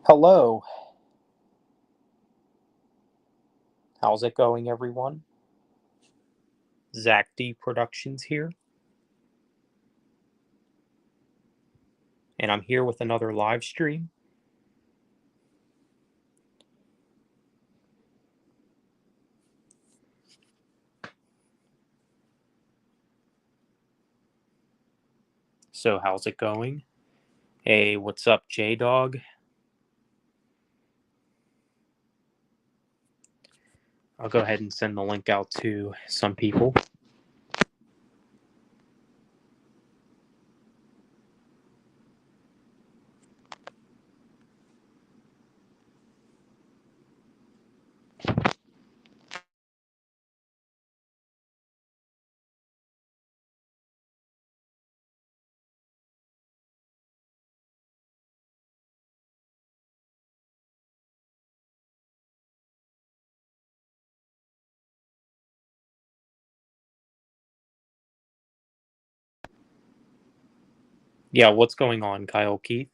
Hello, how's it going, everyone? Zach D Productions here, and I'm here with another live stream. So, how's it going? Hey, what's up, J Dog? I'll go ahead and send the link out to some people. Yeah, what's going on, Kyle Keith?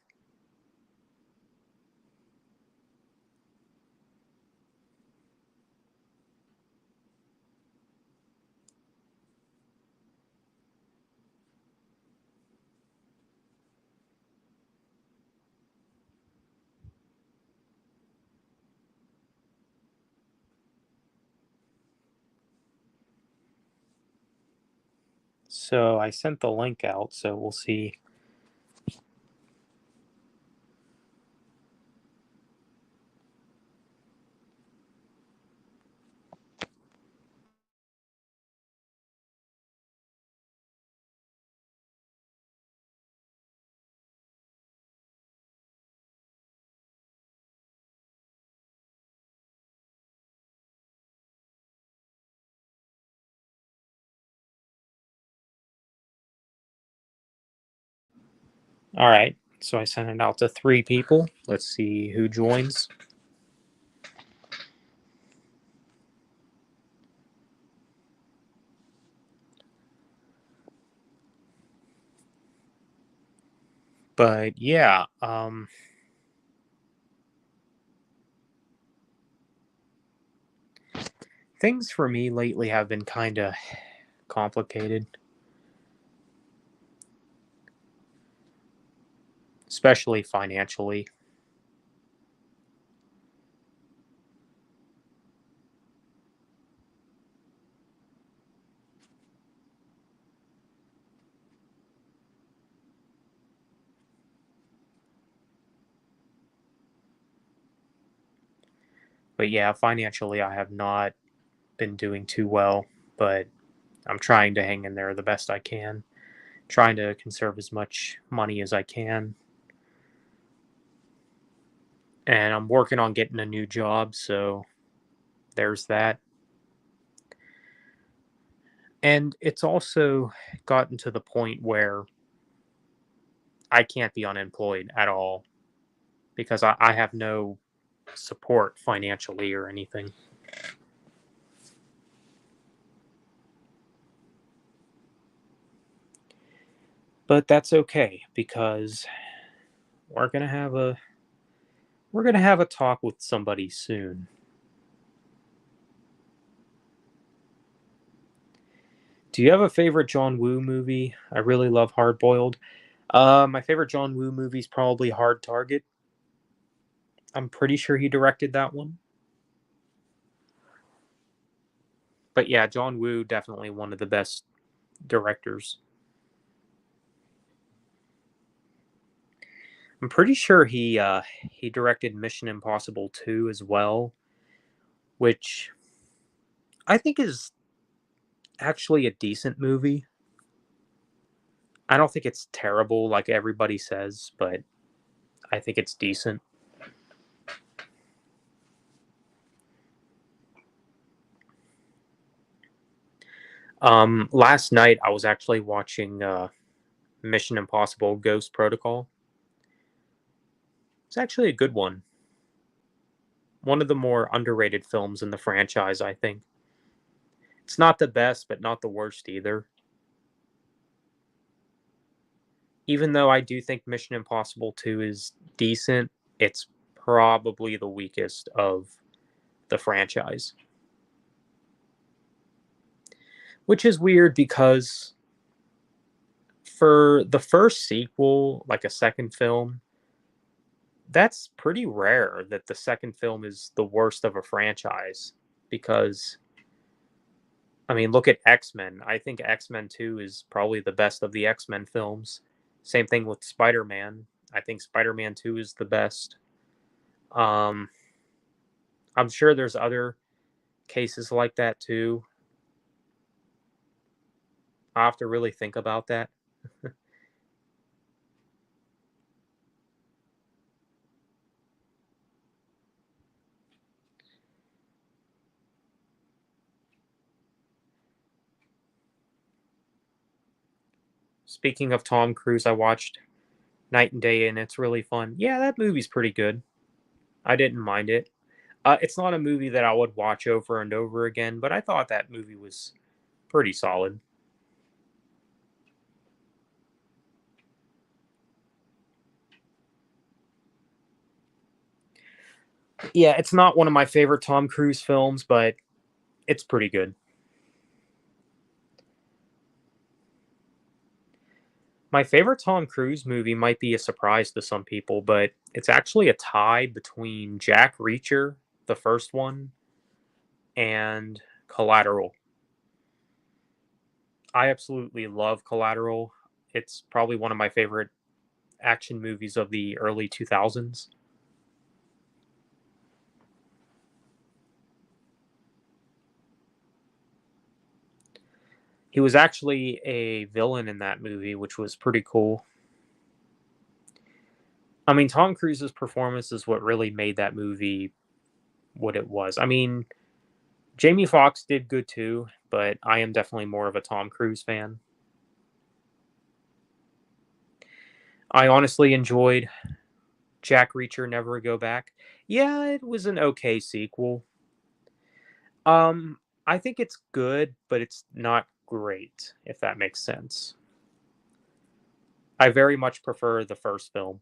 So, I sent the link out, so we'll see. Alright, so I sent it out to 3 people. Let's see who joins. But yeah, things for me lately have been kind of complicated, especially financially. But yeah, financially, I have not been doing too well, but I'm trying to hang in there the best I can, trying to conserve as much money as I can. And I'm working on getting a new job, so there's that. And it's also gotten to the point where I can't be unemployed at all because I have no support financially or anything. But that's okay because we're gonna have a we're gonna have a talk with somebody soon. Do you have a favorite John Woo movie? I really love Hard Boiled. My favorite John Woo movie is probably Hard Target. I'm pretty sure he directed that one. But yeah, John Woo definitely one of the best directors. I'm pretty sure he directed Mission Impossible 2 as well, which I think is actually a decent movie. I don't think it's terrible like everybody says, but I think it's decent. Last night I was actually watching Mission Impossible Ghost Protocol. It's actually a good one. One of the more underrated films in the franchise, I think. It's not the best, but not the worst either. Even though I do think Mission Impossible 2 is decent, it's probably the weakest of the franchise. Which is weird because for the first sequel, like a second film, that's pretty rare that the second film is the worst of a franchise. Because, I mean, look at X Men. I think X Men 2 is probably the best of the X Men films. Same thing with Spider Man. I think Spider Man 2 is the best. Um, I'm sure there's other cases like that too. I have to really think about that. Speaking of Tom Cruise, I watched Night and Day, and it's really fun. Yeah, that movie's pretty good. I didn't mind it. It's not a movie that I would watch over and over again, but I thought that movie was pretty solid. Yeah, it's not one of my favorite Tom Cruise films, but it's pretty good. My favorite Tom Cruise movie might be a surprise to some people, but it's actually a tie between Jack Reacher, the first one, and Collateral. I absolutely love Collateral. It's probably one of my favorite action movies of the early 2000s. He was actually a villain in that movie, which was pretty cool. I mean, Tom Cruise's performance is what really made that movie what it was. I mean, Jamie Foxx did good too, but I am definitely more of a Tom Cruise fan. I honestly enjoyed Jack Reacher Never Go Back. Yeah, it was an okay sequel. Um, I think it's good, but it's not great, if that makes sense. I very much prefer the first film.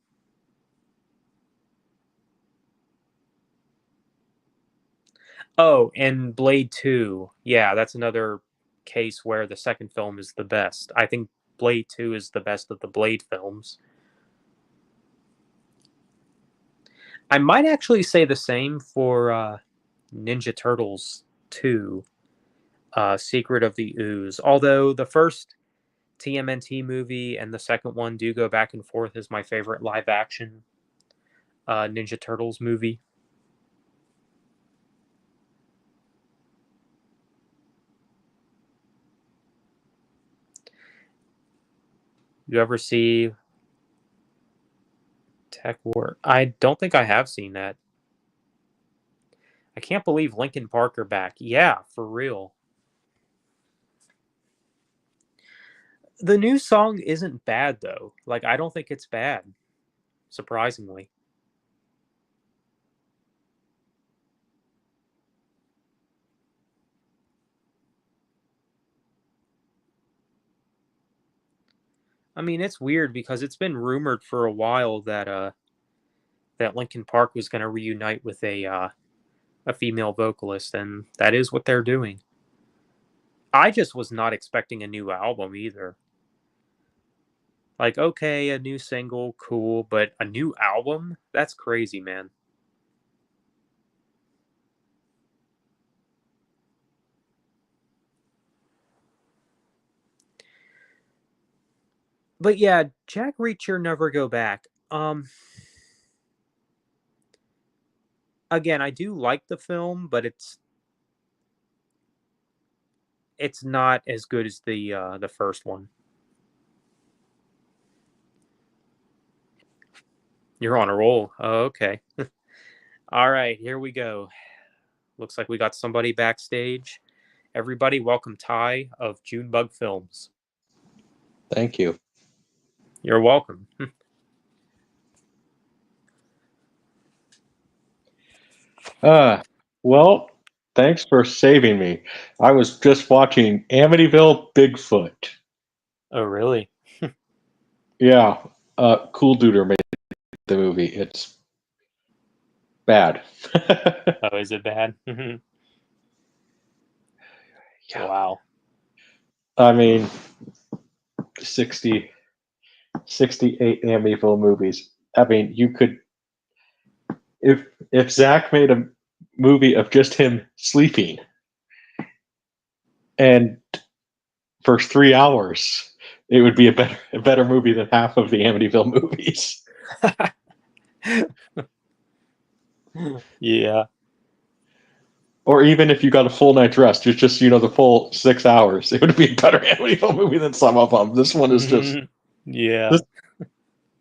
Oh, and Blade 2. Yeah, that's another case where the second film is the best. I think Blade 2 is the best of the Blade films. I might actually say the same for Ninja Turtles 2, Secret of the Ooze. Although the first TMNT movie and the second one do go back and forth as my favorite live action Ninja Turtles movie. You ever see Tech War? I don't think I have seen that. I can't believe Linkin Park are back. Yeah, for real. The new song isn't bad though. Like I don't think it's bad, surprisingly. I mean, it's weird because it's been rumored for a while that Linkin Park was going to reunite with a female vocalist, and that is what they're doing. I just was not expecting a new album either. Like, okay, a new single, cool, but a new album? That's crazy, man. But yeah, Jack Reacher Never Go Back. Again, I do like the film, but it's not as good as the first one. You're on a roll. Oh, okay. All right, here we go. Looks like we got somebody backstage. Everybody, welcome Ty of Junebug Films. Thank you. You're welcome. Uh, well, thanks for saving me. I was just watching Amityville Bigfoot. Oh, really? Yeah, Cool Duder made the movie. It's Bad. Oh, is it bad? Yeah. Wow. I mean, 60, 68 Amityville movies. I mean, you could if Zach made a movie of just him sleeping and for 3 hours, it would be a better movie than half of the Amityville movies. Yeah. Or even if you got a full night's rest, it's just the full 6 hours, it would be a better Amityville movie than some of them. This one is just Yeah.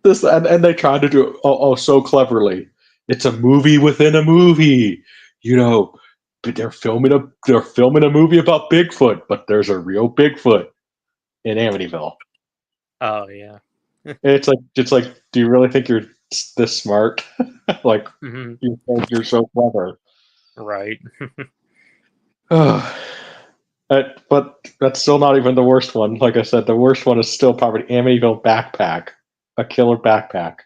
this, and they tried to do it so cleverly. It's a movie within a movie, you know. But they're filming a movie about Bigfoot, but there's a real Bigfoot in Amityville. Oh, yeah. It's like, do you really think you're this smart? Like Mhm. you think you're so clever. Right. But that's still not even the worst one. Like I said, the worst one is still probably Amityville Backpack, a killer backpack.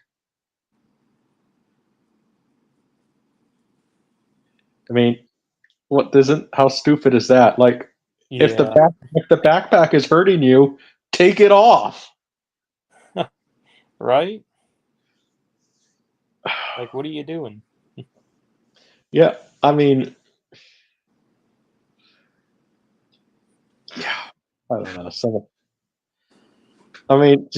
I mean, what doesn't? How stupid is that? Like, Yeah. if the backpack is hurting you, take it off. Right? Like, what are you doing? Yeah, I mean, yeah, I don't know. I mean,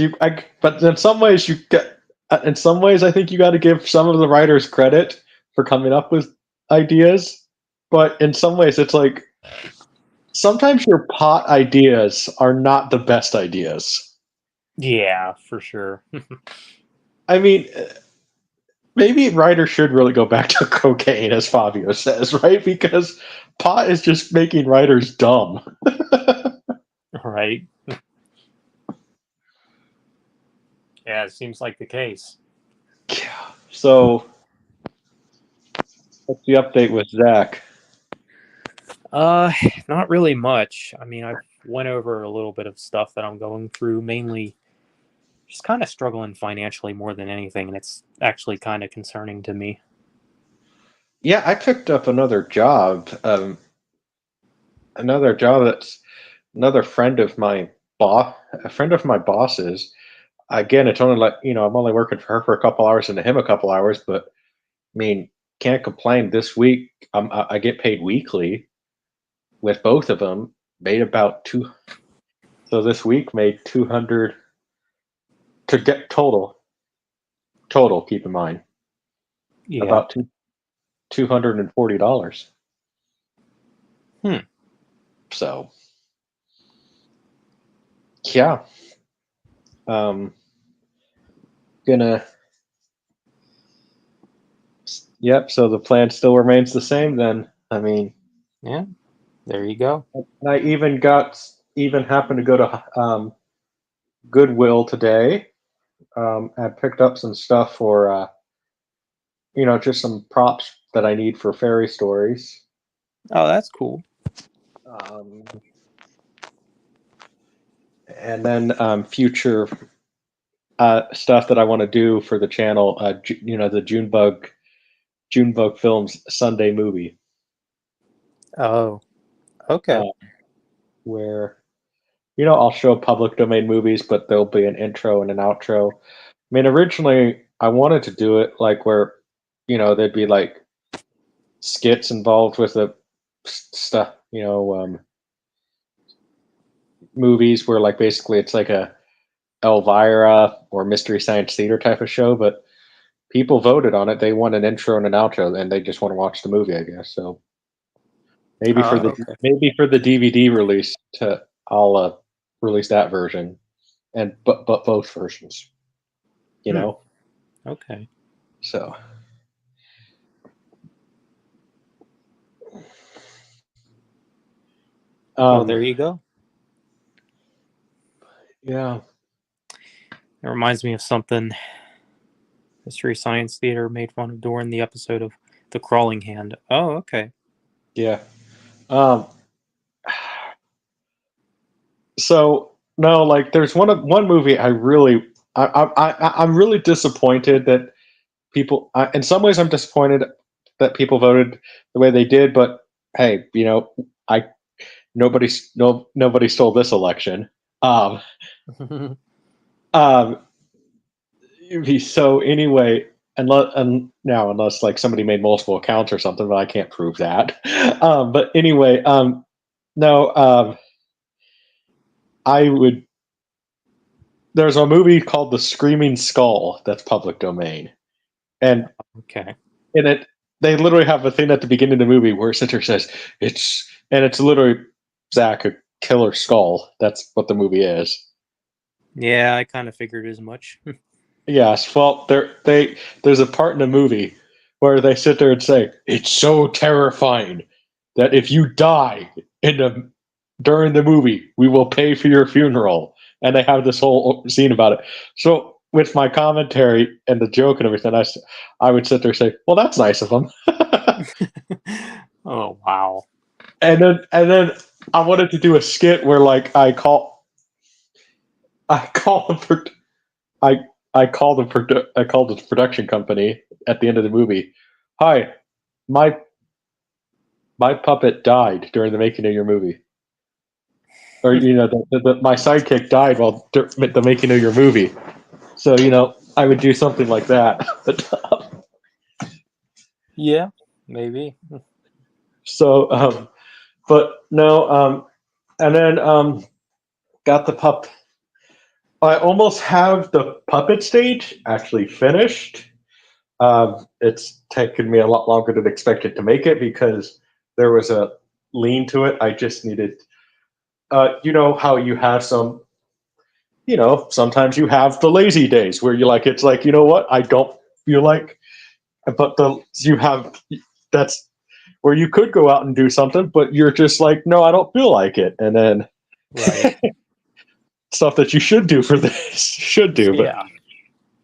but in some ways you get. In some ways, I think you got to give some of the writers credit for coming up with ideas, but in some ways, it's like sometimes your pot ideas are not the best ideas. Yeah, for sure. I mean, maybe writers should really go back to cocaine, as Fabio says, right? Because pot is just making writers dumb. Right. Yeah, it seems like the case. So, what's the update with Zach? Uh, not really much. I mean, I've went over a little bit of stuff that I'm going through, mainly just kind of struggling financially more than anything, and it's actually kind of concerning to me. Yeah, I picked up another job. Another job that's another friend of my boss, a friend of my boss's. Again, it's only like I'm only working for her for a couple hours and him a couple hours, but I mean, can't complain. This week, I get paid weekly with both of them. Made about two. So this week made 200 to get total. Total, keep in mind, Yeah. about $240. Hmm. So yeah, um, gonna. Yep. So the plan still remains the same. Then I mean, Yeah. There you go. I even happened to go to Goodwill today. I picked up some stuff for just some props that I need for fairy stories. Oh, that's cool. Um, and then future stuff that I want to do for the channel. The Junebug Films Sunday movie, Oh, okay. uh, where I'll show public domain movies, but there'll be an intro and an outro. I mean, originally I wanted to do it like where there'd be like skits involved with the stuff, movies where like basically it's like a Elvira or Mystery Science Theater type of show, but people voted on it. They want an intro and an outro, and they just want to watch the movie, I guess. So Oh, okay. maybe for the DVD release, I'll release that version, and but both versions, you Hmm. know. Okay. So Well, um, there you go. yeah, It reminds me of something Mystery Science Theater made fun of during the episode of The Crawling Hand. Oh, okay. yeah. Um, so no, like there's one movie I'm really disappointed that people. In some ways, I'm disappointed. that people voted the way they did, but hey, I nobody stole this election. Um, um, so anyway, unless like somebody made multiple accounts or something, but I can't prove that. But anyway, no, I would. There's a movie called The Screaming Skull that's public domain, and Okay. in it they literally have a thing at the beginning of the movie where Center says it's literally Zach a killer skull. That's what the movie is. Yeah, I kind of figured as much. Yes, well, there's a part in the movie where they sit there and say it's so terrifying that if you die during the movie, we will pay for your funeral, and they have this whole scene about it. So with my commentary and the joke and everything, I would sit there and say, "Well, that's nice of them." Oh wow. And then I wanted to do a skit where like I call the I I called the production company at the end of the movie. Hi, my my puppet died during the making of your movie, or my sidekick died while the making of your movie. So I would do something like that. Yeah, maybe. So, but no, and then got the pup. I almost have the puppet stage actually finished. It's taken me a lot longer than expected to make it because there was a lean to it. I just needed, how you have sometimes you have the lazy days where it's like, you know what, I don't feel like, but you have, that's where you could go out and do something, but you're just like, no, I don't feel like it. And then Right. stuff that you should do for this should do, but Yeah,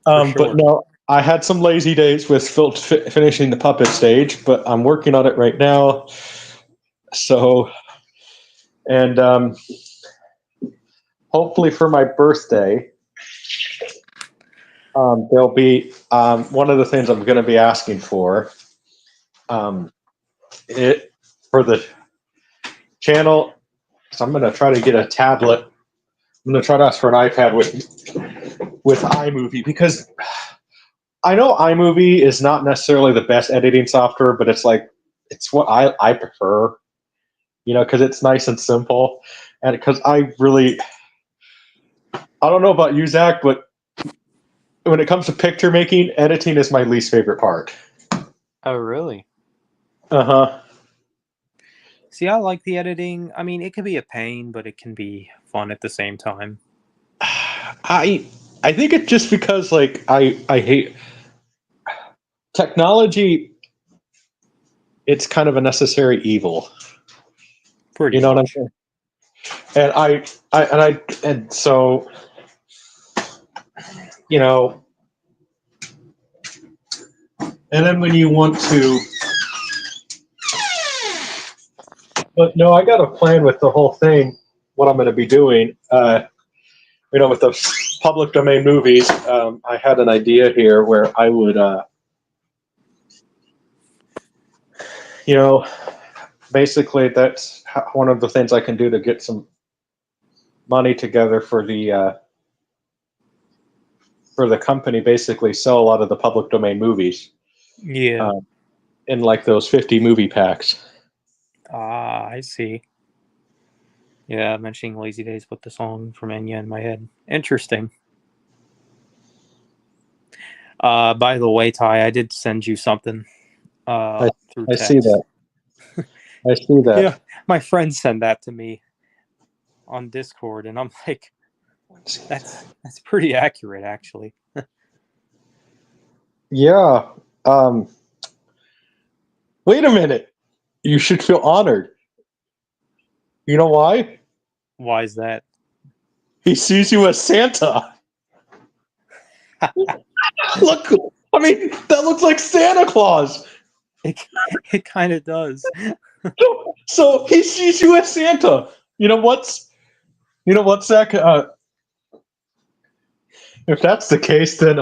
for But sure. no, I had some lazy days with finishing the puppet stage, but I'm working on it right now. So, and hopefully for my birthday, there'll be one of the things I'm going to be asking for. It for the channel. So I'm going to try to get a tablet. I'm going to try to ask for an iPad with iMovie because I know iMovie is not necessarily the best editing software, but it's what I prefer. Because it's nice and simple, and because I don't know about you, Zach, but when it comes to picture making, editing is my least favorite part. Oh, really? Uh huh. See, I like the editing. I mean, it can be a pain, but it can be fun at the same time. I think it's just because like I hate technology. It's kind of a necessary evil. Pretty You know what I'm much. saying? And so you know, and then when you want to, but no, I got a plan with the whole thing. What I'm going to be doing. With the public domain movies, I had an idea here where I would, you know, basically that's one of the things I can do to get some money together for the company. Basically, sell a lot of the public domain movies Yeah. uh, in like those 50 movie packs. Ah, I see. Yeah, mentioning Lazy Days put the song from Enya in my head. Interesting. By the way, Ty, I did send you something I through I see text. that. I see Yeah, that. my friend sent that to me on Discord, and I'm like, that's pretty accurate, actually. Yeah. Um, Wait a minute. You should feel honored. You know why? Why is that? He sees you as Santa. Look, I mean, that looks like Santa Claus. It it kind of does. So he sees you as Santa. You know what, Zach? If that's the case, then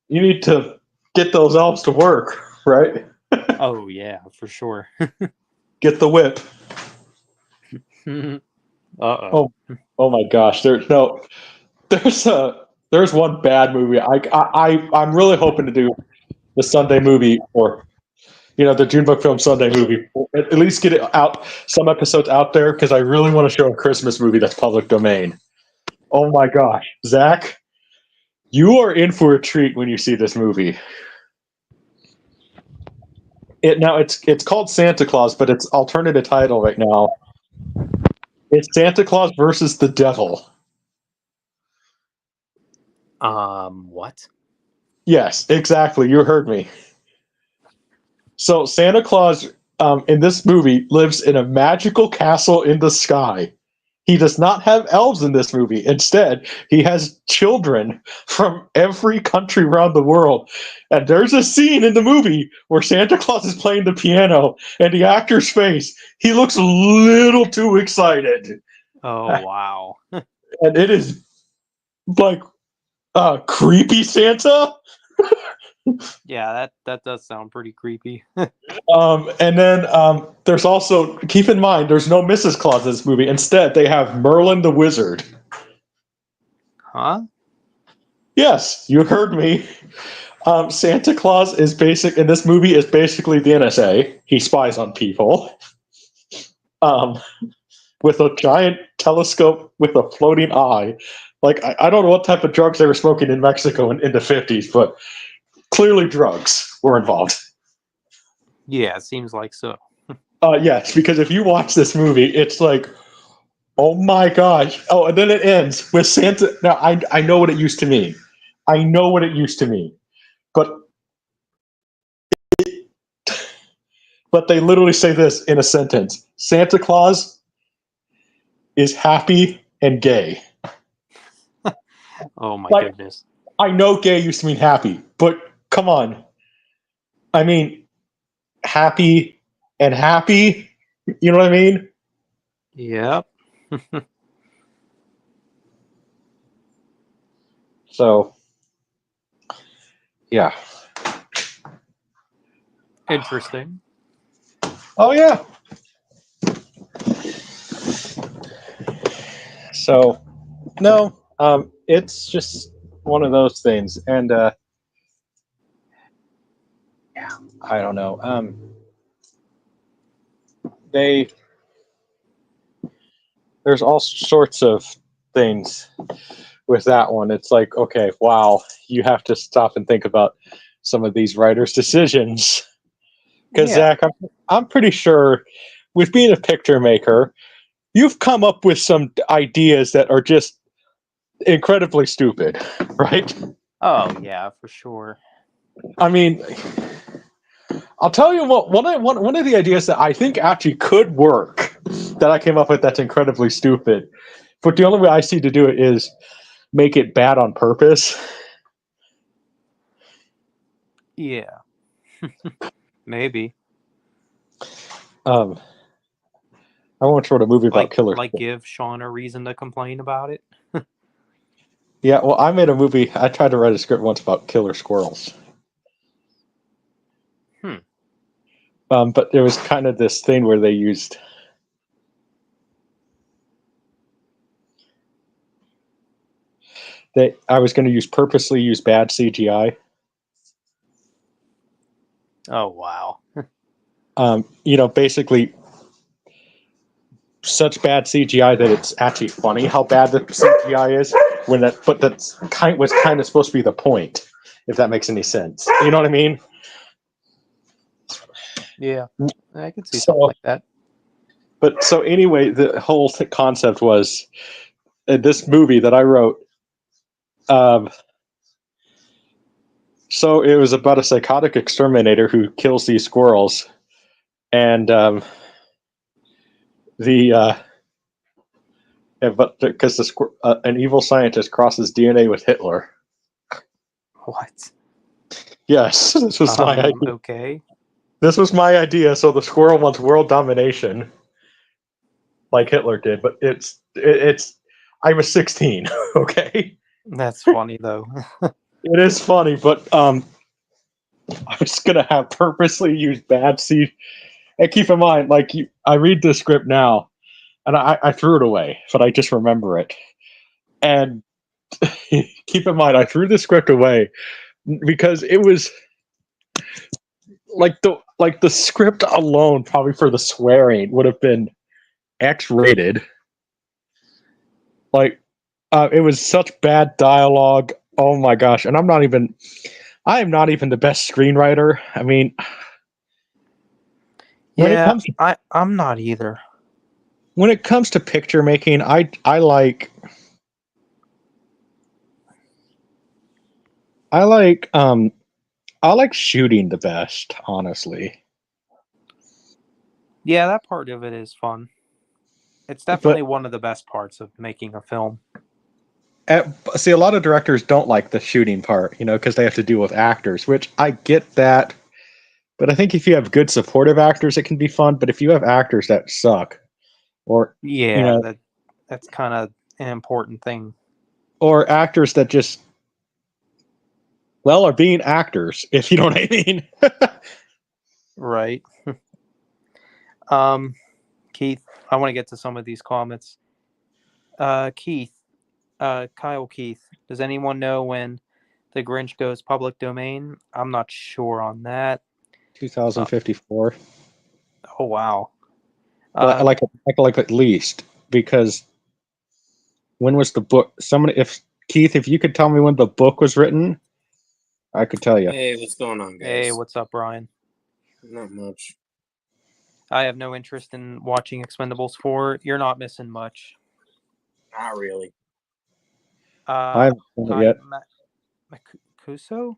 you need to get those elves to work, right? Oh yeah, for sure. Get the whip. Uh-oh. Oh, oh my gosh. There's there's one bad movie. I'm really hoping to do the Sunday movie, or the June Book Film Sunday movie. At least get it out, some episodes out there, because I really want to show a Christmas movie that's public domain. Oh my gosh, Zach, you are in for a treat when you see this movie. It's called Santa Claus, but its alternative title right now is Santa Claus versus the Devil. What? Yes, exactly. You heard me. So Santa Claus, in this movie, lives in a magical castle in the sky. He does not have elves in this movie. Instead, he has children from every country around the world. And there's a scene in the movie where Santa Claus is playing the piano, and the actor's face, he looks a little too excited. Oh wow. And it is like creepy Santa. Yeah, that does sound pretty creepy. And then there's also, keep in mind, there's no Mrs. Claus in this movie. Instead, they have Merlin the Wizard. Huh? Yes, you heard me. Santa Claus in this movie is basically the NSA. He spies on people. Um, with a giant telescope with a floating eye. Like, I don't know what type of drugs they were smoking in Mexico in the 50s, but clearly drugs were involved. Yeah, it seems like so. Yes, because if you watch this movie, it's like, oh my gosh. Oh, and then it ends with Santa. Now, I know what it used to mean. I know what it used to mean. But they literally say this in a sentence: Santa Claus is happy and gay. Oh my Like, goodness. I know gay used to mean happy, but come on. I mean, happy and happy. You know what I mean? Yep. So, yeah. Interesting. Oh, yeah. So, no, it's just one of those things. And, yeah, I don't know. They There's all sorts of things with that one. It's like, okay, wow, you have to stop and think about some of these writers' decisions. Because Yeah. Zach, I'm pretty sure, with being a picture maker, you've come up with some ideas that are just incredibly stupid, right? Oh yeah, for sure. I mean, I'll tell you what. One of the ideas that I think actually could work, that I came up with, that's incredibly stupid, but the only way I see to do it is make it bad on purpose. Yeah. Maybe. Um, I once wrote a movie about Like killer. like give Sean a reason to complain about it. Yeah, well, I made a movie. I tried to write a script once about killer squirrels. Hmm. But there was kind of this thing where they used. I was going to purposely use bad CGI. Oh wow. Basically such bad CGI that it's actually funny how bad the CGI is. But was kind of supposed to be the point, if that makes any sense. You know what I mean? Yeah. I could see something So, like that. but so anyway, the whole concept was this movie that I wrote. Um, so it was about a psychotic exterminator who kills these squirrels, and the but because an evil scientist crosses DNA with Hitler. What? Yes, this was my idea. Okay. This was my idea. So the squirrel wants world domination, like Hitler did. But it's. I was 16. Okay, That's funny though. it is funny, but I was gonna have purposely used bad seed. And keep in mind, like I read the script now, and I threw it away, but I just remember it. And keep in mind, I threw the script away because it was like the script alone, probably for the swearing, would have been X rated. Like, it was such bad dialogue. Oh my gosh! And I am not even the best screenwriter. I mean, when it Yeah, comes to, I'm not either. when it comes to picture making, I like I like shooting the best, honestly. Yeah, that part of it is fun. It's But definitely one of the best parts of making a film. see, a lot of directors don't like the shooting part, because they have to deal with actors, which I get that. But I think if you have good supportive actors, it can be fun. But if you have actors that suck, or you Yeah, know, that's kind of an important thing. or actors that just are being actors, if you know what I mean. Right. Keith, I want to get to some of these comments. Keith, Kyle Keith, does anyone know when The Grinch goes public domain? I'm not sure on that. 2054. Oh wow. But Uh, I like at least, because when was the book? Somebody, if Keith, if you could tell me when the book was written, I could tell you. Hey, what's going on, hey, guys? what's up, Brian? Not much. I have no interest in watching Expendables 4. You're not missing much. Not really. I haven't seen it Hi, yet. Makuso?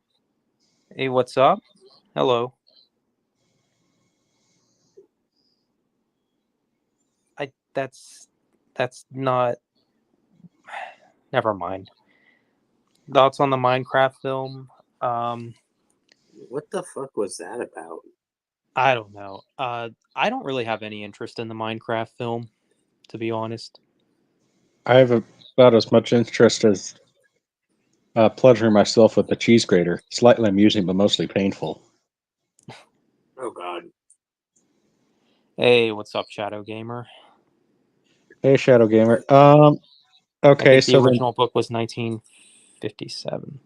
Hey, what's up? Hello. That's not. Never mind. Thoughts on the Minecraft film? Um, What the fuck was that about? I don't know. I don't really have any interest in the Minecraft film, to be honest. I have about as much interest as pleasuring myself with the cheese grater. Slightly amusing, but mostly painful. Oh god. Hey, what's up, Shadow Gamer? Hey, Shadow Gamer. I Okay, think the so then, original book was 1957.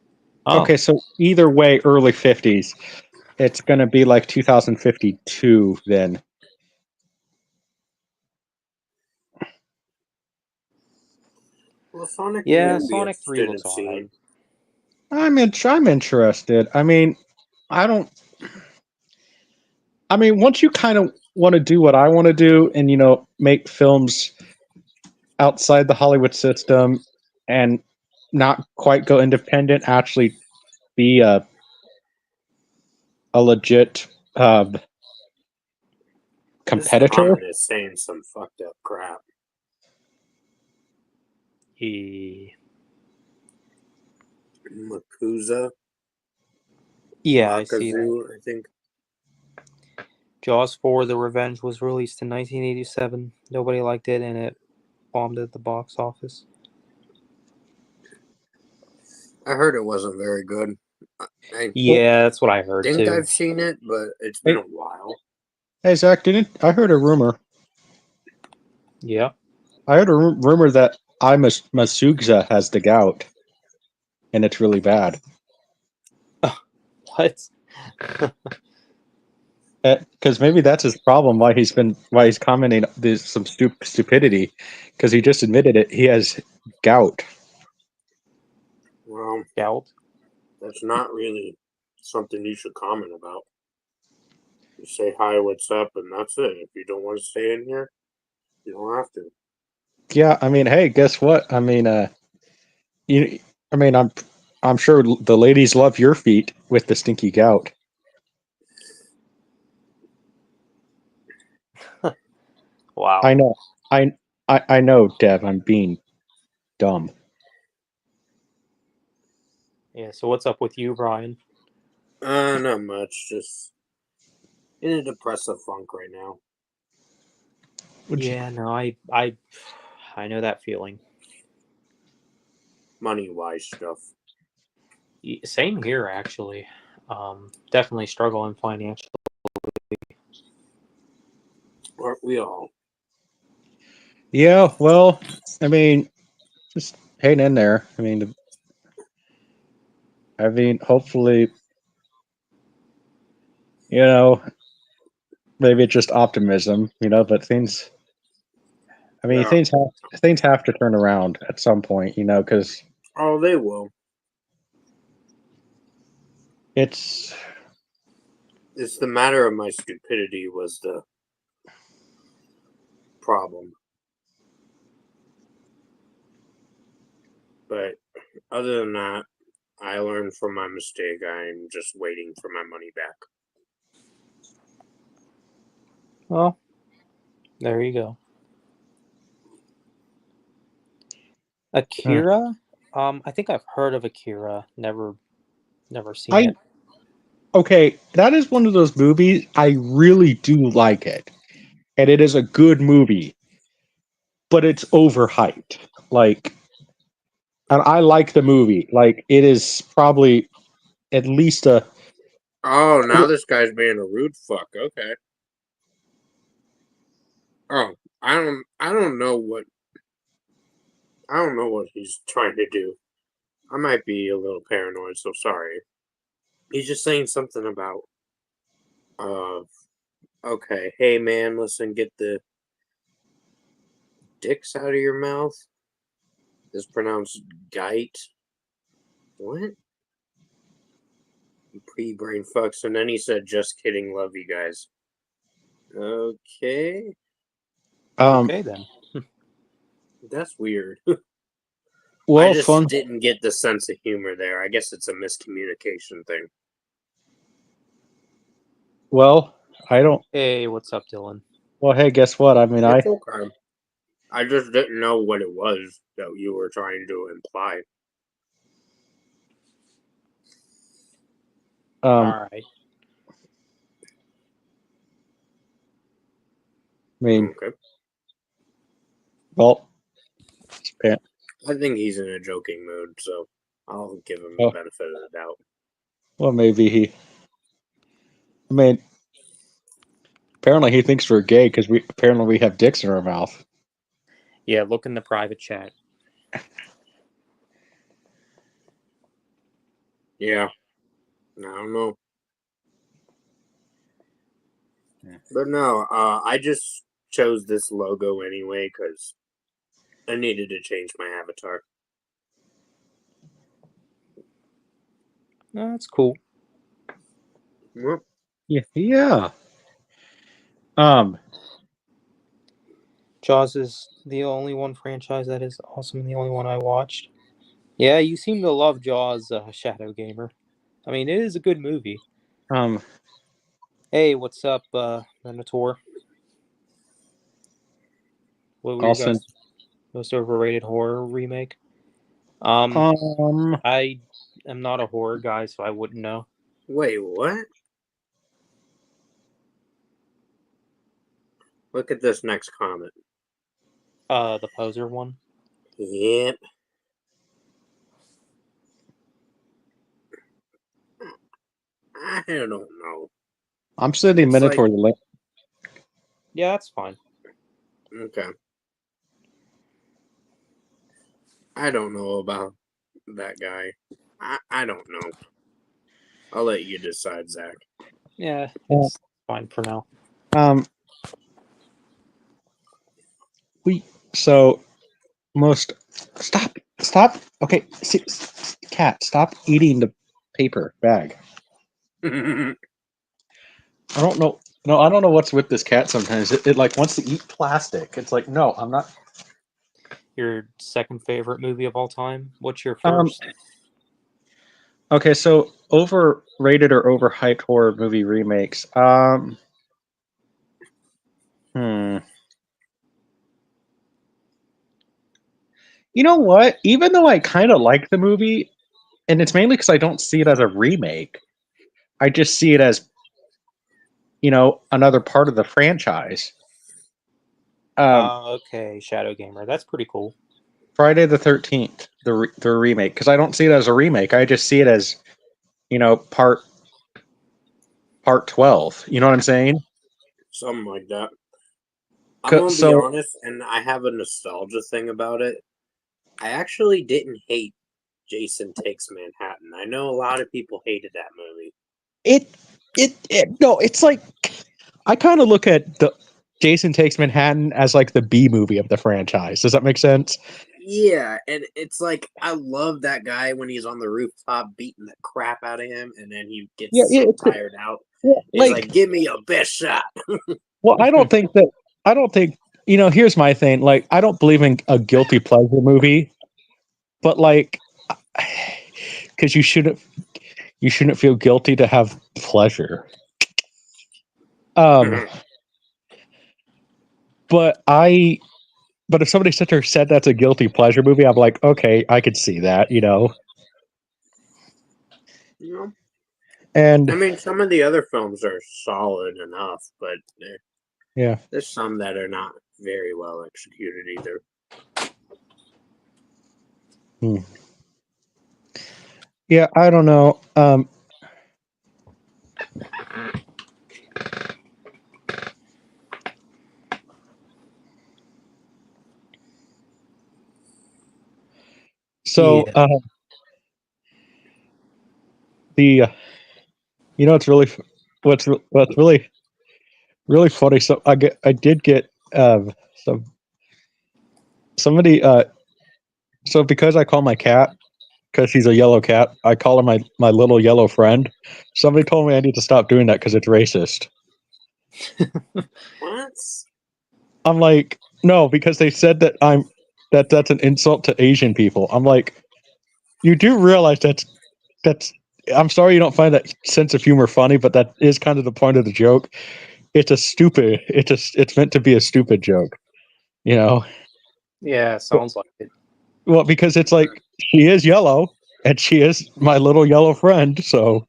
okay, Oh, so either way, early 50s. It's gonna be like 2052 then. Well, Sonic the yeah, Moon be Sonic 3 interested looks in alright. seeing. I'm interested. I mean, I don't. I mean, once you kind of want to do what I want to do, and make films outside the Hollywood system, and not quite go independent, actually be a legit This competitor. comment is saying some fucked up crap. Makuza, Yeah, I see that. Makazu, I think. Jaws 4: The Revenge was released in 1987. Nobody liked it, and it bombed at the box office. I heard it wasn't very good. I Yeah, that's what I heard think too. I've seen it, but it's been Hey, a while. hey, Zach, didn't I heard a rumor? Yeah. I heard a rumor that Masugza has the gout, and it's really bad. What? Because maybe that's his problem. Why he's commenting this some stupidity, because he just admitted it. He has gout. Well, Gout? that's not really something you should comment about. You say hi, what's up, and that's it. If you don't want to stay in here, you don't have to. Yeah, I mean, hey, guess what? I mean, you, I mean, I'm sure the ladies love your feet with the stinky gout. Wow. I know, I know, Dev. I'm being dumb. Yeah, so what's up with you, Brian? Not much. Just in a depressive funk right now. Would you, Yeah, no, I know that feeling. Money wise stuff. Same here, actually. Definitely struggling financially. Aren't we all? Yeah, well, I mean, just hang in there. Hopefully, you know, maybe it's just optimism, but things. I mean, Yeah. things have to turn around at some point, because Oh, they will. it's It's the matter of my stupidity was the problem. But other than that, I learned from my mistake. I'm just waiting for my money back. Well, there you go. Akira. I think I've heard of Akira. Never seen it. okay. That is one of those movies I really do like it, and it is a good movie, but it's overhyped. Like, and I like the movie. Like, it is probably at least a. Oh, now this guy's being a rude fuck. Okay. Oh, I don't know what he's trying to do. I might be a little paranoid, so sorry. He's just saying something about okay, hey man, listen, get the dicks out of your mouth. It's pronounced gite. What? Pre-brain fucks, and then he said, "Just kidding, love you guys." Okay, Okay then. that's weird. I Well, just fun. didn't get the sense of humor there. I guess it's a miscommunication thing. Well, I don't. Hey, what's up, Dylan? Well, hey, guess what? I mean, It's okay. I just didn't know what it was that you were trying to imply. All right. Okay. Well, I think he's in a joking mood, so I'll give him the oh, benefit of the doubt. well, maybe he. I mean, apparently he thinks we're gay because we have dicks in our mouth. Yeah, look in the private chat. Yeah. I don't know. Yeah. But no, I just chose this logo anyway because I needed to change my avatar. No, that's cool. Well, Yeah. Jaws is the only one franchise that is awesome and the only one I watched. Yeah, you seem to love Jaws, Shadow Gamer. I mean, it is a good movie. Hey, what's up, Minotaur? What were your Also, guys' most overrated horror remake? um, I am not a horror guy, so I wouldn't know. wait, what? Look at this next comment. The Poser one. Yep. I don't know. I'm sending It's Minotaur like, the link. Yeah, that's fine. okay. I don't know about that guy. I don't know. I'll let you decide, Zach. Yeah, it's fine for now. So most stop. Okay, cat, stop eating the paper bag. I I don't know. No, I don't know what's with this cat. Sometimes it like wants to eat plastic. It's like, no, I'm not. Your second favorite movie of all time? What's your Um. first? Okay, so overrated or overhyped horror movie remakes. Hmm. You know what? Even though I kind of like the movie, and it's mainly because I don't see it as a remake, I just see it as, another part of the franchise. Okay, Shadow Gamer. That's pretty cool. Friday the 13th, the remake, because I don't see it as a remake. I just see it as, part. Part 12. You know what I'm saying? Something like that. I'm gonna be So honest, and I have a nostalgia thing about it. I actually didn't hate Jason Takes Manhattan. I know a lot of people hated that movie. No, it's like I kind of look at the Jason Takes Manhattan as like the B movie of the franchise. Does that make sense? Yeah, and it's like I love that guy when he's on the rooftop beating the crap out of him, and then he gets Yeah, so it's tired out. yeah, He's like, "Give me your best shot." well, I don't think here's my thing. Like, I don't believe in a guilty pleasure movie, but like, because you shouldn't feel guilty to have pleasure. But if somebody sat there said that's a guilty pleasure movie, I'm like, okay, I could see that, You know, And I mean, some of the other films are solid enough, but yeah, there's some that are not very well executed either. yeah, I don't know. So Yeah. it's really what's really funny. So I did get somebody so because I call my cat, because she's a yellow cat, I call her my little yellow friend. Somebody told me I need to stop doing that because it's racist. What? I'm like, no, because they said that that's an insult to Asian people. I'm like, you do realize that's I'm sorry you don't find that sense of humor funny, but that is kind of the point of the joke. It's meant to be a stupid joke, you know? Yeah, sounds like it. Well, because it's like she is yellow and she is my little yellow friend, so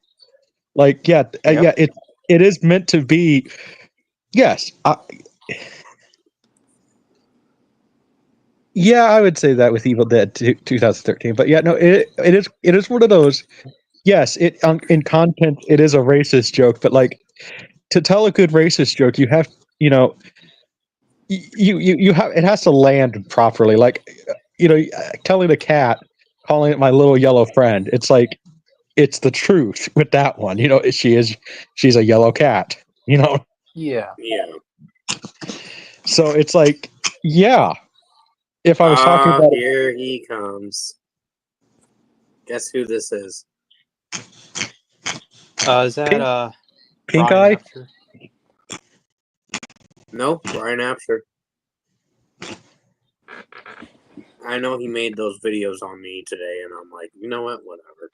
like Yep. it is meant to be. Yes, yeah, I would say that with Evil Dead 2013. But yeah, no, it is one of those. Yes, in content it is a racist joke, but like to tell a good racist joke, you have you have it has to land properly. Like telling a cat, calling it my little yellow friend. It's like it's the truth with that one. She's a yellow cat. Yeah. Yeah. So it's like, yeah. If I was talking about it, Here he comes. Guess who this is? Is that Pink Brian Eye? Apter? No, Brian Apter. I know he made those videos on me today, and I'm like, you know what? Whatever.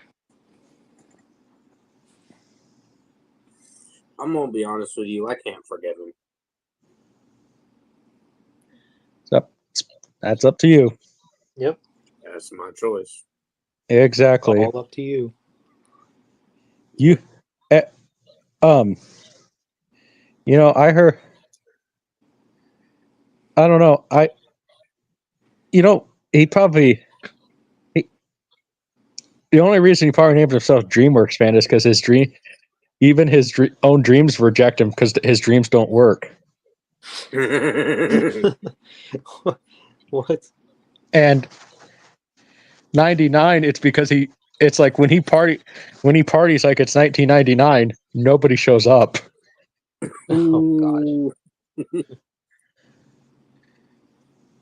I'm gonna be honest with you. I can't forgive him. That's up to you. Yep. That's my choice. Exactly. All up to you. I heard. I don't know. He probably. The only reason he probably named himself DreamWorks fan is because his own dreams reject him because his dreams don't work. What? And 99, it's because it's like when he parties like it's 1999, nobody shows up. Oh God.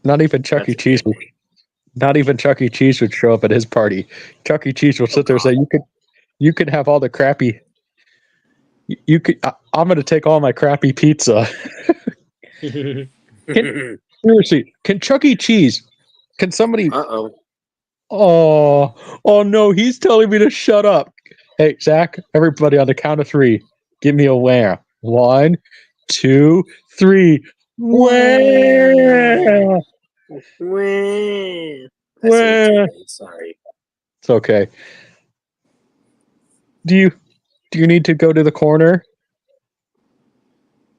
Not even Chuck E. Cheese. Not even Chuck E. Cheese would show up at his party. Chuck E. Cheese will sit there and say, "You could have all the crappy. You could. I'm going to take all my crappy pizza." Seriously, can Chuck E. Cheese? Can somebody? Oh no! He's telling me to shut up. Hey, Zach! Everybody on the count of 3, give me a where. 1, 2, 3. Where? Where? Sorry. It's okay. Do you need to go to the corner?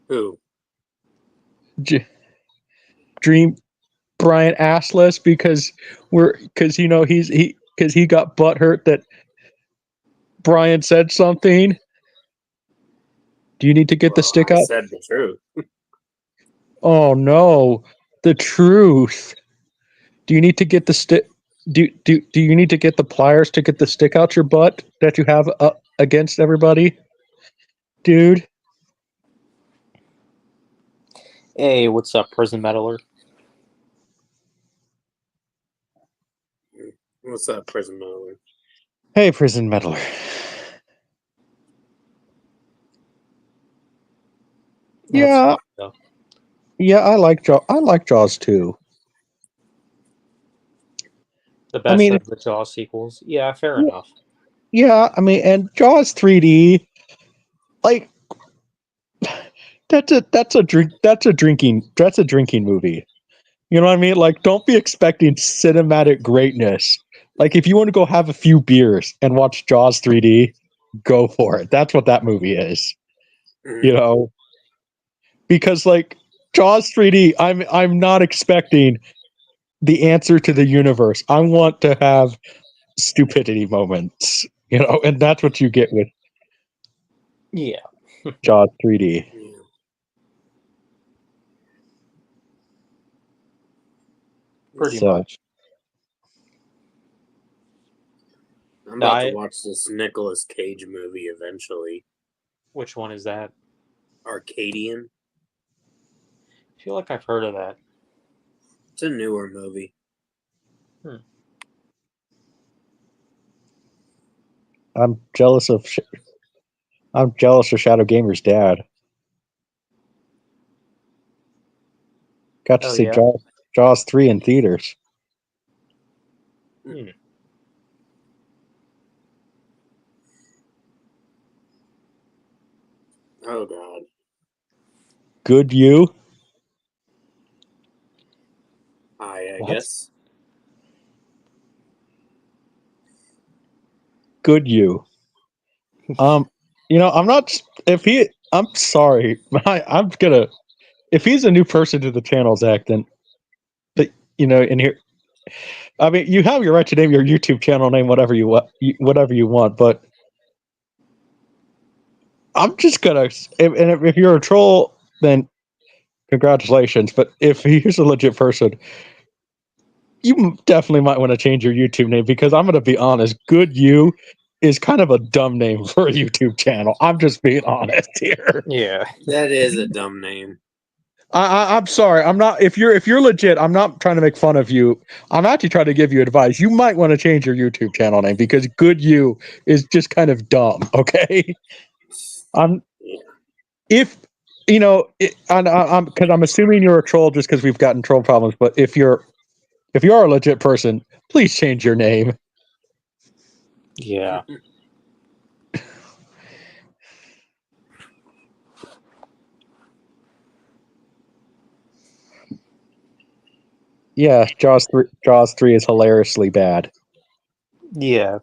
Who? Dream Brian assless because he got butthurt that Brian said something. Do you need to get the Well, stick I out? said the truth. Oh no, the truth. Do you need to get the stick? Do you need to get the pliers to get the stick out your butt that you have against everybody, dude? Hey, what's up, prison meddler? What's up, Prison Miller? Hey, prison meddler. That's Yeah, fine, though. yeah, I like Jaws. I like Jaws too. The I best mean, of the Jaws sequels. Yeah, fair yeah, enough. yeah, I mean, and Jaws 3D, like that's a drinking movie. You know what I mean? Like, don't be expecting cinematic greatness. Like, if you want to go have a few beers and watch Jaws 3D, go for it. That's what that movie is. You know, because like Jaws 3D, I'm not expecting the answer to the universe. I want to have stupidity moments. You know, and that's what you get with Yeah, Jaws 3D. Yeah. pretty So much. I'm about to I- watch this Nicolas Cage movie eventually. Which one is that? Arcadian. I feel like I've heard of that. It's a newer movie. I'm jealous of Shadow Gamer's dad. Got to Oh, see yeah? Jaws 3 in theaters. Oh God. Good you. I What? guess. Good you. You know, I'm not. If he, I'm sorry. I'm gonna. If he's a new person to the channel, Zach, then, you know, and here, I mean, you have your right to name your YouTube channel name whatever you want, but I'm just gonna. If you're a troll, then congratulations. But if he's a legit person, you definitely might want to change your YouTube name because I'm gonna be honest. Good you is kind of a dumb name for a YouTube channel. I'm just being honest here. Yeah. That is a dumb name. I'm sorry. I'm not. If you're legit, I'm not trying to make fun of you. I'm actually trying to give you advice. You might want to change your YouTube channel name because "Good You" is just kind of dumb. Okay. I'm Yeah. if you know, I'm because I'm assuming you're a troll just because we've gotten troll problems. But if you're a legit person, please change your name. Yeah. Yeah, Jaws 3 is hilariously bad. Yeah.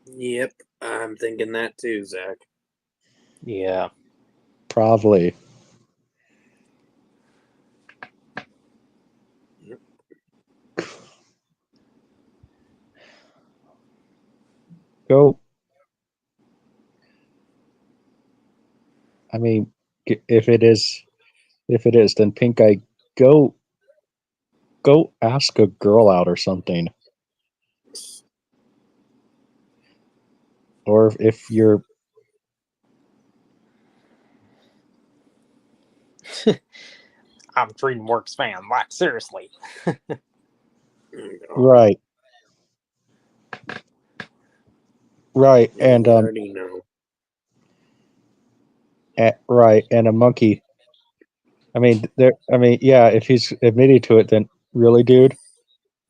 Yep. I'm thinking that too, Zach. Yeah. Probably. Yep. Go. I mean, if it is, then Pink Eye, go ask a girl out or something. Or if you're I'm a DreamWorks fan. Like, seriously. Oh, God. right, Yeah, and we already know. right, and a monkey. I mean, yeah. If he's admitted to it, then really, dude.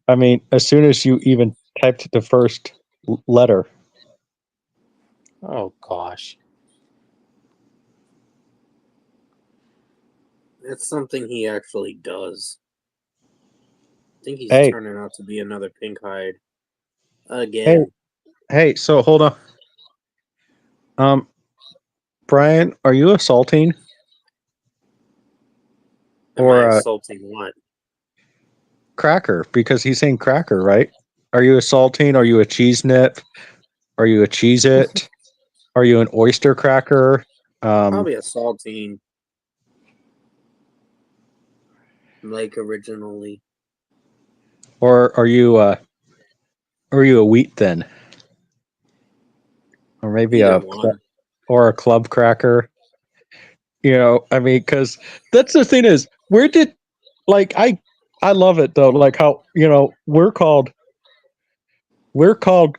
I mean, as soon as you even typed the first letter, Oh, gosh. That's something he actually does. I think he's Hey. turning out to be another pink hide again. hey. So hold on. Brian, are you assaulting? Am or, I assaulting what? Cracker? Because he's saying Cracker, right? Are you assaulting? Are you a cheese nip? Are you a Cheez-It? Are you an oyster cracker? Probably a saltine. Like originally. Or are you a wheat thin? Or maybe Either one. or a club cracker? You know, I mean, because that's the thing is, where did like I love it though, like how we're called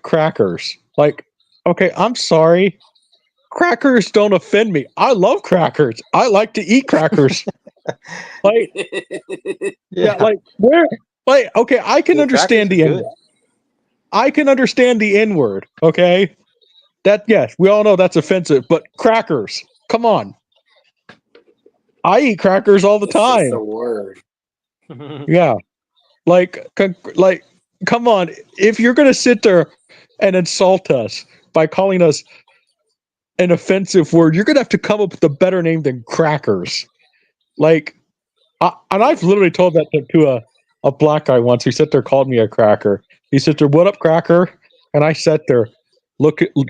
crackers. Like, okay, I'm sorry, crackers don't offend me. I love crackers. I like to eat crackers. Like, yeah, like where, like, okay, I can understand the N. I can understand the N word. Okay, that yes, we all know that's offensive, but crackers, come on. I eat crackers all the It's just time. a word. Yeah. Like, come on. If you're going to sit there and insult us by calling us an offensive word, you're going to have to come up with a better name than crackers. Like, and I've literally told that to a black guy once. He sat there, called me a cracker. He said there, "What up, cracker?" And I sat there,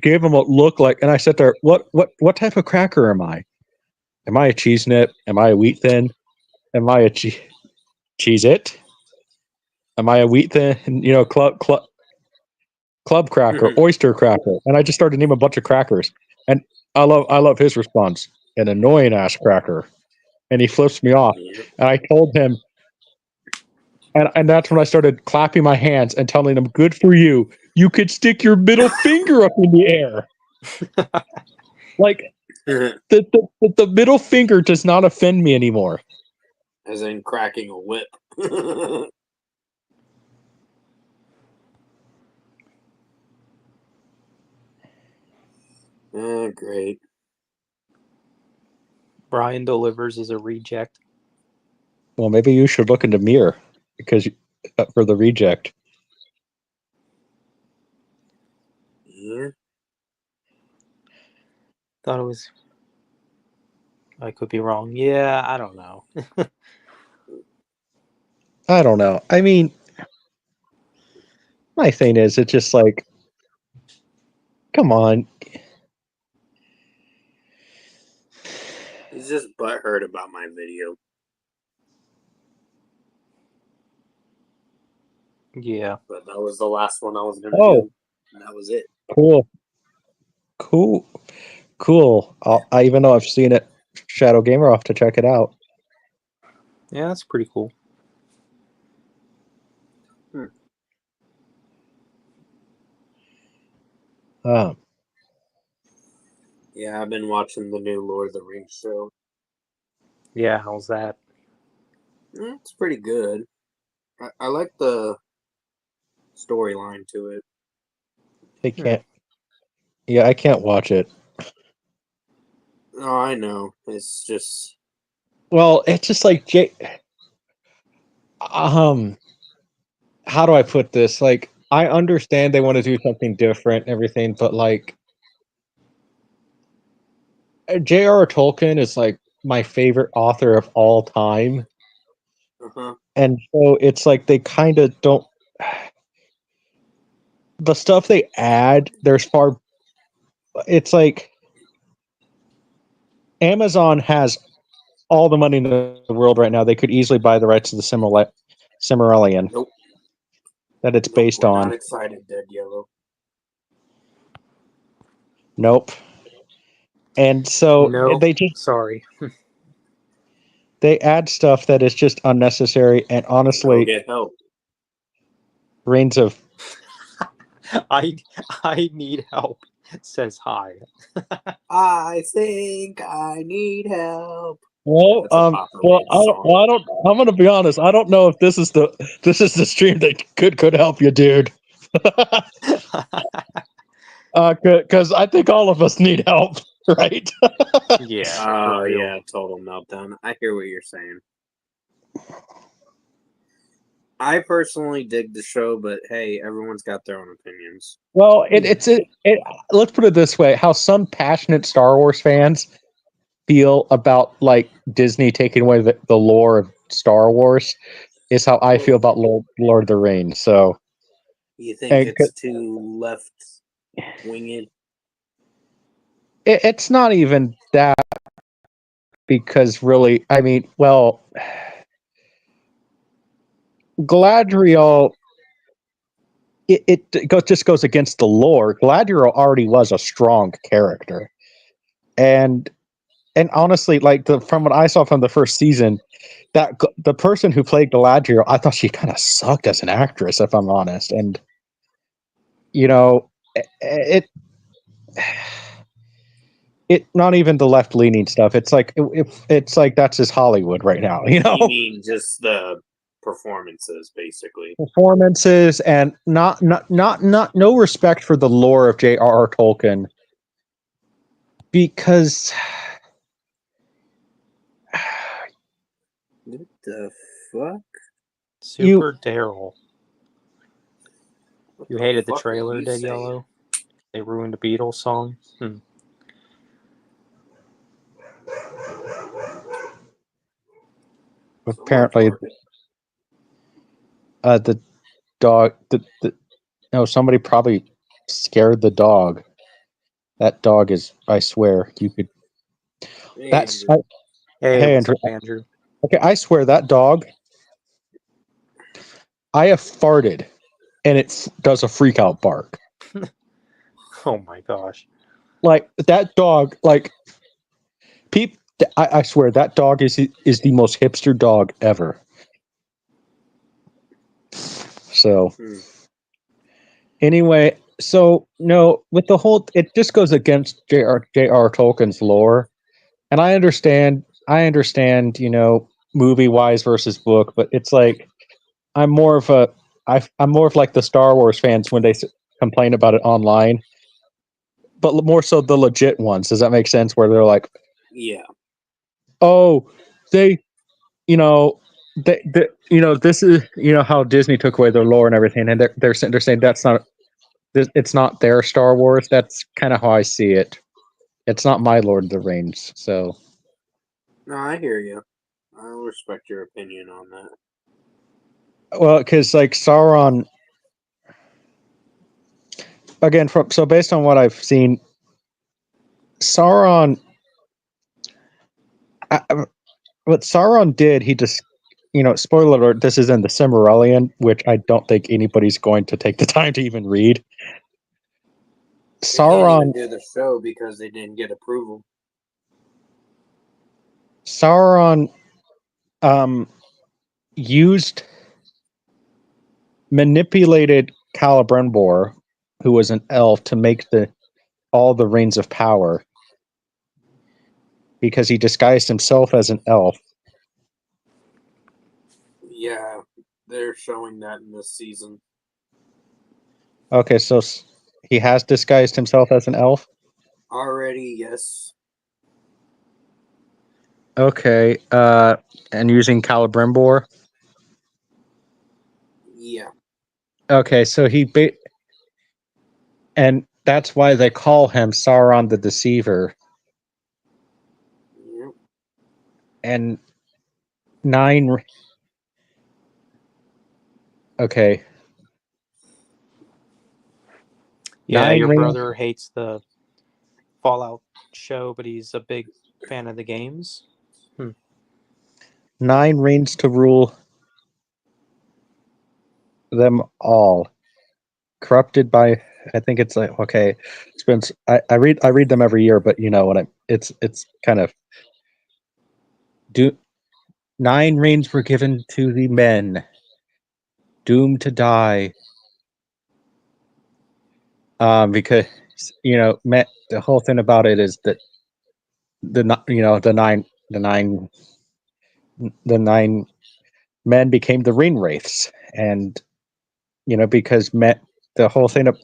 gave him a look like, and I sat there, what type of cracker am I? Am I a cheese nip? Am I a wheat thin? Am I a cheese it? Am I a wheat thin? Club cracker, oyster cracker, and I just started naming a bunch of crackers. And I love his response, an annoying ass cracker, and he flips me off. And I told him, and that's when I started clapping my hands and telling him, "Good for you. You could stick your middle finger up in the air." Like the middle finger does not offend me anymore. As in cracking a whip. Great. Brian delivers as a reject. Well, maybe you should look into Mir because for the reject. Yeah. Thought it was. I could be wrong. Yeah, I don't know. I don't know. I mean, my thing is, it's just like, come on. He's just butthurt about my video. Yeah. But that was the last one I was going to do. And that was it. Cool. I even though I've seen it, Shadow Gamer, off to check it out. Yeah, that's pretty cool. Yeah, I've been watching the new Lord of the Rings show. Yeah, how's that? It's pretty good. I like the storyline to it. They can't. Yeah, I can't watch it. Oh, I know. It's just. Well, it's just like how do I put this? Like, I understand they want to do something different and everything, but like, J.R.R. Tolkien is like my favorite author of all time. And so it's like they kind of don't. The stuff they add, there's far. It's like Amazon has all the money in the world right now. They could easily buy the rights to the Silmarillion. Nope. That it's based on. Not excited, Dead Yellow. Nope. And so they just sorry. they add stuff that is just unnecessary and honestly get help. Reigns of I need help. Says hi. I think I need help. Well, I'm gonna be honest. I don't know if this is the stream that could help you, dude. Because I think all of us need help, right? Yeah. Oh, yeah, total meltdown. I hear what you're saying. I personally dig the show, but hey, everyone's got their own opinions. Well, it's let's put it this way: how some passionate Star Wars fans feel about like Disney taking away the lore of Star Wars is how I feel about Lord of the Rings. So you think it's too left winged. It's not even that, because really, I mean, well, Galadriel, just goes against the lore. Galadriel already was a strong character, and honestly, like from what I saw from the first season, that the person who played Galadriel, I thought she kind of sucked as an actress, if I'm honest. And you know, it not even the left leaning stuff. It's like it's like that's just Hollywood right now, you know. You mean just the performances, basically? Performances and not no respect for the lore of J.R.R. Tolkien, because What the fuck? Super Daryl. What You the hated the fuck are trailer, you Dead saying? Yellow? They ruined a Beatles song. So apparently retarded. the dog no, somebody probably scared the dog. That dog is, I swear, you could. Hey, That's Andrew. Hey, hey, what's Andrew. up, Andrew? Okay, I swear that dog. I have farted, and it does a freak out bark. Oh my gosh. Like that dog. Like peep. I swear that dog is the most hipster dog ever. So Hmm. anyway, so no, with the whole, it just goes against J.R. Tolkien's lore, and I understand. You know, movie wise versus book, but it's like I'm more of a I'm more of like the Star Wars fans when they complain about it online, but more so the legit ones. Does that make sense? Where they're like, Yeah. oh, they, you know, you know, this is, you know, how Disney took away their lore and everything, and they're saying that's not, it's not their Star Wars. That's kind of how I see it. It's not my Lord of the Rings. So No, I hear you. I respect your opinion on that. well, because like Sauron, again, from so based on what I've seen, Sauron, what Sauron did, he just, you know, spoiler alert, this is in the Silmarillion, which I don't think anybody's going to take the time to even read. They can't even Sauron, do the show because they didn't get approval. Sauron, used, manipulated Celebrimbor, who was an elf, to make all the rings of power, because he disguised himself as an elf. Yeah, they're showing that in this season. Okay, so he has disguised himself as an elf. Already, yes. Okay, and using Celebrimbor. Yeah. Okay, so and that's why they call him Sauron the Deceiver. Yep. And nine. Okay. Yeah, Nine your rings. brother hates the Fallout show, but he's a big fan of the games. 9 rings to rule them all. Corrupted by, I think it's like, okay, it's been, I read them every year, but you know what it's kind of, do 9 rings were given to the men doomed to die. Because you know, the whole thing about it is that the nine men became the ring wraiths, and you know, because the whole thing of,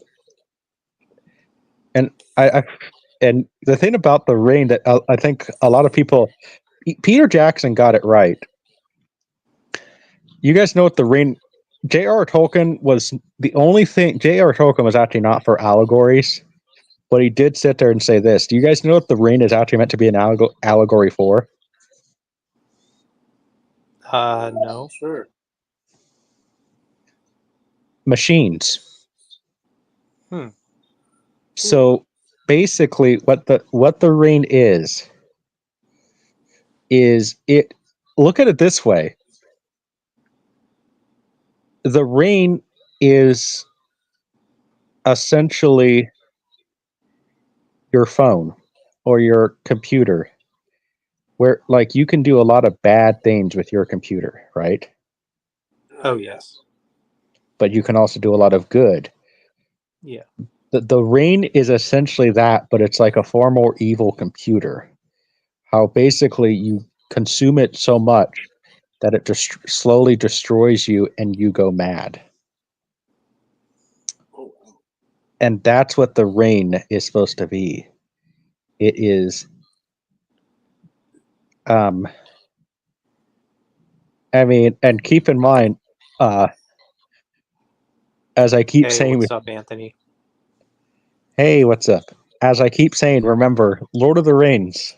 and I and the thing about the ring that I think a lot of people, Peter Jackson got it right. You guys know what the ring, J.R. Tolkien was the only thing, J.R. Tolkien was actually not for allegories, but he did sit there and say this. Do you guys know what the ring is actually meant to be an allegory for? No. Sure. Machines. Hmm. So basically, what the rain is it? Look at it this way: the rain is essentially your phone or your computer, where like you can do a lot of bad things with your computer, right? Oh yes. But you can also do a lot of good. Yeah. The rain is essentially that, but it's like a far more evil computer. How basically you consume it so much that it just slowly destroys you and you go mad. Oh, And that's what the rain is supposed to be. It is I mean, and keep in mind, as I keep Hey, saying, what's up, Anthony? hey, what's up? As I keep saying, remember, Lord of the Rings,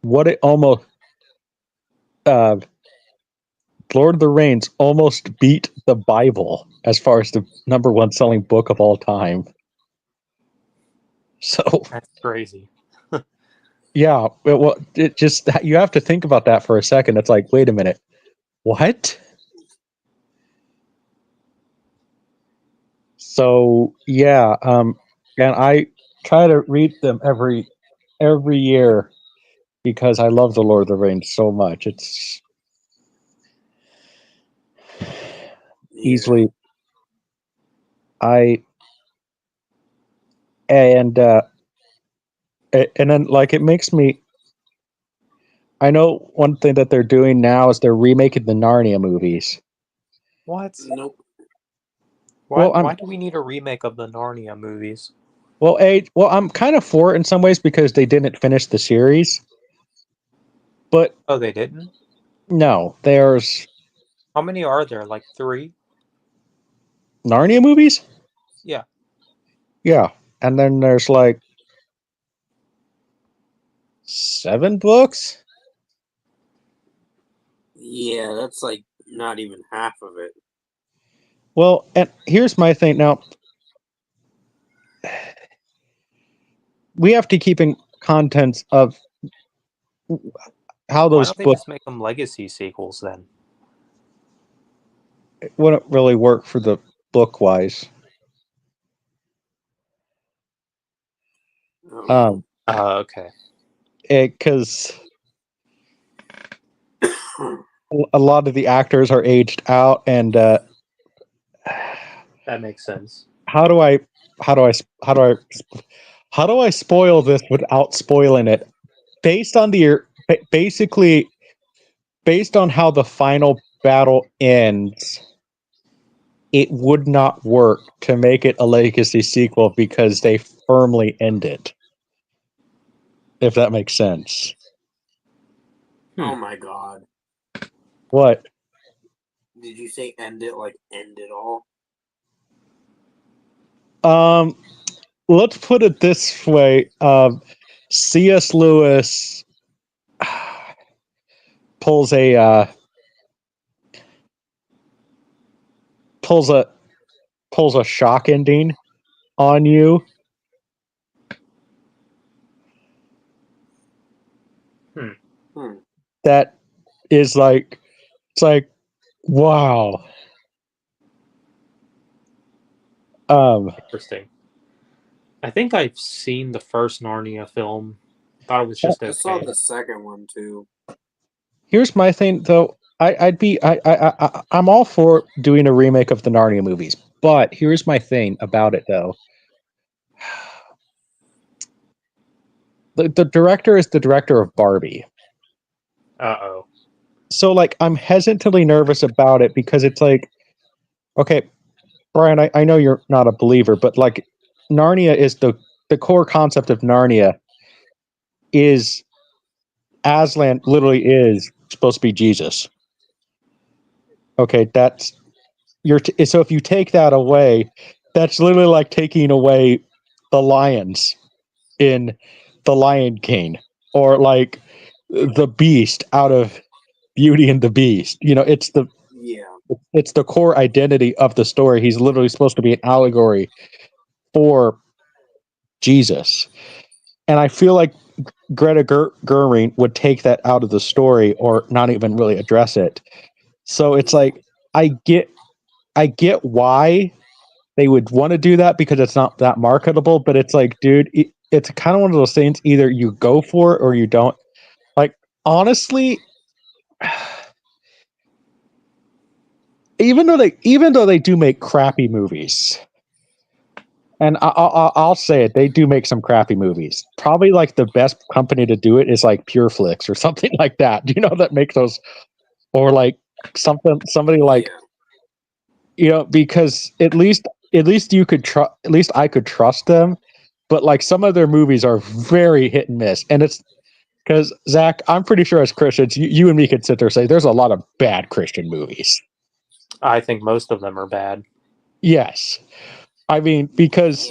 what it almost, uh, Lord of the Rings almost beat the Bible as far as the number one selling book of all time. So, That's crazy. yeah, it just, you have to think about that for a second. It's like, wait a minute, what? So, yeah, and I try to read them every year because I love the Lord of the Rings so much. It's yeah. easily I and and then like it makes me. I know one thing that they're doing now is they're remaking the Narnia movies. What? Nope. Why? Well, I'm Why do we need a remake of the Narnia movies? I'm kind of for it in some ways because they didn't finish the series. But Oh, they didn't. no, there's How many are there? Like 3? Narnia movies. Yeah. Yeah, and then there's like 7 books. Yeah, that's like not even half of it. Well, and here's my thing now. We have to keep in contents of how Why those don't they books just make them legacy sequels then? wouldn't really work for the book wise. Oh. Okay. Because a lot of the actors are aged out, and That makes sense. how do I how do I how do I how do I spoil this without spoiling it? Based on basically based on how the final battle ends, it would not work to make it a legacy sequel because they firmly end it. If that makes sense. Oh my god. What? Did you say end it like end it all? Um, let's put it this way. C.S. Lewis pulls pulls a pulls a shock ending on you. Hmm. That is like it's like wow. Interesting. I think I've seen the first Narnia film. Thought it was just I saw okay. the second one too. Here's my thing though. I'm all for doing a remake of the Narnia movies, but here's my thing about it though. The director is the director of Barbie. Uh-oh. So like I'm hesitantly nervous about it because it's like, okay, Brian, I know you're not a believer, but like Narnia is the core concept of Narnia is Aslan literally is supposed to be Jesus. Okay, that's so if you take that away, that's literally like taking away the lions in The Lion King or like the beast out of Beauty and the Beast. You know, Yeah. it's the core identity of the story. He's literally supposed to be an allegory for Jesus. And I feel like Greta Gerwig would take that out of the story or not even really address it. So it's like I get why they would want to do that because it's not that marketable, but it's like, dude, it's kind of one of those things either you go for it or you don't. Like, honestly, even though they do make crappy movies, and I'll say it, they do make some crappy movies. Probably like the best company to do it is like PureFlix or something like that. Do you know that make those, or like somebody like, because at least you could trust, at least I could trust them. But like some of their movies are very hit and miss, and it's because Zach, I'm pretty sure as Christians, you and me could sit there and say there's a lot of bad Christian movies. I think most of them are bad. Yes, I mean because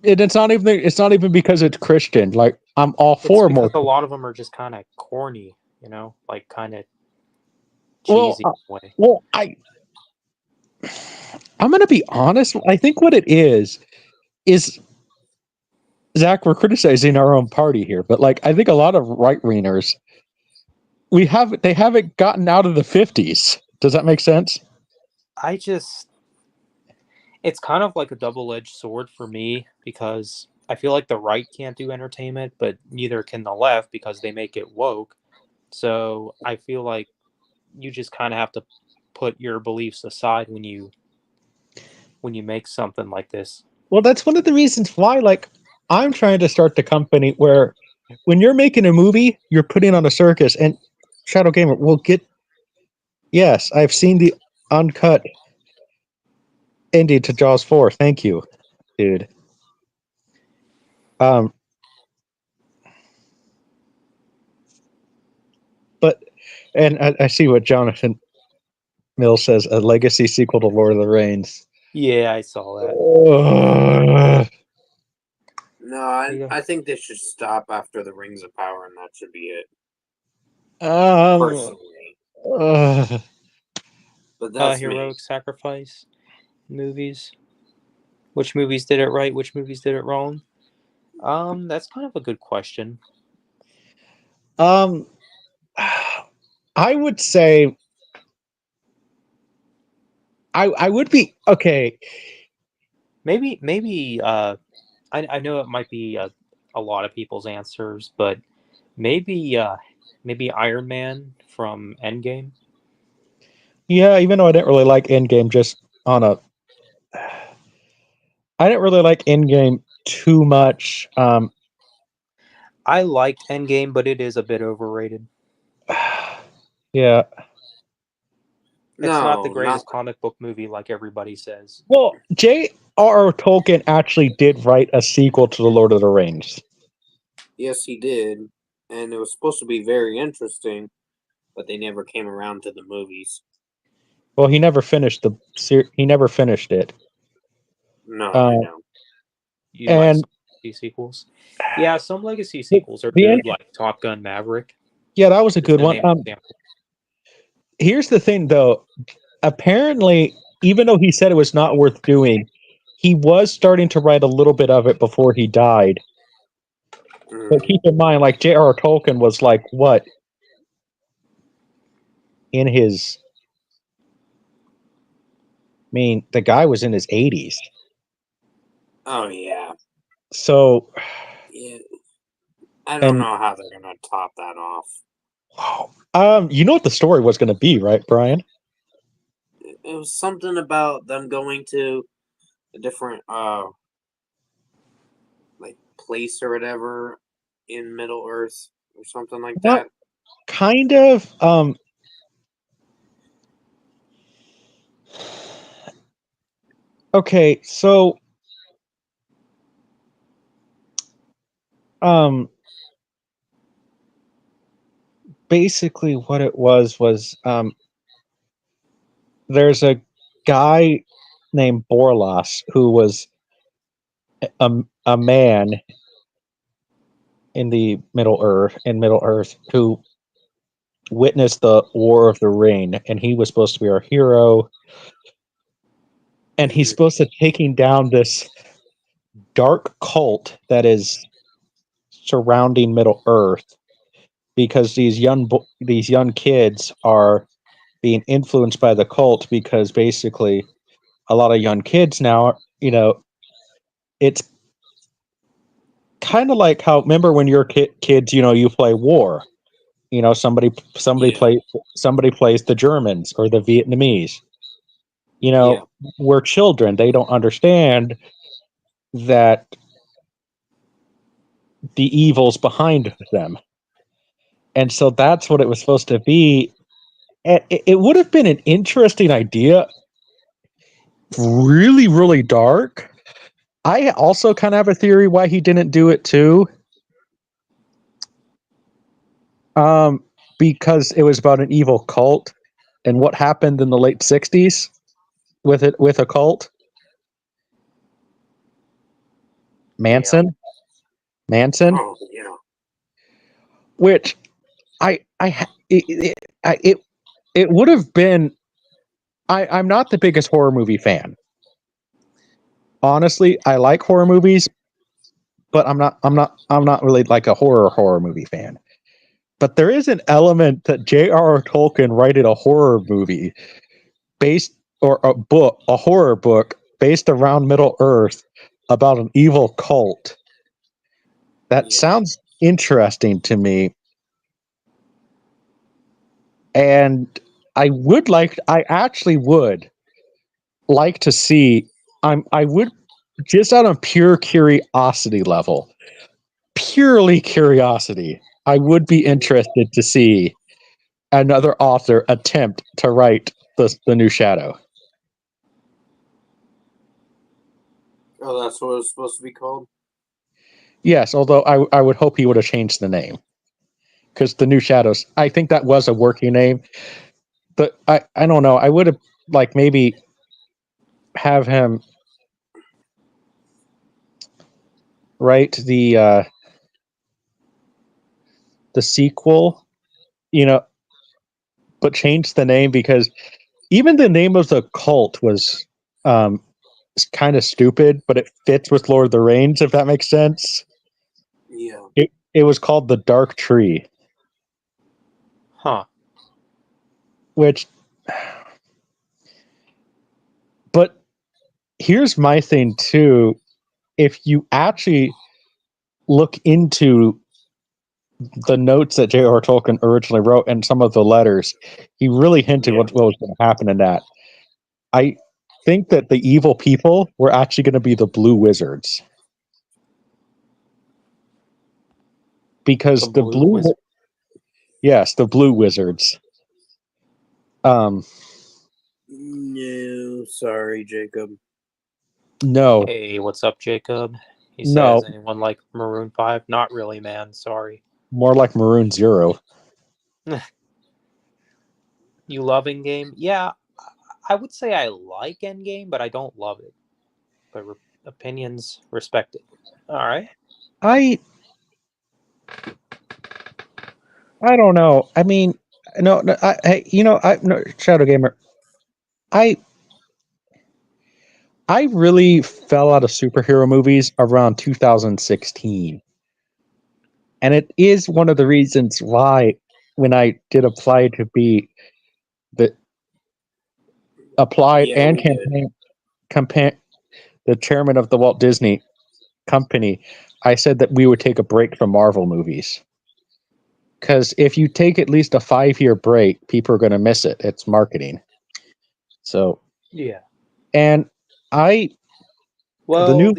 Yeah. it's not even because it's Christian. Like I'm all It's for because more. a lot of them are just kind of corny, like kind of Well, cheesy in a way. well, I'm gonna be honest. I think what it is Zach. We're criticizing our own party here, but like I think a lot of right-wingers they haven't gotten out of the 50s. Does that make sense? It's kind of like a double-edged sword for me because I feel like the right can't do entertainment, but neither can the left because they make it woke. So I feel like you just kind of have to put your beliefs aside when you make something like this. Well, that's one of the reasons why, like, I'm trying to start the company where when you're making a movie, you're putting on a circus, and Shadow Gamer will get. Yes, I've seen the uncut ending to Jaws 4. Thank you, dude. Um, and I see what Jonathan Mills says: a legacy sequel to Lord of the Rings. Yeah, I saw that. No, Yeah. I think they should stop after the Rings of Power, and that should be it. Um, Personally, but that's me. Heroic Sacrifice movies. Which movies did it right? Which movies did it wrong? That's kind of a good question. I would say I would be okay. Maybe. I know it might be a lot of people's answers, but maybe Iron Man from Endgame. Yeah, even though I didn't really like Endgame, I didn't really like Endgame too much. I liked Endgame, but it is a bit overrated. Yeah. It's not the No, greatest comic book movie like everybody says. Well, J.R.R. Tolkien actually did write a sequel to The Lord of the Rings. yes, he did, and it was supposed to be very interesting, but they never came around to the movies. Well, he never finished he never finished it. No, I know. You like And some legacy sequels? Yeah, some legacy sequels are the good, end- like Top Gun Maverick. yeah, that was a Just good to one. name an example. Here's the thing, though. Apparently, even though he said it was not worth doing, he was starting to write a little bit of it before he died. But keep in mind, like J.R.R. Tolkien was like what in his. I mean, the guy was in his 80s. Oh yeah, So, yeah. I don't and know how they're gonna top that off. you know what the story was going to be, right, Brian? It was something about them going to a different like place or whatever in Middle Earth or something like that. Kind of. Okay, so basically what it was there's a guy named Borlas who was a man in the Middle Earth who witnessed the War of the Ring, and he was supposed to be our hero, and he's supposed to taking down this dark cult that is surrounding Middle Earth because these young kids are being influenced by the cult because basically a lot of young kids now, it's kind of like how remember when you're kids, you play war. Somebody Yeah. somebody plays the Germans or the Vietnamese. Yeah. We're children. They don't understand that the evils behind them. And so that's what it was supposed to be. And it would have been an interesting idea. Really, really dark. I also kind of have a theory why he didn't do it too. Because it was about an evil cult and what happened in the late 60s with a cult. Manson. Oh, yeah. Which it would have been. I'm not the biggest horror movie fan. Honestly, I like horror movies, but I'm not really like a horror movie fan. But there is an element that J.R.R. Tolkien writing a horror movie based or a horror book based around Middle Earth about an evil cult. That sounds interesting to me. And I actually would like to see, I would just out of pure curiosity level, purely curiosity, I would be interested to see another author attempt to write the new Shadow. Oh, that's what it's supposed to be called? Yes, although I would hope he would have changed the name. Because the new Shadows, I think that was a working name. But I don't know. I would have maybe have him write the sequel, but change the name because even the name of the cult was kind of stupid, but it fits with Lord of the Rings, if that makes sense. Yeah. It was called the Dark Tree. Huh. Which, but here's my thing too. If you actually look into the notes that J.R.R. Tolkien originally wrote and some of the letters, he really hinted what was going to happen in that. I think that the evil people were actually going to be the Blue Wizards. Because the Blue Yes, the Blue Wizards. No, sorry, Jacob. No. Hey, what's up, Jacob? He No. says, anyone like Maroon 5? Not really, man. Sorry. More like Maroon Zero. You love Endgame? Yeah, I would say I like Endgame, but I don't love it. But opinions respected. All right. I don't know. I mean, no, Shadow Gamer. I really fell out of superhero movies around 2016. And it is one of the reasons why when I did apply to be the campaign the chairman of the Walt Disney Company, I said that we would take a break from Marvel movies. Because if you take at least a 5-year break, people are going to miss it. It's marketing. So yeah. And the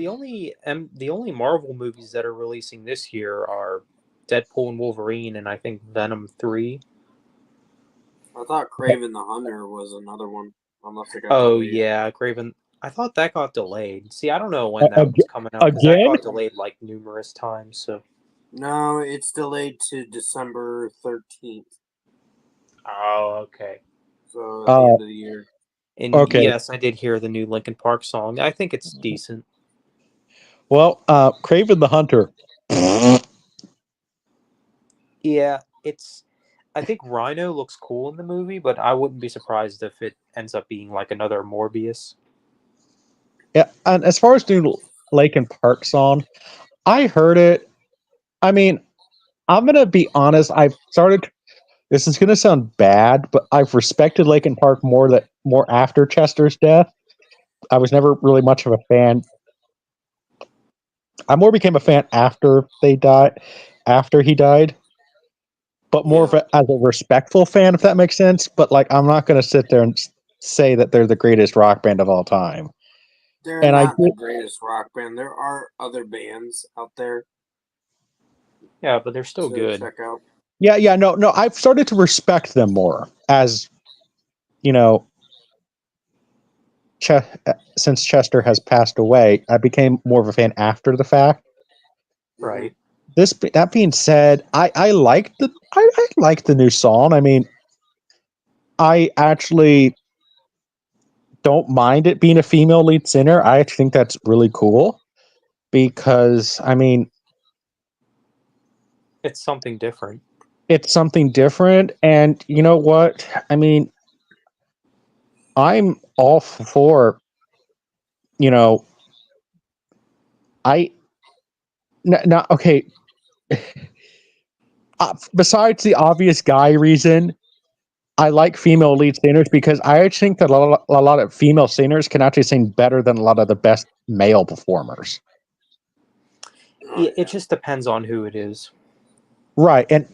only Marvel movies that are releasing this year are Deadpool and Wolverine, and I think Venom 3. I thought Kraven the Hunter was another one. Unless it got delayed. delayed. Yeah, Kraven. I thought that got delayed. See, I don't know when that was coming out because that got delayed numerous times. So no, it's delayed to December 13th. Oh, okay. So at the end of the year. And yes, I did hear the new Linkin Park song. I think it's decent. Well, Kraven the Hunter. Yeah, I think Rhino looks cool in the movie, but I wouldn't be surprised if it ends up being like another Morbius. Yeah, and as far as new Linkin Park song. I heard it. I mean, I'm gonna be honest. I've started. This is gonna sound bad, but I've respected Linkin Park more after Chester's death. I was never really much of a fan. I more became a fan after they died, after he died, but more of as a respectful fan, if that makes sense. But like, I'm not gonna sit there and say that they're the greatest rock band of all time. They're And I not the did, greatest rock band. There are other bands out there Yeah, but they're still to good. check out. yeah, no, I've started to respect them more as you know, since Chester has passed away. I became more of a fan after the fact. Right. That being said, I like the new song. I mean, I actually don't mind it being a female lead singer. I actually think that's really cool because I mean, It's something different. it's something different, and you know what? I mean, I'm all for you know, I not okay. Besides the obvious guy reason, I like female lead singers because I actually think that a lot of female singers can actually sing better than a lot of the best male performers. It just depends on who it is. Right, and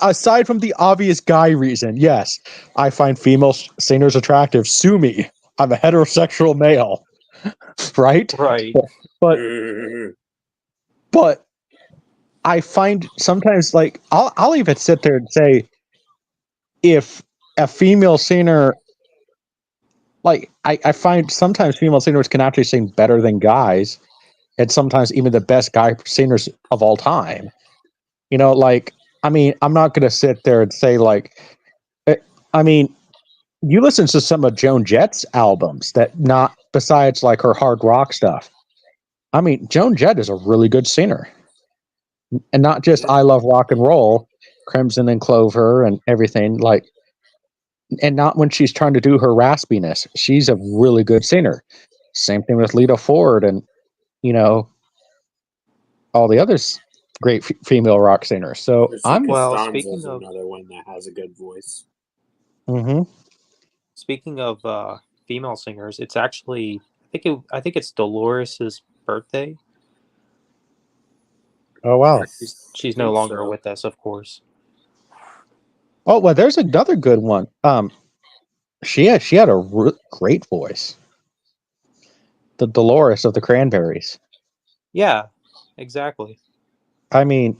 aside from the obvious guy reason, yes, I find female singers attractive. Sue me, I'm a heterosexual male, right? Right. But Mhm. but I find sometimes like I'll even sit there and say if a female singer like I find sometimes female singers can actually sing better than guys, and sometimes even the best guy singers of all time. You know, like I mean, I'm not gonna sit there and say like, eh, I mean, you listen to some of Joan Jett's albums that not besides like her hard rock stuff. I mean, Joan Jett is a really good singer, and not just Yeah. I love rock and roll, Crimson and Clover, and everything like. And not when she's trying to do her raspiness. She's a really good singer. Same thing with Lita Ford and you know all the others great female rock singers. So Lucy I'm Well, Costanza's another one that has a good voice. mhm. speaking of female singers, it's actually I think it's Dolores's birthday. Oh wow. She's no Think longer so. with us, of course. Oh well, there's another good one. She had a great voice. The Dolores of the Cranberries. Yeah, exactly. I mean,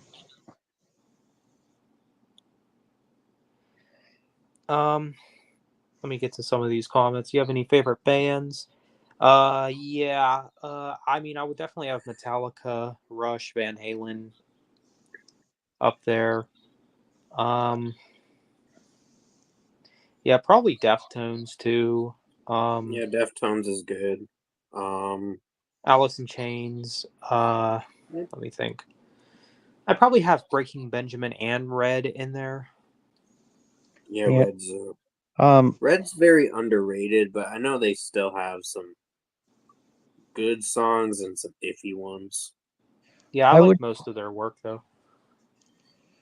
Um, let me get to some of these comments. You have any favorite bands? Yeah. I mean, I would definitely have Metallica, Rush, Van Halen up there. Um, yeah, probably Deftones too. Yeah, Deftones is good. Um, Alice in Chains. Let me think. I probably have Breaking Benjamin and Red in there. yeah, yeah. Red's very underrated, but I know they still have some good songs and some iffy ones. Yeah, I I like would most of their work though.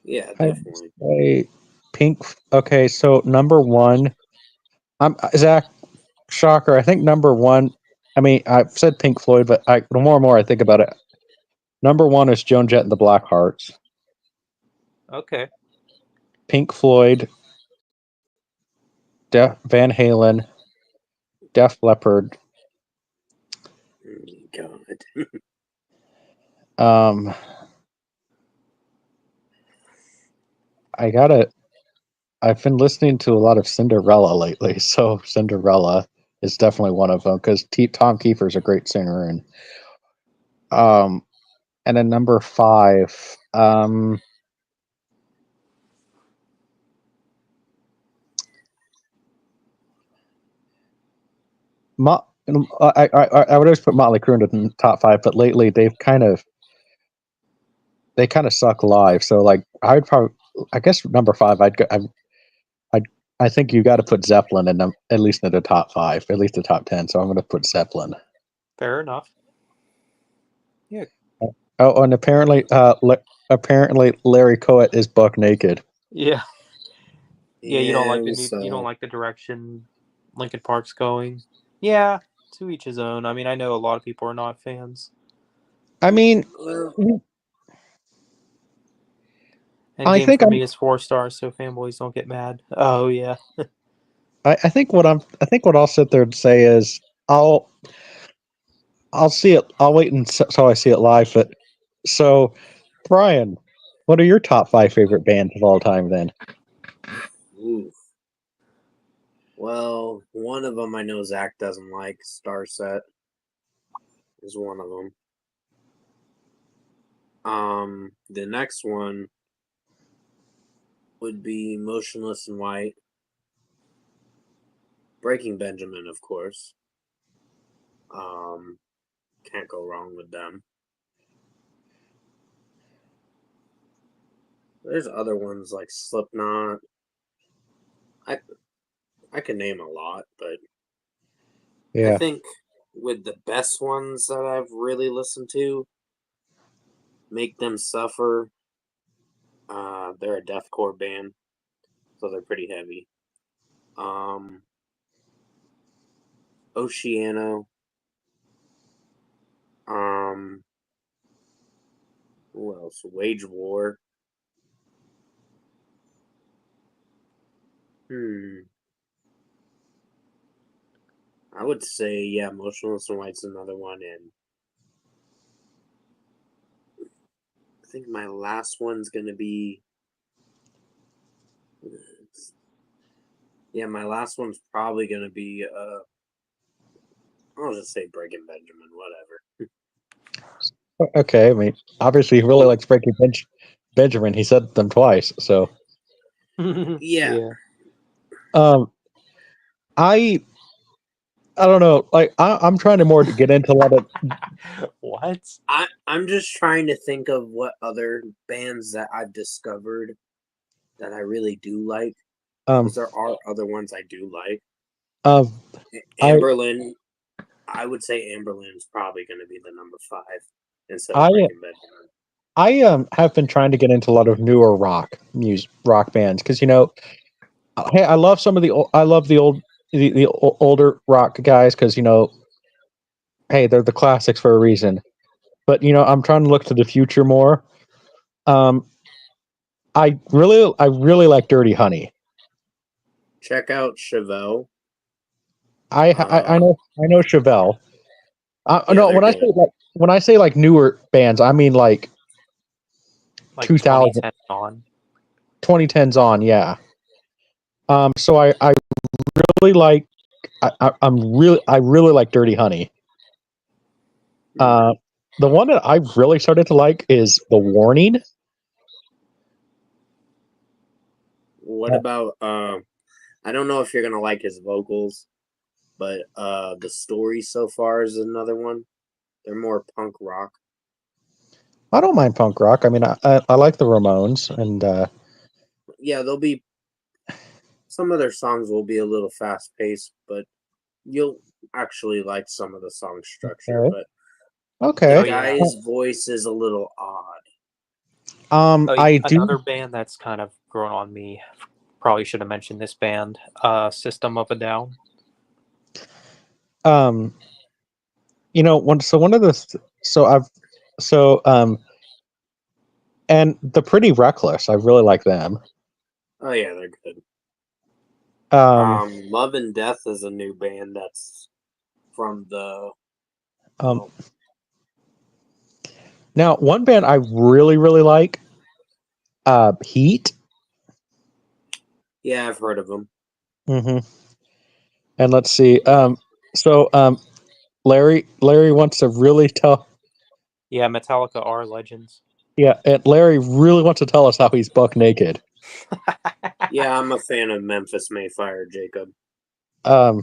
Yeah, I would definitely. say Pink. Okay, so number one, I'm Zach. Shocker. I think number one. I mean, I've said Pink Floyd, but the more and more I think about it, number one is Joan Jett and the Blackhearts. Okay. Pink Floyd, Van Halen, Def Leppard. God. Um, I gotta. I've been listening to a lot of Cinderella lately, so Cinderella is definitely one of them because Tom Kiefer's a great singer, um, and then number five, I would always put Motley Crue in the top five, but lately they kind of suck live. So like I'd probably I guess number five I think you got to put Zeppelin in them at least in the top five, at least the top 10. So I'm going to put Zeppelin. Fair enough. Yeah. Oh, and apparently, apparently Larry Coet is buck naked. Yeah. Yeah, you don't like the new, so, you don't like the direction Linkin Park's going. Yeah, to each his own. I mean, I know a lot of people are not fans. I mean, well, I Endgame think for me is 4 stars, so fanboys don't get mad. Oh yeah. I think I think what I'll sit there and say is I'll see it. I'll wait until I see it live. But so, Brian, what are your top 5 favorite bands of all time? Then, oof. Well, one of them I know Zach doesn't like. Starset is one of them. The next one would be Motionless in White. Breaking Benjamin, of course. Can't go wrong with them. There's other ones like Slipknot. I can name a lot, but I yeah, think with the best ones that I've really listened to, Make Them Suffer. They're a deathcore band, so they're pretty heavy. Oceano. Who else? Wage War. I would say, yeah, Motionless in White's another one, and I think my last one's gonna be. Yeah, my last one's probably gonna be. I'll just say Breaking Benjamin, whatever. okay. I mean, obviously, he really likes Breaking Benjamin. He said them twice. So, Yeah, Yeah. um, I don't know. Like, I'm trying to more to get into a lot of What? I'm just trying to think of what other bands that I've discovered that I really do like, because there are other ones I do like. um, Amberlin, I would say Amberlin is probably going to be the number 5 instead of I Breaking Benjamin. I have been trying to get into a lot of newer rock bands because hey, I love some of I love the older rock guys because hey, they're the classics for a reason. But I'm trying to look to the future more. Um, I really like Dirty Honey. Check out Chevelle. I know Chevelle. Yeah, No, they're good. when I say like newer bands, I mean like Like 2000 2010 on. 2010s on, yeah. So I really like I really like Dirty Honey. The one that I've really started to like is The Warning. What about I don't know if you're gonna like his vocals, but The Story So Far is another one. They're more punk rock. I don't mind punk rock. I mean, I like the Ramones, and Yeah, they'll be some of their songs will be a little fast paced, but you'll actually like some of the song structure. okay. But Okay. the Oh yeah. guy's voice is a little odd. Oh, I do. another band that's kind of grown on me. Probably should have mentioned this band. System of a Down. Um, one of the so I've so and the Pretty Reckless. I really like them. Oh yeah, they're good. Um, Love and Death is a new band that's from the. um. Now, one band I really like, Heat. Yeah, I've heard of them. Mm-hmm. And let's see. Larry wants to really tell. Yeah, Metallica are legends. Yeah, and Larry really wants to tell us how he's buck naked. Yeah, I'm a fan of Memphis Mayfire, Jacob. Um,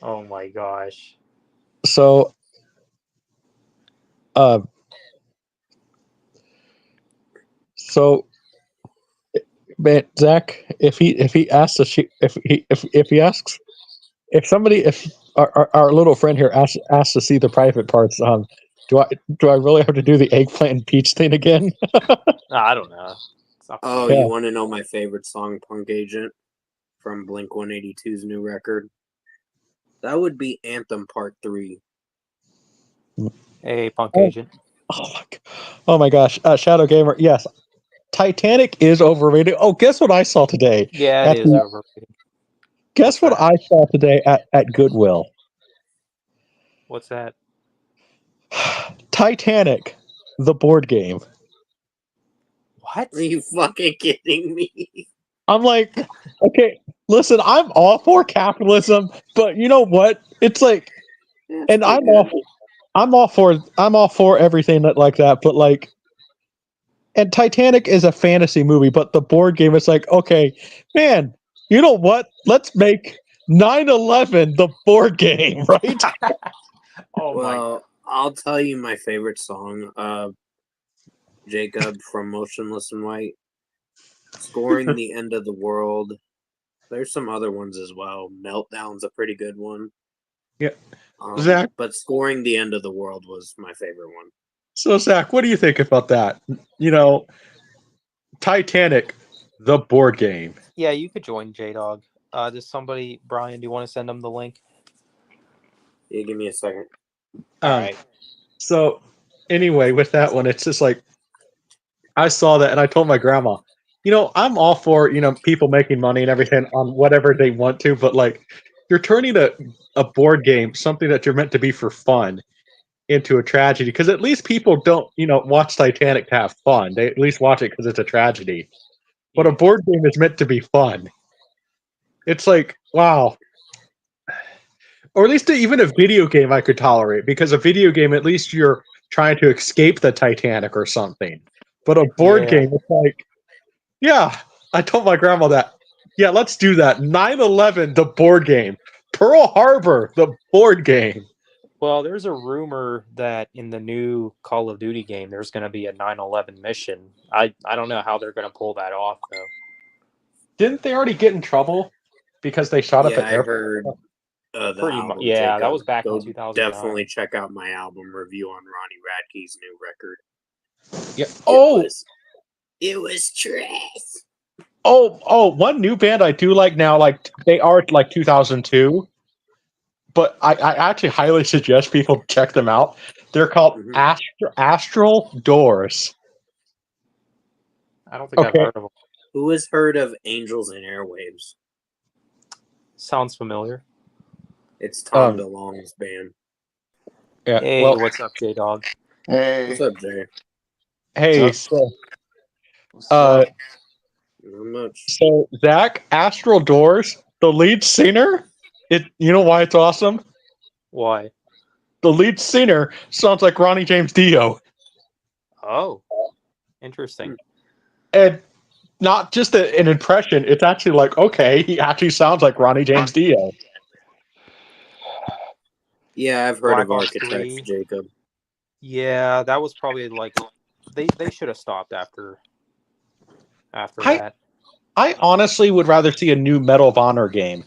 Oh my gosh. so, uh, so, man, Zach, if he asks us, if he asks, if somebody, if our little friend here asks to see the private parts, Do I really have to do the eggplant and peach thing again? I don't know. It's not Oh, Yeah. you want to know my favorite song, Punk Agent, from Blink 182's new record? That would be Anthem Part 3. a punk Oh. agent. Oh my gosh, Shadow Gamer. Yes, Titanic is overrated. Oh, guess what I saw today? Yeah, At it is the- overrated. Guess what What's that? I saw today at Goodwill? What's that? Titanic, the board game. What? Are you fucking kidding me? I'm like, okay, listen, I'm all for capitalism, but you know what? It's like, That's and pretty good. I'm all for everything like that, but like, and Titanic is a fantasy movie, but the board game is like, okay, man, you know what? Let's make 9/11 the board game, right? Oh my! Well, I'll tell you my favorite song, Jacob from Motionless in White. Scoring the End of the World. There's some other ones as well. Meltdown's a pretty good one. Yeah. Zach? But Scoring the End of the World was my favorite one. So Zach, what do you think about that? You know, Titanic, the board game. Yeah, you could join J Dog. Does somebody, Brian? Do you want to send them the link? Yeah, give me a second. All Um, right. So anyway, with that one, it's just like I saw that and I told my grandma, you know, I'm all for, you know, people making money and everything on whatever they want to, but like you're turning a board game, something that you're meant to be for fun, into a tragedy. Because at least people don't, you know, watch Titanic to have fun. They at least watch it because it's a tragedy. But a board game is meant to be fun. It's like, wow. Or at least even a video game I could tolerate, because a video game, at least you're trying to escape the Titanic or something. But a board Yeah. game, it's like, yeah, I told my grandma that. Yeah, let's do that. 9/11, the board game. Pearl Harbor, the board game. Well, there's a rumor that in the new Call of Duty game, there's going to be a 9/11 mission. I don't know how they're going to pull that off though. Didn't they already get in trouble because they shot up Yeah, an I airport? heard the Pretty much. album. Yeah, that Jacob. was back in Go 2009. Definitely check out my album review on Ronnie Radke's new record. Yeah. Oh, It was trash. one new band I do like now, like they are like 2002, but I actually highly suggest people check them out. They're called Mhm. Astral Doors. I don't think I've Okay. heard of them. Who has heard of Angels and Airwaves? Sounds familiar. It's Tom Um, DeLonge's band. Yeah. Hey, well, what's up, J Dog? Hey, What's up, Jay? hey, what's so, what's up? uh, Not much. so Zach, Astral Doors, the lead singer. You know why it's awesome? Why? The lead singer sounds like Ronnie James Dio, Oh, interesting. and not just an impression. It's actually like, okay, he actually sounds like Ronnie James Dio. Yeah, I've heard of Black Ops Architects, 3. Jacob. Yeah, that was probably like they should have stopped after I- that. I honestly would rather see a new Medal of Honor game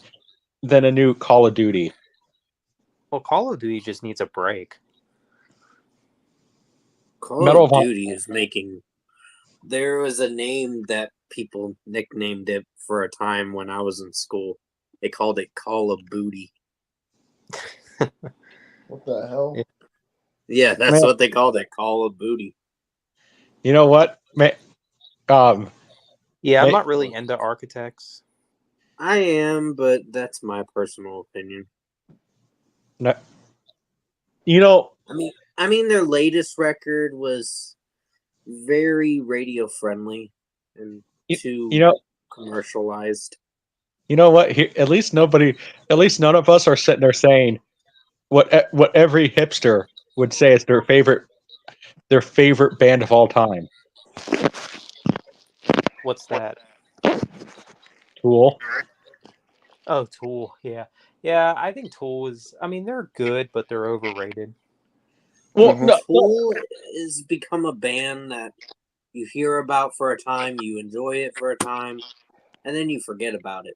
than a new Call of Duty. Well, Call of Duty just needs a break. Call Medal of of Hon- Duty is making. There was a name that people nicknamed it for a time when I was in school. They called it Call of Booty. What the hell? Yeah. Yeah, that's Man. what they called it, Call of Booty. You know what, man? Yeah, I'm Hey. not really into Architects. I am, but that's my personal opinion. No, you know, I mean, their latest record was very radio friendly and too you know, commercialized. you know what? At least none of us are sitting there saying what every hipster would say is their favorite band of all time. What's that? Tool. Oh, Tool. Yeah. Yeah, I think Tool is, I mean, they're good, but they're overrated. Well, Mhm. no, Tool has become a band that you hear about for a time, you enjoy it for a time, and then you forget about it.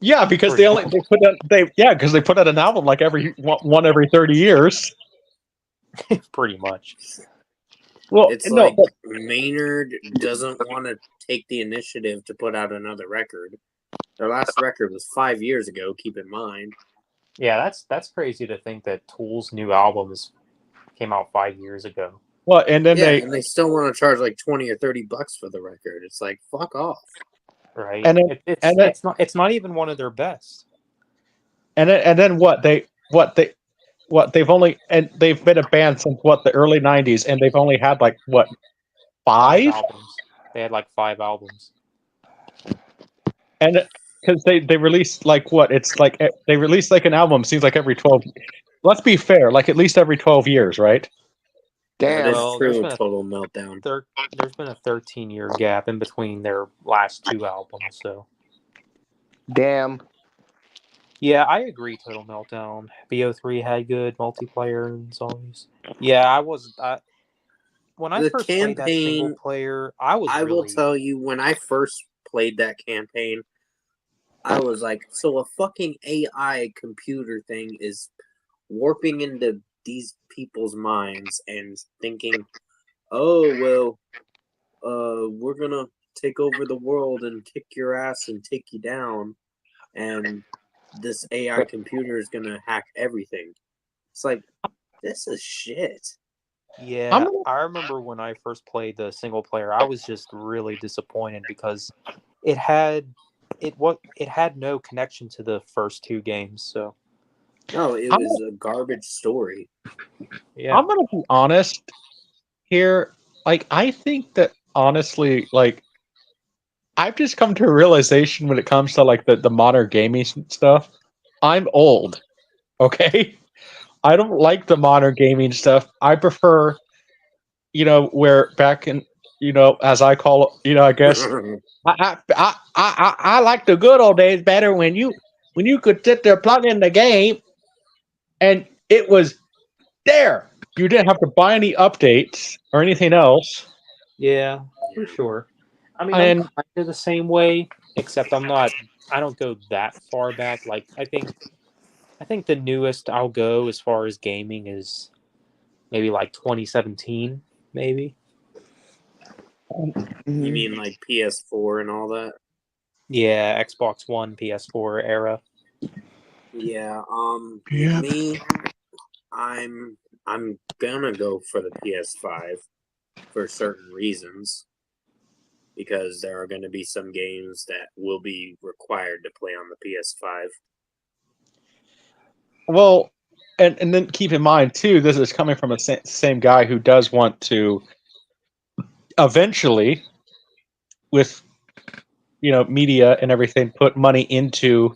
yeah, because because they put out an album like every 30 years. Pretty much. Well, It's no, like but- Maynard doesn't want to take the initiative to put out another record. Their last record was 5 years ago. Keep in mind. Yeah, that's crazy to think that Tool's new albums came out 5 years ago. well, and then Yeah, and they still want to charge like $20 or $30 for the record. It's like fuck off. Right? And then- It's not even one of their best. and then they've only and they've been a band since the early '90s, and they've only had like what 5, albums. They had like 5 albums. and because they released like what it's like they released like an album seems like every 12. Let's be fair, like at least every 12 years, right? That Damn. is Well, there's true. been a- Total meltdown. There's been a 13-year gap in between their last 2 albums, so Damn. yeah, I agree. Total Meltdown. BO3 had good multiplayer and songs. Yeah, when I The first played that campaign, single player, I was I will really tell you, when I first played that campaign, I was like, so a fucking AI computer thing is warping into these people's minds and thinking, oh, well, we're gonna take over the world and kick your ass and take you down, and this AI computer is gonna hack everything. It's like, this is shit. Yeah, I'm gonna- I remember when I first played the single player, I was just really disappointed because it had no connection to the first 2 games. So No, it I'm was a garbage story. yeah, I'm gonna be honest here. Like, I think that honestly, like, I've just come to a realization when it comes to like the modern gaming stuff. I'm old, okay? I don't like the modern gaming stuff. I prefer, where back in, as I call it, I guess I like the good old days better when you could sit there, plug in the game, and it was there. You didn't have to buy any updates or anything else. yeah, for sure. I mean, And- I'm kind of the same way, except I don't go that far back. Like, I think the newest I'll go as far as gaming is maybe like 2017, maybe. You mean like PS4 and all that? Yeah, Xbox One, PS4 era. Yeah. Yeah. Me, I'm gonna go for the PS5 for certain reasons, because there are going to be some games that will be required to play on the PS5. Well, and then keep in mind too, this is coming from a same guy who does want to eventually, with media and everything, put money into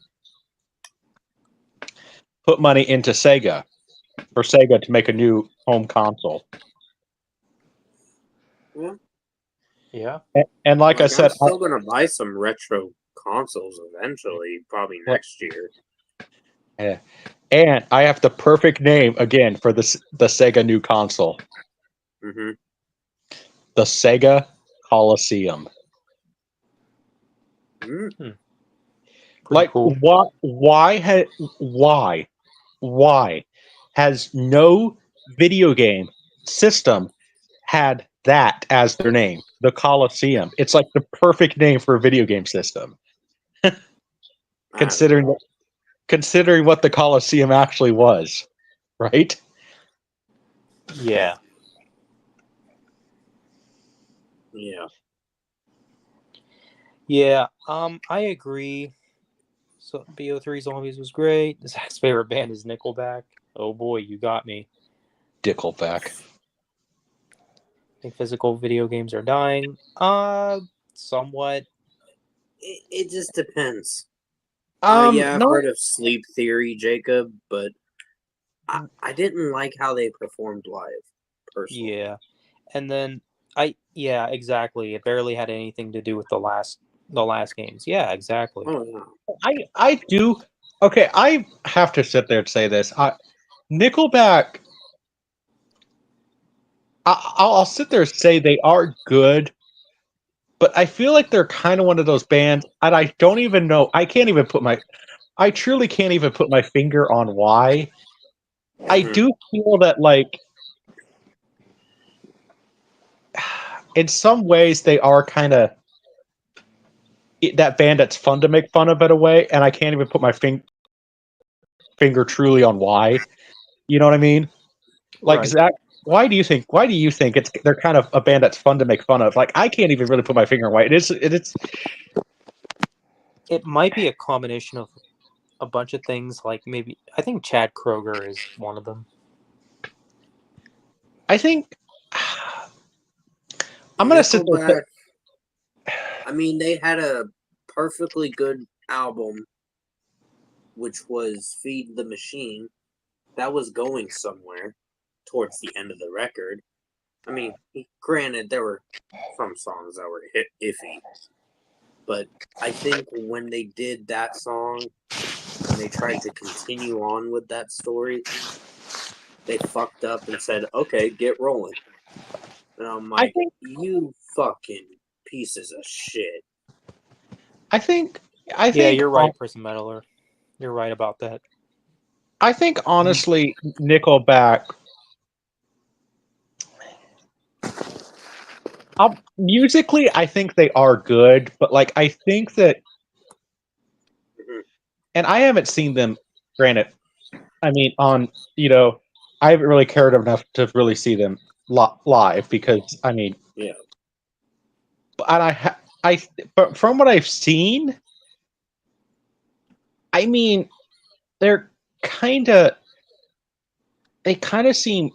Sega, for Sega to make a new home console. Yeah. Yeah. And like I said, I'm still going to buy some retro consoles eventually, probably next year. and I have the perfect name again for the Sega new console, Mm-hmm. the Sega Coliseum. Mm-hmm. Like, cool. why has no video game system had that as their name, the Coliseum? It's like the perfect name for a video game system, considering what the Coliseum actually was, right? Yeah. Yeah. Yeah. I agree. So BO3 Zombies was great. Zach's favorite band is Nickelback. Oh boy, you got me. Dickleback. I think physical video games are dying. Somewhat. It just depends. I've I've heard of Sleep Theory, Jacob, but I didn't like how they performed live, personally. Yeah. And then exactly. It barely had anything to do with the last games. Yeah, exactly. Oh, yeah. I do. Okay, I have to sit there and say this. Nickelback. I'll sit there and say they are good, but I feel like they're kind of one of those bands, and I don't even know. I truly can't even put my finger on why. I do feel that, like, in some ways they are kind of that band that's fun to make fun of in a way, and I can't even put my finger truly on why. You know what I mean? Like Right. Zach, why do you think they're kind of a band that's fun to make fun of? Like I can't even really put my finger on why. It's It might be a combination of a bunch of things. Like maybe I think Chad Kroger is one of them. I think I'm gonna sit there. Nickelback, I mean, they had a perfectly good album, which was "Feed the Machine." That was going somewhere towards the end of the record. I mean, granted, there were some songs that were iffy, but I think when they did that song and they tried to continue on with that story, they fucked up and said, "Okay, get rolling." And I'm like, you fucking pieces of shit. I think Yeah, you're right, Prison Metaler. You're right about that. I think honestly, Nickelback. Musically, I think they are good, but like I think that, and I haven't seen them. Granted, I mean, I haven't really cared enough to really see them live because I mean, yeah. And but from what I've seen, I mean, they kind of seem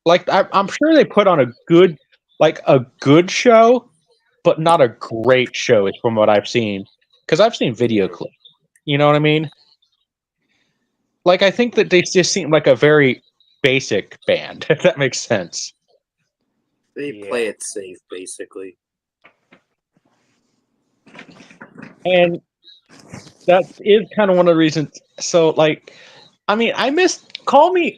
like I'm sure they put on a good show, but not a great show, is from what I've seen. Because I've seen video clips. You know what I mean? Like, I think that they just seem like a very basic band, if that makes sense. They play it safe, basically. And that is kind of one of the reasons. So, like, I mean, call me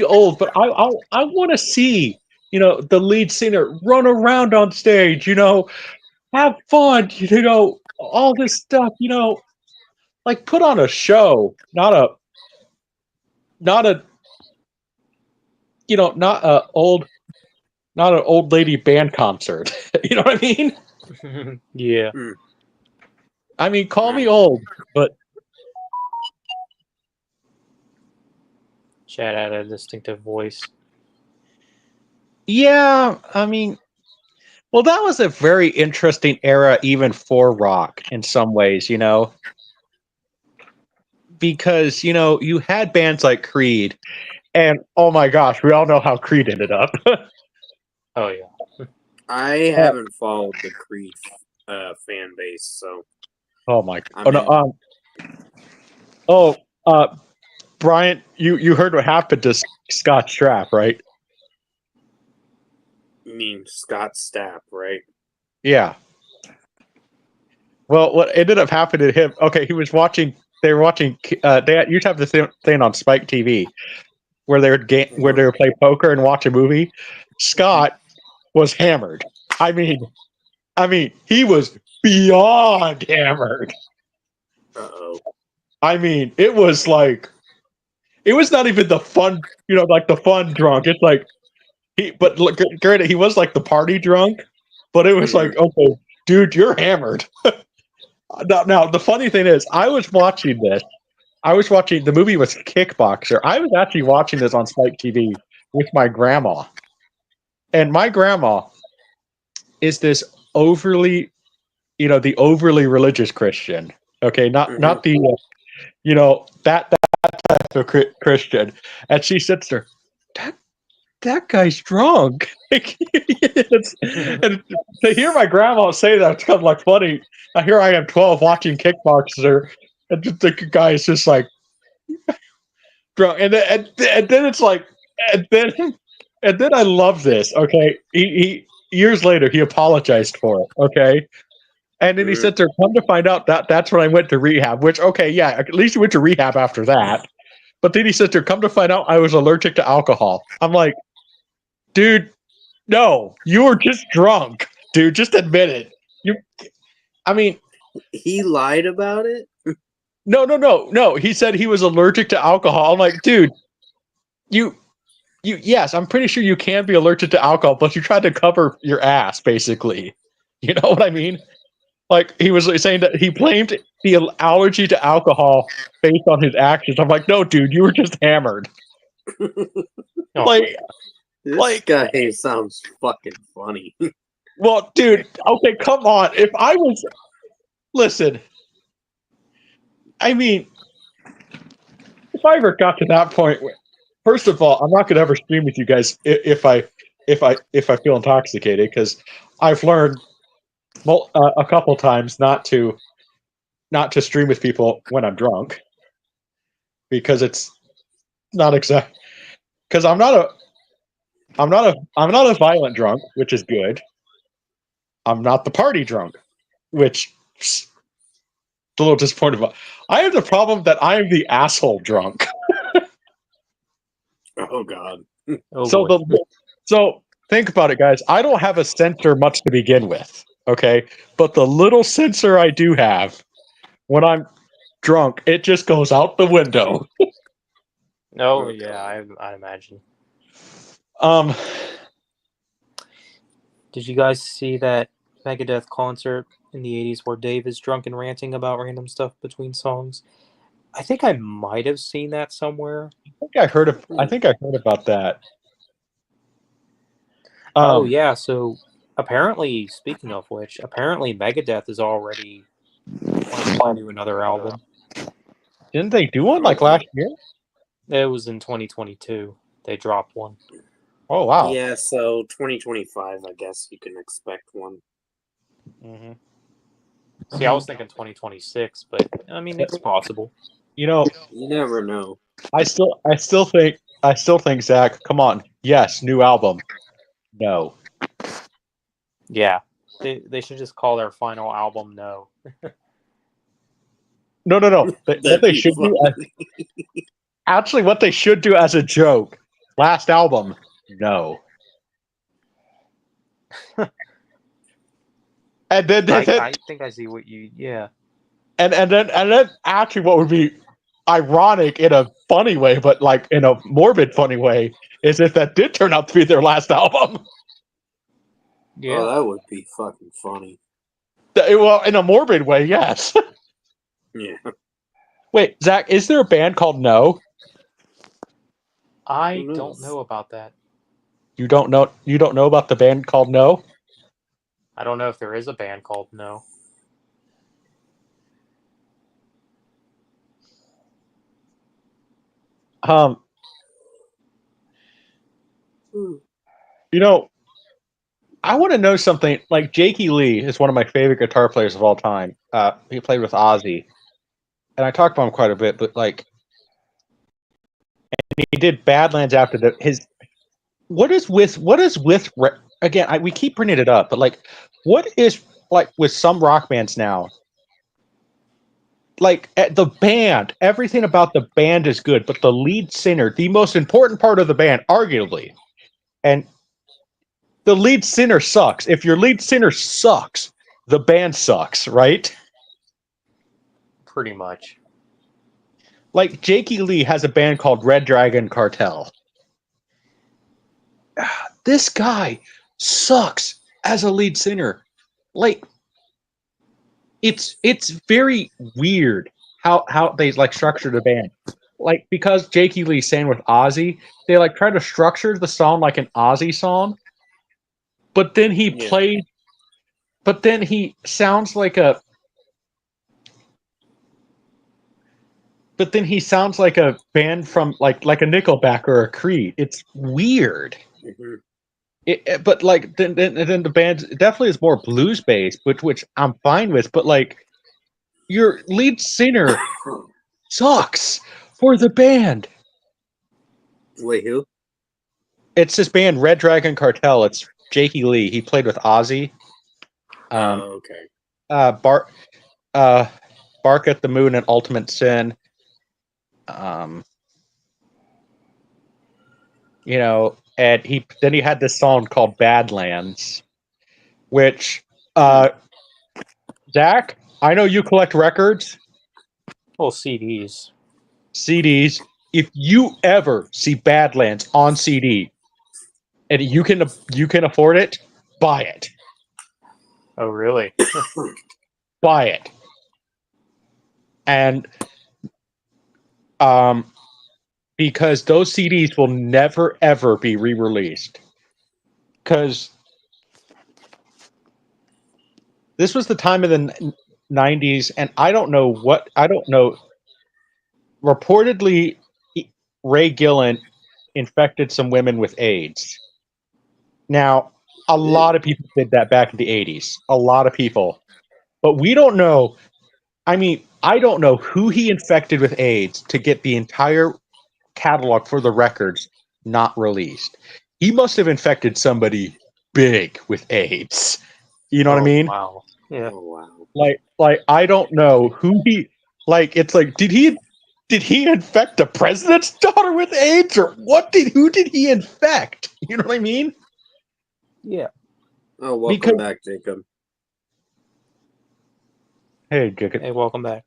old, but I want to see, the lead singer run around on stage, have fun, all this stuff, like put on a show, not a not an old lady band concert. You know what I mean? Yeah. I mean, call me old, but Chad had a distinctive voice. yeah, I mean, well, that was a very interesting era, even for rock, in some ways, because you had bands like Creed, and oh my gosh, we all know how Creed ended up. Oh yeah. I haven't followed the Creed fan base, so. Oh my! Brian, you heard what happened to Scott Stapp, right? You mean Scott Stapp, right? Yeah. Well, what ended up happening to him? Okay, he was watching. They were watching. They used to have this thing on Spike TV, where they would where they would play poker and watch a movie. Scott was hammered. I mean, he was beyond hammered. Uh-oh. I mean, it was not even the fun, like the fun drunk. It's like but look, granted, he was like the party drunk, but it was like, okay, dude, you're hammered. Now, the funny thing is, I was watching this. The movie was Kickboxer. I was actually watching this on Spike TV with my grandma. And my grandma is this overly, the overly religious Christian. Okay, not the, that type of Christian. And she sits there, that guy's drunk. And to hear my grandma say that, it's kind of like funny. Here I am, 12, watching Kickboxer, and the guy is just like drunk. And then it's like, and then I love this. Okay, he years later he apologized for it. Okay, and then he said, "There, come to find out that's when I went to rehab." Which, okay, yeah, at least he went to rehab after that. But then he said, "There, come to find out I was allergic to alcohol." I'm like, dude, no, you were just drunk, dude. Just admit it. I mean, he lied about it. No. He said he was allergic to alcohol. I'm like, dude, yes, I'm pretty sure you can be allergic to alcohol, but you tried to cover your ass, basically. You know what I mean? Like he was saying that he blamed the allergy to alcohol based on his actions. I'm like, no, dude, you were just hammered. Oh, Like, This Like- guy sounds fucking funny. well, dude, okay, come on. If I was, listen, I mean, if I ever got to that point, first of all, I'm not gonna ever stream with you guys if I feel intoxicated because I've learned a couple times not to stream with people when I'm drunk because it's not exact because I'm not a violent drunk, which is good. I'm not the party drunk, which is a little disappointed about. I have the problem that I am the asshole drunk. Oh god. oh So boy. so think about it, guys. I don't have a sensor much to begin with, okay? But the little sensor I do have when I'm drunk, it just goes out the window. Oh yeah, I imagine. Um, Did you guys see that Megadeth concert in the 80s where Dave is drunk and ranting about random stuff between songs? I think I might have seen that somewhere. I think I heard about that. Oh yeah, so apparently, speaking of which, apparently Megadeth is already planning to do another album. Didn't they do one like last year? It was in 2022. They dropped one. Oh wow. Yeah, so 2025, I guess you can expect one. Mhm. See, I was thinking 2026, but I mean it's possible. You know, You never know. I still think Zach. Come on, yes, new album. No, Yeah, they should just call their final album No. no. What That'd they be should do, funny. actually, what they should do as a joke, last album, no. And then, I think I see what you. Yeah. and then actually, what would be ironic in a funny way, but like in a morbid funny way, is if that did turn out to be their last album. Yeah. Oh, that would be fucking funny. Well, in a morbid way, yes. Yeah. Wait, Zach, is there a band called No? I Who don't knows? know about that. You don't know about the band called No? I don't know if there is a band called No. Hmm. You know, I want to know something. Like Jakey Lee is one of my favorite guitar players of all time. He played with Ozzy, and I talk about him quite a bit. But like, and he did Badlands after his. What is with again? We keep bringing it up, but like, what is like with some rock bands now? Like the band, everything about the band is good, but the lead singer, the most important part of the band, arguably, and the lead singer sucks. If your lead singer sucks, the band sucks, right? Pretty much. Like Jakey Lee has a band called Red Dragon Cartel. This guy sucks as a lead singer. Like it's very weird how they like structure the band. Like because Jakey Lee sang with Ozzy, they like try to structure the song like an Ozzy song, but then he Yeah. plays. But then he sounds like a. But then he sounds like a band from like a Nickelback or a Creed. It's weird. Mhm. But like then the band definitely is more blues based, which I'm fine with. But like your lead singer sucks for the band. Wait, who? It's this band Red Dragon Cartel. It's Jakey Lee. He played with Ozzy. Oh, okay. Bark at the Moon and Ultimate Sin. You know, and he had this song called Badlands, which Zach, I know you collect records, Well, CDs. CDs. if you ever see Badlands on CD and you can afford it, buy it. Oh, really? Buy it. And because those CDs will never ever be re-released. Because this was the time of the 90s, and I don't know. Reportedly, Ray Gillen infected some women with AIDS. Now, a lot of people did that back in the 80s. A lot of people. But we don't know. I mean, I don't know who he infected with AIDS to get the entire catalog for the records not released. He must have infected somebody big with AIDS. You know what I mean? Wow. Yeah. Oh wow. Like I don't know who he like it's like did he infect the president's daughter with AIDS or who did he infect? You know what I mean? Yeah. Oh, welcome Because- back, Jacob. Hey, Jacob. Hey, welcome back.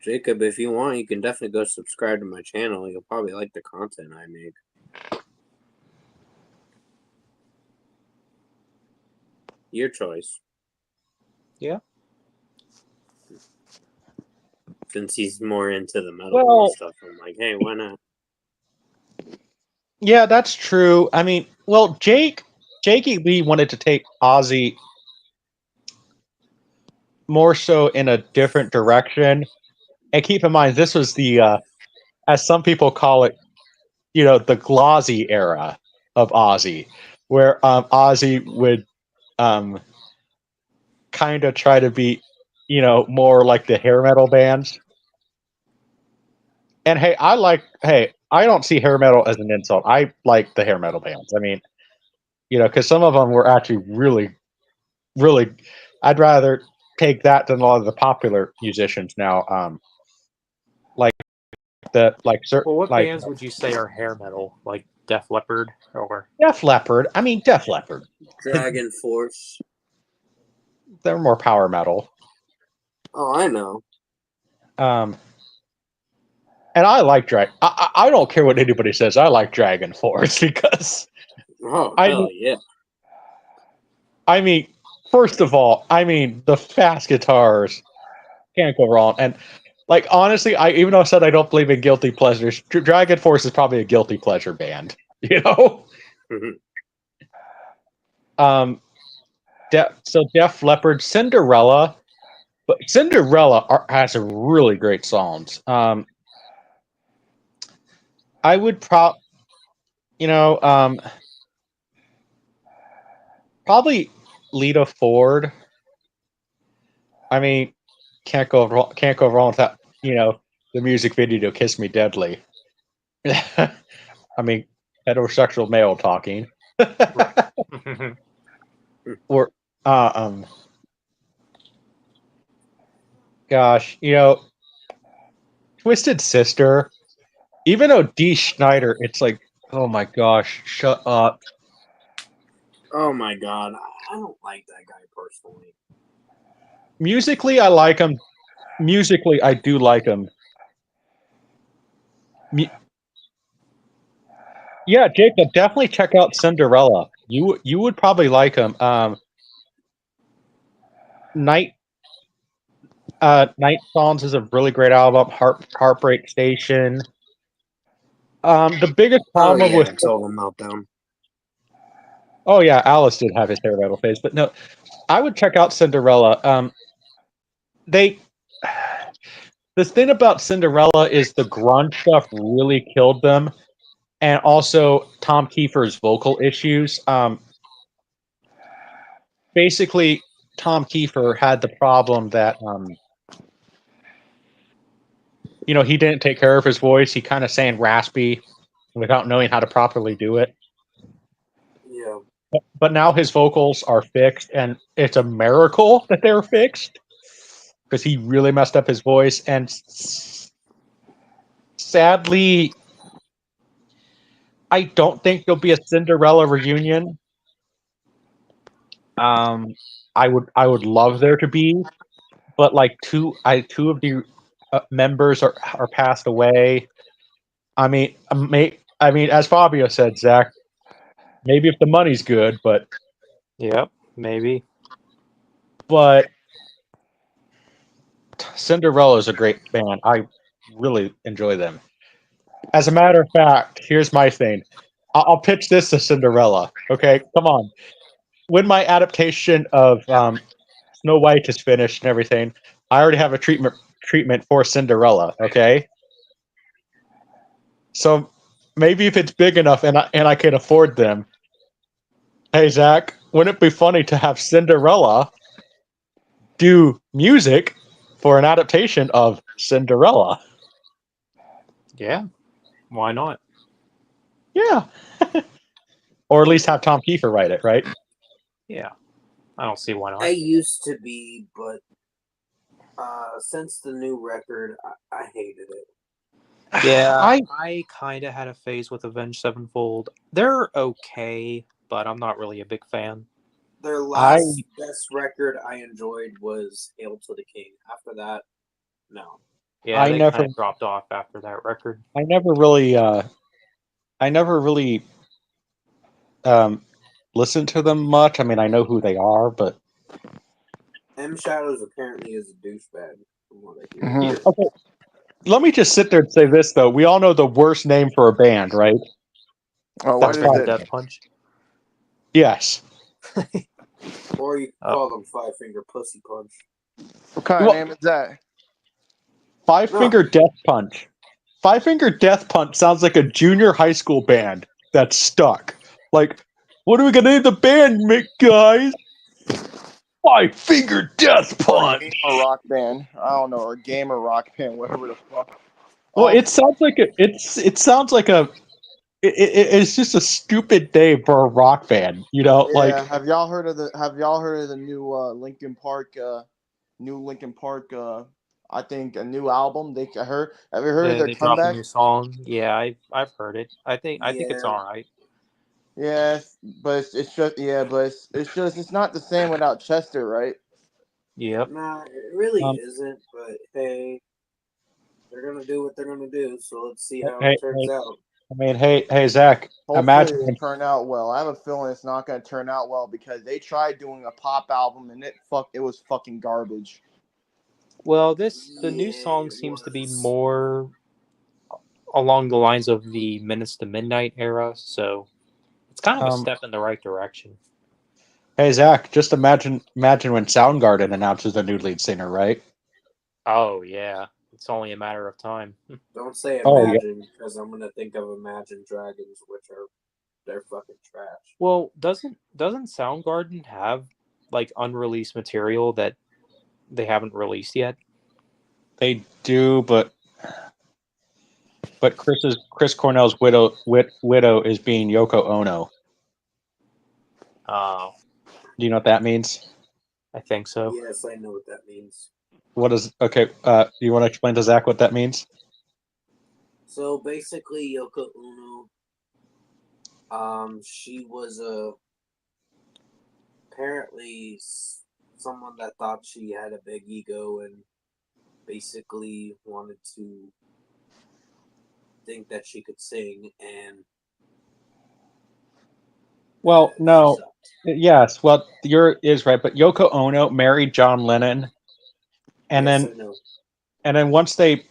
Jacob, if you want, you can definitely go subscribe to my channel. You'll probably like the content I make. Your choice. Yeah. Since he's more into the metalcore Well- stuff, I'm like, hey, why not? Yeah, that's true. I mean, well, Jakey Lee wanted to take Ozzy more so in a different direction. And keep in mind, this was the, as some people call it, the glossy era of Ozzy, where Ozzy would kind of try to be, more like the hair metal bands. And hey, I don't see hair metal as an insult. I like the hair metal bands. I mean, because some of them were actually really, really. I'd rather take that than a lot of the popular musicians now. Well, what bands would you say are hair metal? Like Def Leppard or? Def Leppard. I mean, Def Leppard. Dragon Force. They're more power metal. Oh, I know. And I like Dragon. I don't care what anybody says. I like Dragon Force because Oh, I- hell yeah. I mean, first of all, the fast guitars can't go wrong. And like honestly, even though I said I don't believe in guilty pleasures, Dragon Force is probably a guilty pleasure band. Mhm. So Def Leppard, Cinderella, but Cinderella has a really great songs. I would probably Lita Ford. I mean, can't go wrong with that. The music video to "Kiss Me Deadly." I mean, heterosexual male talking. Or gosh, Twisted Sister. Even though Dee Schneider, it's like, oh my gosh, shut up. Oh my god. I don't like that guy personally. Musically, I like him. Musically, I do like him. Yeah, Jacob, definitely check out Cinderella. You would probably like him. Night Songs is a really great album. Heartbreak Station. The biggest Oh problem yeah, with Total Meltdown. oh yeah, Alice did have his hair metal phase, but no, I would check out Cinderella. The thing about Cinderella is the grunge stuff really killed them, and also Tom Kiefer's vocal issues. Basically, Tom Kiefer had the problem that he didn't take care of his voice. He kind of sang raspy without knowing how to properly do it. Yeah. But now his vocals are fixed, and it's a miracle that they're fixed because he really messed up his voice. And sadly, I don't think there'll be a Cinderella reunion. I would love there to be, but like two of the members are passed away. I mean, as Fabio said, Zach, maybe if the money's good, but Yep, maybe. Cinderella is a great band. I really enjoy them. As a matter of fact, here's my thing. I'll pitch this to Cinderella. Okay, come on. When my adaptation of Snow White is finished and everything, I already have a treatment for Cinderella. Okay, so maybe if it's big enough and I can afford them, hey Zach, wouldn't it be funny to have Cinderella do music for an adaptation of Cinderella? Yeah, why not? Yeah, or at least have Tom Kiefer write it, right? Yeah, I don't see why not. I used to be, but since the new record, I hated it. Yeah, I I kind of had a phase with Avenged Sevenfold. They're okay, but I'm not really a big fan. Their last best record I enjoyed was "Hail to the King." After that, no. Yeah, I they never- kind of dropped off after that record. I never really listened to them much. I mean, I know who they are, but M Shadows apparently is a douchebag, from what I hear. Mhm. okay. Let me just sit there and say this though: we all know the worst name for a band, right? Oh, That's what is fine. it? Death Punch. Yes. Or you can call them Five Finger Pussy Punch. What kind of Well- name is that? Five Finger Death Punch. Five Finger Death Punch sounds like a junior high school band that's stuck. Like, what are we gonna name the band, guys? Five Finger Death Or a Punch. gamer rock band. I don't know, or gamer rock band, whatever the fuck. Well, Oh, it sounds like it's just a stupid name for a rock band, you know? yeah. Like, Have y'all heard of the new Linkin Park I think a new album? Have you heard of their They dropped a comeback? new song. Yeah, I've heard it. I think it's Yeah. all right. Yes, but it's not the same without Chester, right? Yep. Nah, it really Um, isn't. But hey, they're gonna do what they're gonna do. So let's see how hey, it turns hey, out. I mean, hey, Zach, Hopefully imagine it'll turn out well. I have a feeling it's not going to turn out well because they tried doing a pop album and it was fucking garbage. Well, the new Yeah, song it seems to be was. more along the lines of the Minutes to Midnight era, so it's kind of a step in the right direction. hey Zach, just imagine when Soundgarden announces a new lead singer, right? Oh yeah, it's only a matter of time. Don't say Oh, yeah. Imagine because I'm gonna think of Imagine Dragons, which they're fucking trash. Well, doesn't Soundgarden have like unreleased material that they haven't released yet? They do, but Chris Cornell's widow is being Yoko Ono. Oh, Do you know what that means? I think so. Yes, I know what that means. What is okay? Do you want to explain to Zach what that means? So basically, Yoko Ono, she was apparently someone that thought she had a big ego and basically wanted to think that she could sing, and Well, she no. sucked. Yes, well, is right, but Yoko Ono married John Lennon, and Yes, then I know. once they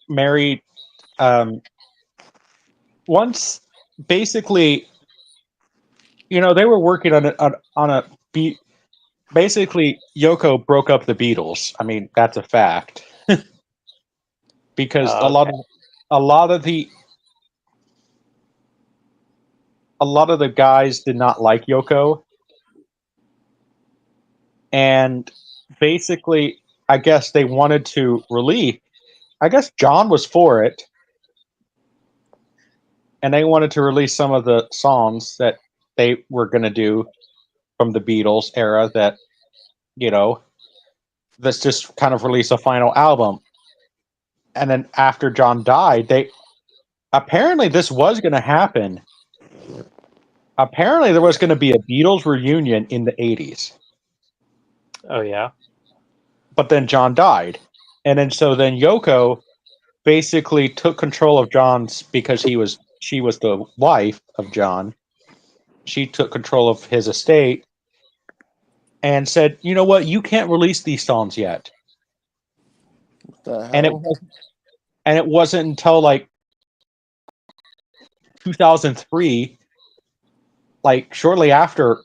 married, once basically, they were working on a beat. Basically, Yoko broke up the Beatles. I mean, that's a fact because Okay. a lot of the guys did not like Yoko, and basically, I guess they wanted to release. I guess John was for it, and they wanted to release some of the songs that they were going to do from the Beatles era. Let's just kind of release a final album. And then after John died, apparently this was going to happen. Apparently there was going to be a Beatles reunion in the 80s. Oh yeah. But then John died. And then Yoko basically took control of John's because she was the wife of John. She took control of his estate and said, "You know what? You can't release these songs yet." What the And hell? it wasn't until like 2003, like shortly after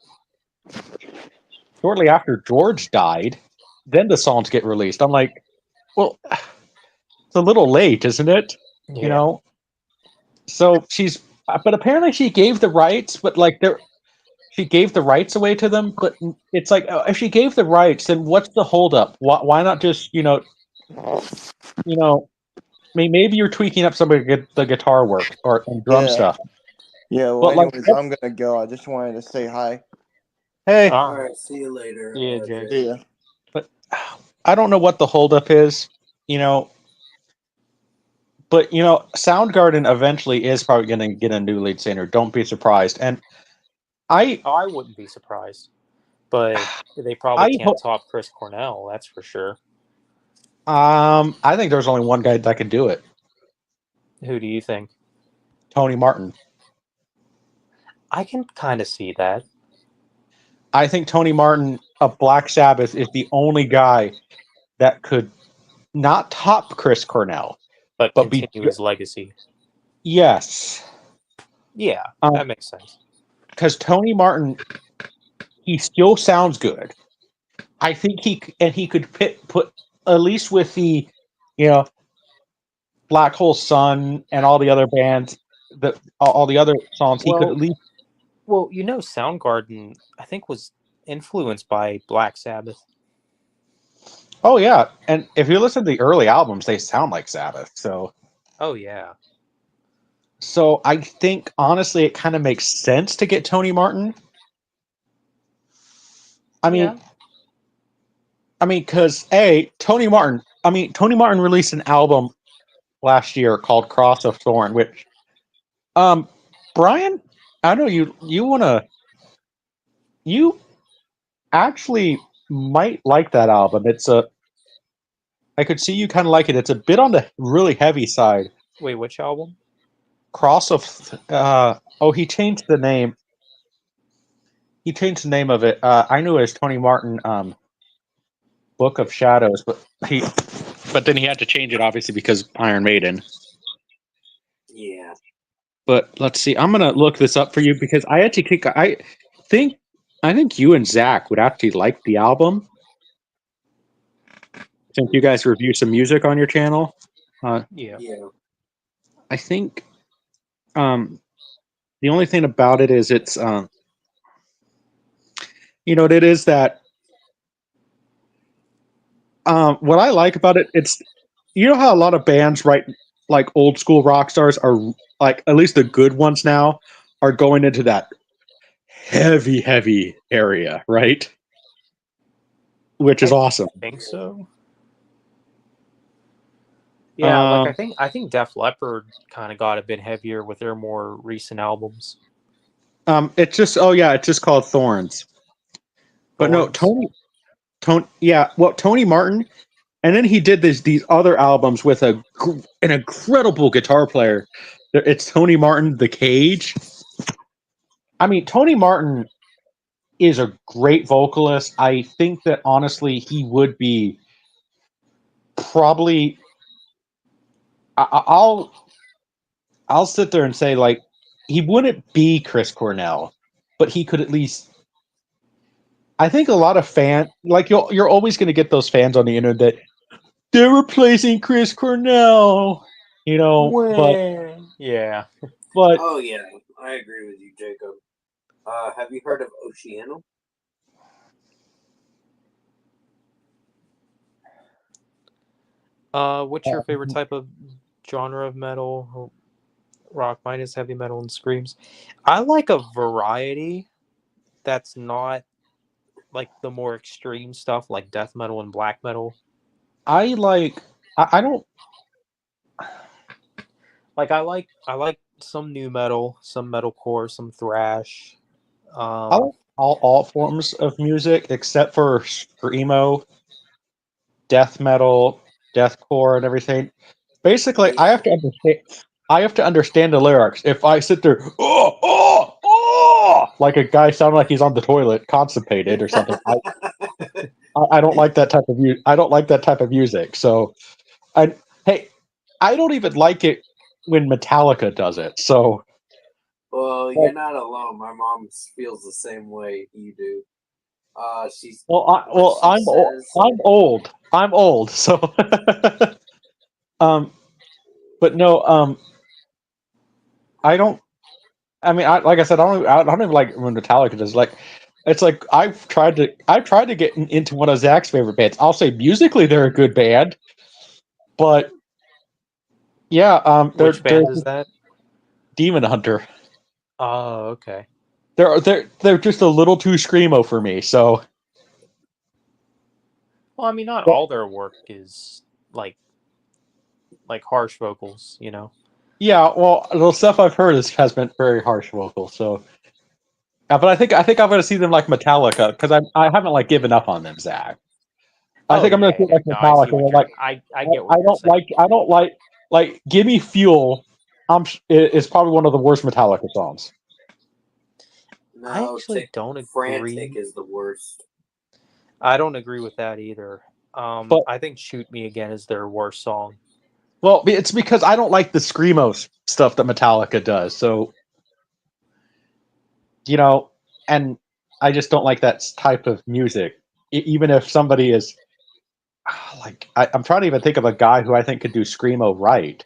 George died, then the songs get released. I'm like, well, it's a little late, isn't it? You Yeah. know. So but apparently she gave the rights, but like she gave the rights away to them. But it's like, if she gave the rights, then what's the holdup? Why not just I mean, maybe you're tweaking up some of the guitar work and drum Yeah. stuff. Yeah, well, But like, anyways, I'm gonna go. I just wanted to say hi. hey, All All right. right, see you later. Yeah, Jake. Jay. Yeah. but I don't know what the holdup is, you know. But Soundgarden eventually is probably going to get a new lead singer. Don't be surprised. And I, Oh, I wouldn't be surprised, but they probably I, can't top Chris Cornell. That's for sure. I think there's only one guy that can do it. Who do you think? Tony Martin. I can kind of see that. I think Tony Martin of Black Sabbath is the only guy that could not top Chris Cornell, But but be continue his legacy. yes, Yeah, Um, that makes sense. because Tony Martin, he still sounds good. I think he could put at least with the, you know, Black Hole Sun and all the other bands, all the other songs, he could Well, at least. Well, Soundgarden, I think, was influenced by Black Sabbath. Oh yeah, and if you listen to the early albums, they sound like Sabbath. Oh yeah. So I think honestly, it kind of makes sense to get Tony Martin. I mean, because Tony Martin released an album last year called Cross of Thorn, which, Brian, I know you actually might like that album. I could see you kind of like it. It's a bit on the really heavy side. Wait, which album? Cross of, he changed the name. He changed the name of it. I knew it as Tony Martin, Book of Shadows, but then he had to change it obviously because Iron Maiden. Yeah. But let's see. I'm gonna look this up for you because think I think you and Zach would actually like the album. Since you guys review some music on your channel, Yeah. Yeah. I think the only thing about it is it's it is that what I like about it, it's how a lot of bands write like old school rock stars are, like, at least the good ones now are going into that heavy area, right? Which is awesome. I think so. Yeah, like I think Def Leppard kind of got a bit heavier with their more recent albums. It's just called Thorns. But no, Thorns? Tony Martin, and then he did these other albums with an incredible guitar player. It's Tony Martin, The Cage. I mean, Tony Martin is a great vocalist. I think that honestly, he would be probably. I'll sit there and say, like, he wouldn't be Chris Cornell, but he could at least. I think a lot of like, you're always going to get those fans on the internet that they're replacing Chris Cornell, Yeah. but Oh yeah, I agree with you, Jacob. Have you heard of Oceano? What's your favorite type of genre of metal? Rock minus heavy metal and screams. I like a variety that's not like the more extreme stuff like death metal and black metal. I don't. Like I like some new metal, some metalcore, some thrash. I like all forms of music except for screamo, death metal, deathcore and everything. Basically, Yeah. I have to understand the lyrics. If I sit there, like a guy sounding like he's on the toilet, constipated or something, I don't like that type of I don't like that type of music. So, hey, I don't even like it when Metallica does it. So, Well, you're not alone. My mom feels the same way you do. She's what she says. I'm old. I'm old. So, um, but no, I don't. I mean, like I said, I don't even like when Metallica does. Like, it's like I've tried to get into one of Zach's favorite bands. I'll say musically they're a good band, but yeah, Which they're band is that? Demon Hunter. Oh, okay. They're just a little too screamo for me. So Well, I mean, not all their work is like harsh vocals, you know. yeah, well, the stuff I've heard has been very harsh vocals. So, but I think I'm going to see them like Metallica because I haven't like given up on them, Zach. I Oh think I'm going to yeah, see like no, I see Metallica. what They're you're. like I get what you're saying. I don't like Give Me Fuel. Is probably one of the worst Metallica songs. I No, actually don't Frantic agree. is the worst. I don't agree with that either. But I think "Shoot Me Again" is their worst song. well, it's because I don't like the screamo stuff that Metallica does. So you know, and I just don't like that type of music. Even if somebody is like, I'm trying to even think of a guy who I think could do screamo right.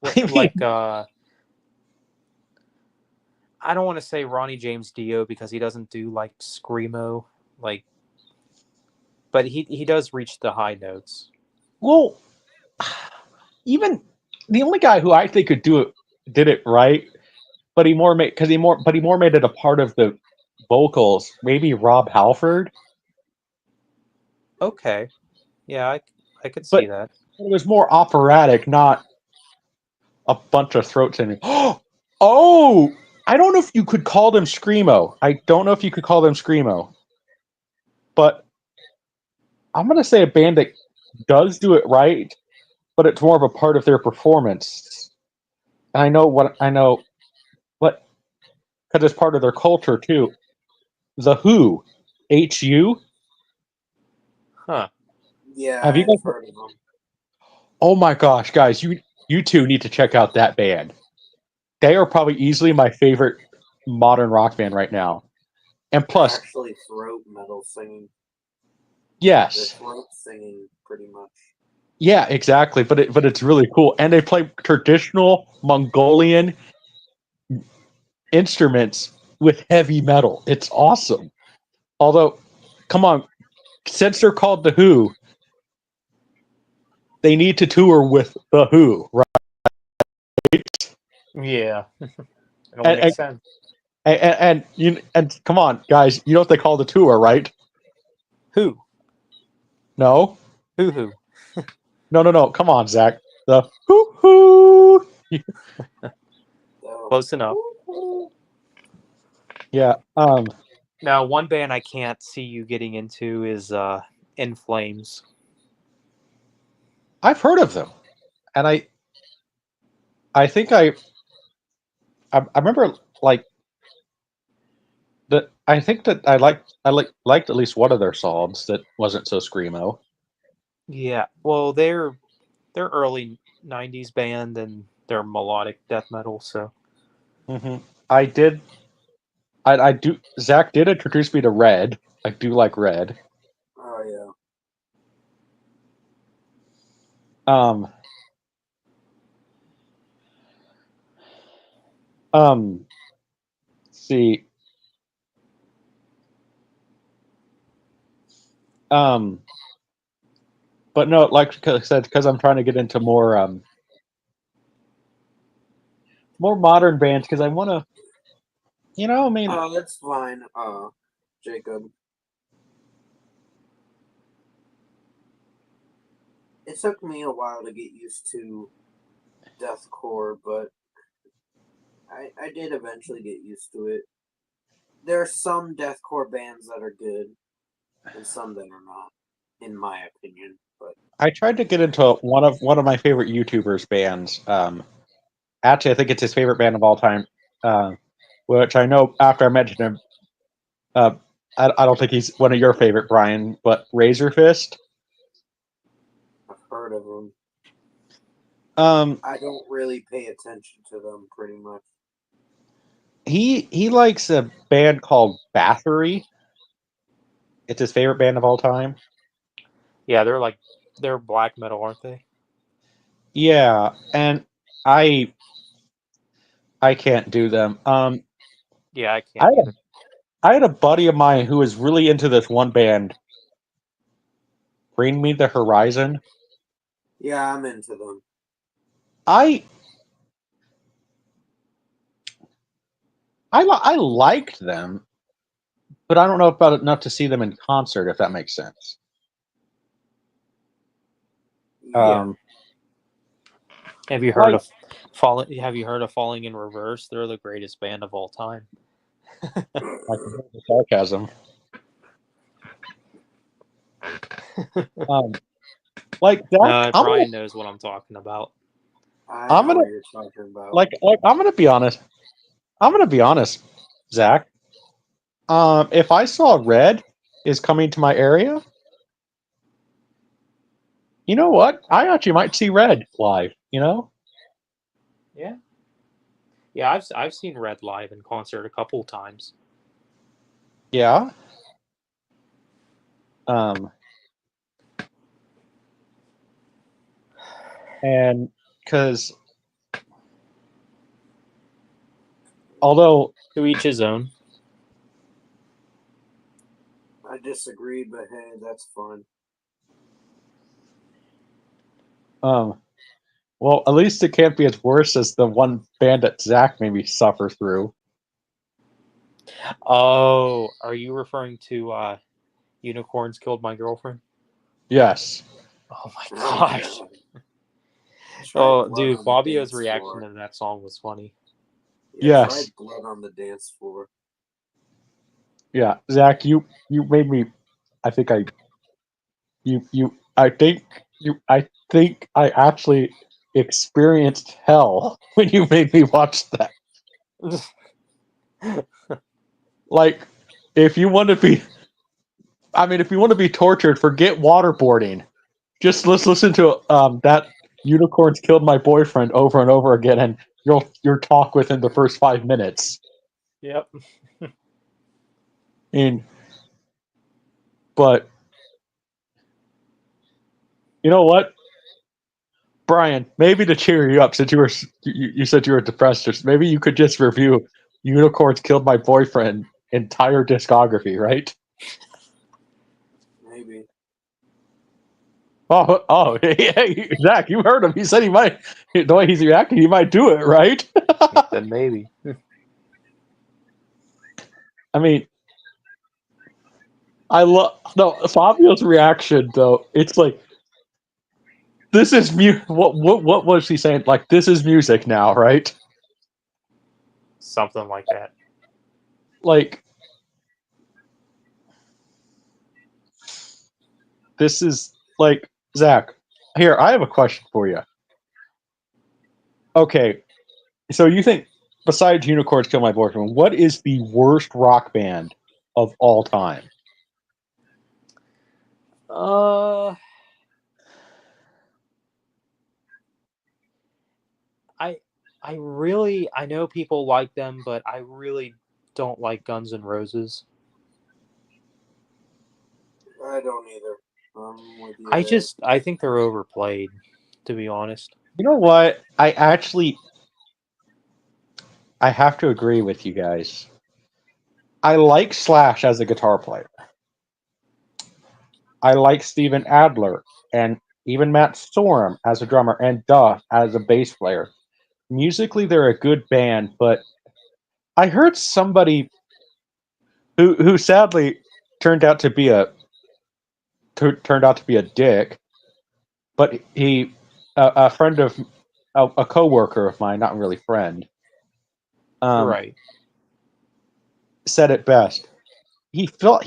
I mean, Like, I don't want to say Ronnie James Dio because he doesn't do like screamo, like, but he does reach the high notes. well, even the only guy who I think could do it did it right, but he more made it a part of the vocals. Maybe Rob Halford, Okay, yeah, I could see but that. it was more operatic, not a bunch of throat singing. Oh, I don't know if you could call them screamo. I don't know if you could call them screamo, but I'm gonna say a band that does do it right, but it's more of a part of their performance. And I know what because it's part of their culture too. The Who, HU. Huh? Yeah, Have you I've guys? heard of them. Oh my gosh, guys, you two need to check out that band. They are probably easily my favorite modern rock band right now. And They're plus, actually throat metal singing. They're yes, throat singing pretty much. yeah, exactly. But it's really cool, and they play traditional Mongolian instruments with heavy metal. It's awesome. Although, come on, since they're called the Who, they need to tour with the Who, right? Yeah, it only And makes sense. and come on, guys, you know what they call the tour, right? Who? No, Who? no. Come on, Zach. The Who. So, Close enough. Yeah. Now, one band I can't see you getting into is In Flames. I've heard of them, and I think I remember like that. I think that liked at least one of their songs that wasn't so screamo. Yeah, well, they're early '90s band and they're melodic death metal. So Hmm. I did. I do. Zach did introduce me to Red. I do like Red. oh yeah. Um. See. Um. But no, like I said, because I'm trying to get into more modern bands because I want to. I mean, Oh, that's fine. Jacob. It took me a while to get used to deathcore, but I did eventually get used to it. There are some deathcore bands that are good and some that are not. in my opinion. But I tried to get into one of my favorite YouTubers bands. Actually, I think it's his favorite band of all time. Which I know after I mentioned him, I don't think he's one of your favorite, Brian, but Razor Fist. I've heard of them. Um, I don't really pay attention to them pretty much. he likes a band called Bathory. It's his favorite band of all time. Yeah, they're black metal, aren't they? Yeah, and I can't do them. Yeah, I I can't had, either. I had a buddy of mine who was really into this one band, Bring Me the Horizon. Yeah, I'm into them. I I liked them, but I don't know about enough to see them in concert, if that makes sense. Yeah. Have you Like- heard of Falling? Have you heard of Falling in Reverse? They're the greatest band of all time. I can hear the sarcasm. Like that. No, Brian knows what I'm talking about. I I'm know gonna- what you're talking about. Like I'm gonna be honest. I'm gonna be honest, Zach. If I saw Red is coming to my area, you know what? I actually might see Red live. You know? Yeah, yeah. I've seen Red live in concert a couple times. Yeah. And because although To each his own. I disagree, but hey, that's fun. well, at least it can't be as worse as the one band that Zach made me suffer through. Oh, are you referring to Unicorns Killed My Girlfriend? Yes. Oh my Oh, gosh. God. Oh, Tried Blood dude, on the Fabio's Dance reaction Floor. to that song was funny. Yeah, Yes. tried Blood on the Dance Floor. Yeah, Zach, you made me. I think I. I think I actually experienced hell when you made me watch that. Like, if you want to be, if you want to be tortured, forget waterboarding. Just let's listen to that unicorns killed my boyfriend over and over again, and you'll talk within the first 5 minutes. Yep. But you know what, Brian? Maybe to cheer you up, since you said you were depressed, just maybe you could just review "Unicorns Killed My Boyfriend" entire discography, right? Maybe. Oh, hey, Zach, you heard him. He said he might. The way he's reacting, he might do it, right? Then maybe. I mean, I love Fabio's reaction though. It's like, this is What was he saying? Like, this is music now, right? Something like that. Like, this is like, Zach. Here, I have a question for you. Okay, so you think, besides Unicorns Kill My Boyfriend, what is the worst rock band of all time? Uh, I know people like them, but I really don't like Guns N' Roses. I don't either. I'm with you there. I think they're overplayed, to be honest. You know what? I have to agree with you guys. I like Slash as a guitar player. I like Steven Adler and even Matt Sorum as a drummer and Duff as a bass player. Musically, they're a good band, but I heard somebody who sadly turned out to be a dick, but a friend of a coworker of mine, not really friend, Right. said it best. He felt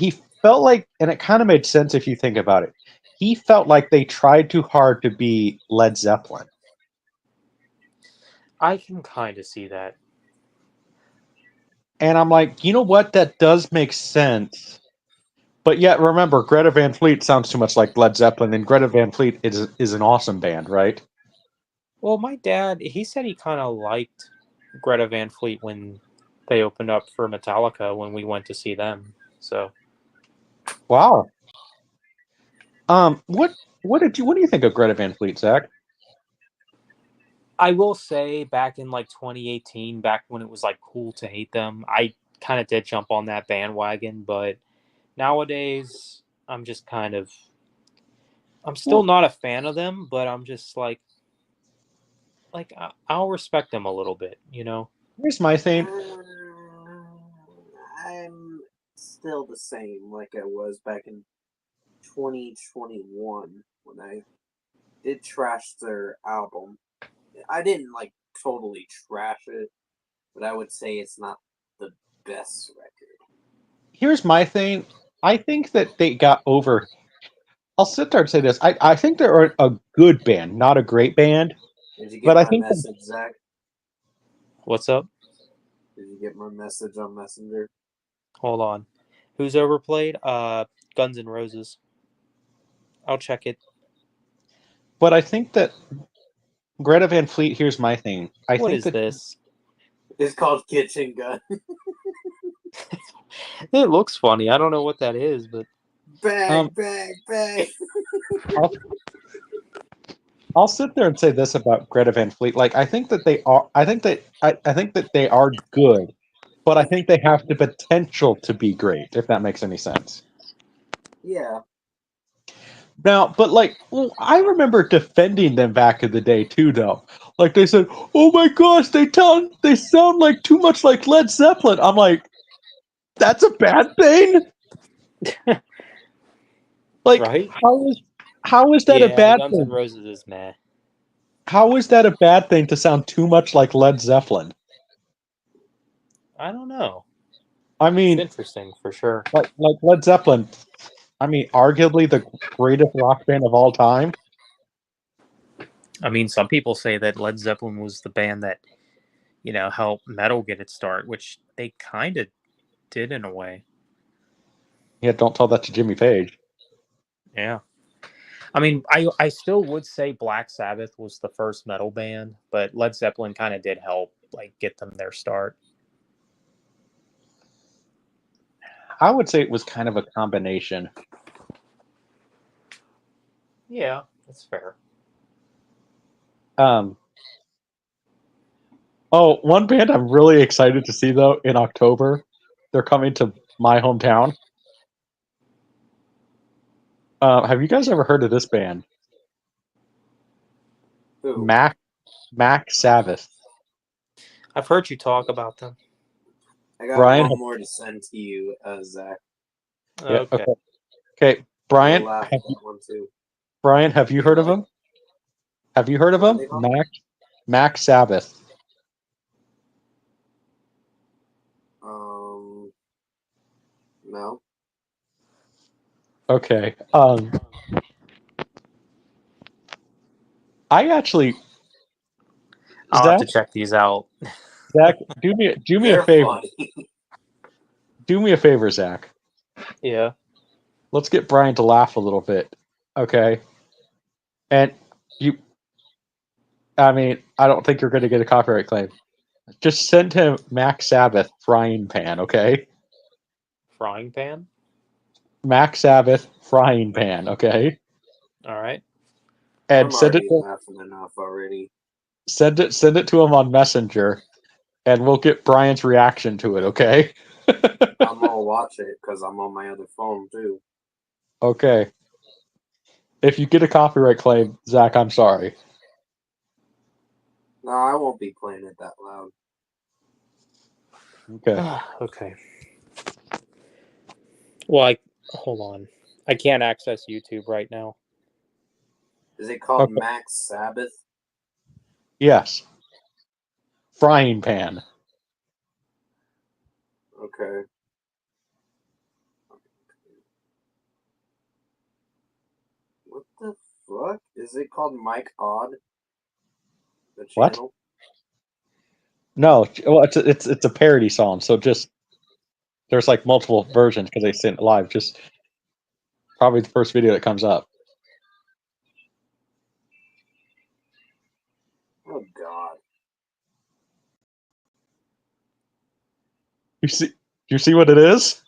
like, and it kind of made sense if you think about it. he felt like they tried too hard to be Led Zeppelin. I can kind of see that. And I'm like, you know what? That does make sense. But yet, remember, Greta Van Fleet sounds too much like Led Zeppelin, and Greta Van Fleet is an awesome band, right? Well, my dad, he said he kind of liked Greta Van Fleet when they opened up for Metallica when we went to see them. So, Wow. What do you think of Greta Van Fleet, Zach? I will say back in like 2018, back when it was like cool to hate them, I kind of did jump on that bandwagon, but nowadays I'm just kind of I'm still not a fan of them, but I'm just I'll respect them a little bit, you know. Here's my thing. I'm still the same like I was back in 2021 when I did trash their album. I didn't like totally trash it, but I would say it's not the best record. Here's my thing. I think that they got over. I'll sit there and say this. I think they're a good band, not a great band. Did you get But I my think message, Zach? What's up? Did you get my message on Messenger? Hold on. Who's overplayed? Guns N' Roses. I'll check it. But I think that Greta Van Fleet. Here's my thing. I What think is that this? It's called Kitchen Gun. It looks funny. I don't know what that is, but Bang, bang, bang. I'll sit there and say this about Greta Van Fleet. Like I think that they are. I think that they are good, but I think they have the potential to be great. If that makes any sense. Yeah. Now, but like, well, I remember defending them back in the day too, though. Like they said, "Oh my gosh, they sound like too much like Led Zeppelin." I'm like, that's a bad thing. Like, right? how is that a Yeah, bad Guns N' thing? Roses is meh. How is that a bad thing to sound too much like Led Zeppelin? I don't know. I It's mean, interesting for sure. like Led Zeppelin. I mean, arguably the greatest rock band of all time. I mean, some people say that Led Zeppelin was the band that, helped metal get its start, which they kind of did in a way. Yeah, don't tell that to Jimmy Page. Yeah. I mean, I still would say Black Sabbath was the first metal band, but Led Zeppelin kind of did help get them their start. I would say it was kind of a combination. Yeah, that's fair. Oh, one band I'm really excited to see though in October. They're coming to my hometown. Have you guys ever heard of this band? Who? Mac Sabbath. I've heard you talk about them. I got Brian, one more to send to you, Zach. yeah, Okay. okay. Brian, You'll laugh at that one too. Brian, have you heard of him? Have you heard of What are him? they called? Mac Sabbath. No. Okay. I actually, I'll Zach, have to check these out. Zach, do me a They're favor. funny. Do me a favor, Zach. Yeah. Let's get Brian to laugh a little bit. Okay. And I mean, I don't think you're going to get a copyright claim. Just send him Mac Sabbath frying pan, okay? Frying pan? Mac Sabbath frying pan, okay? All right. And I'm already laughing enough already. send it to him on Messenger, and we'll get Brian's reaction to it, okay? I'm gonna watch it because I'm on my other phone too. Okay. If you get a copyright claim, Zach, I'm sorry. No, I won't be playing it that loud. Okay. Okay. Well, hold on. I can't access YouTube right now. Is it called Okay. Max Sabbath? Yes. Frying pan. Okay. fuck? Is it called Mike Odd? The What? channel? No, well, it's a parody song, so just there's like multiple versions because they sing it live. Just probably the first video that comes up. Oh god. You see what it is?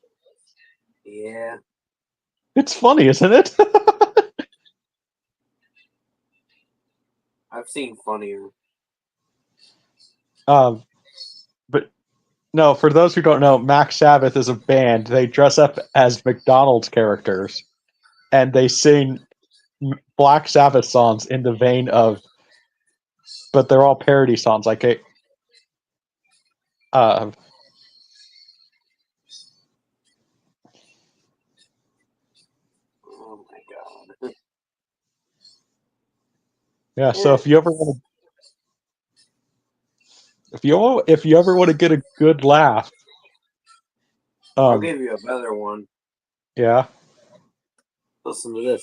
Yeah. It's funny, isn't it? I've seen funnier. But no, for those who don't know, Max Sabbath is a band. They dress up as McDonald's characters, and they sing Black Sabbath songs in the vein of, but they're all parody songs. Like uh, Oh my god. yeah. So if you ever want to, if you ever want to get a good laugh, I'll give you a better one. yeah. Listen to this.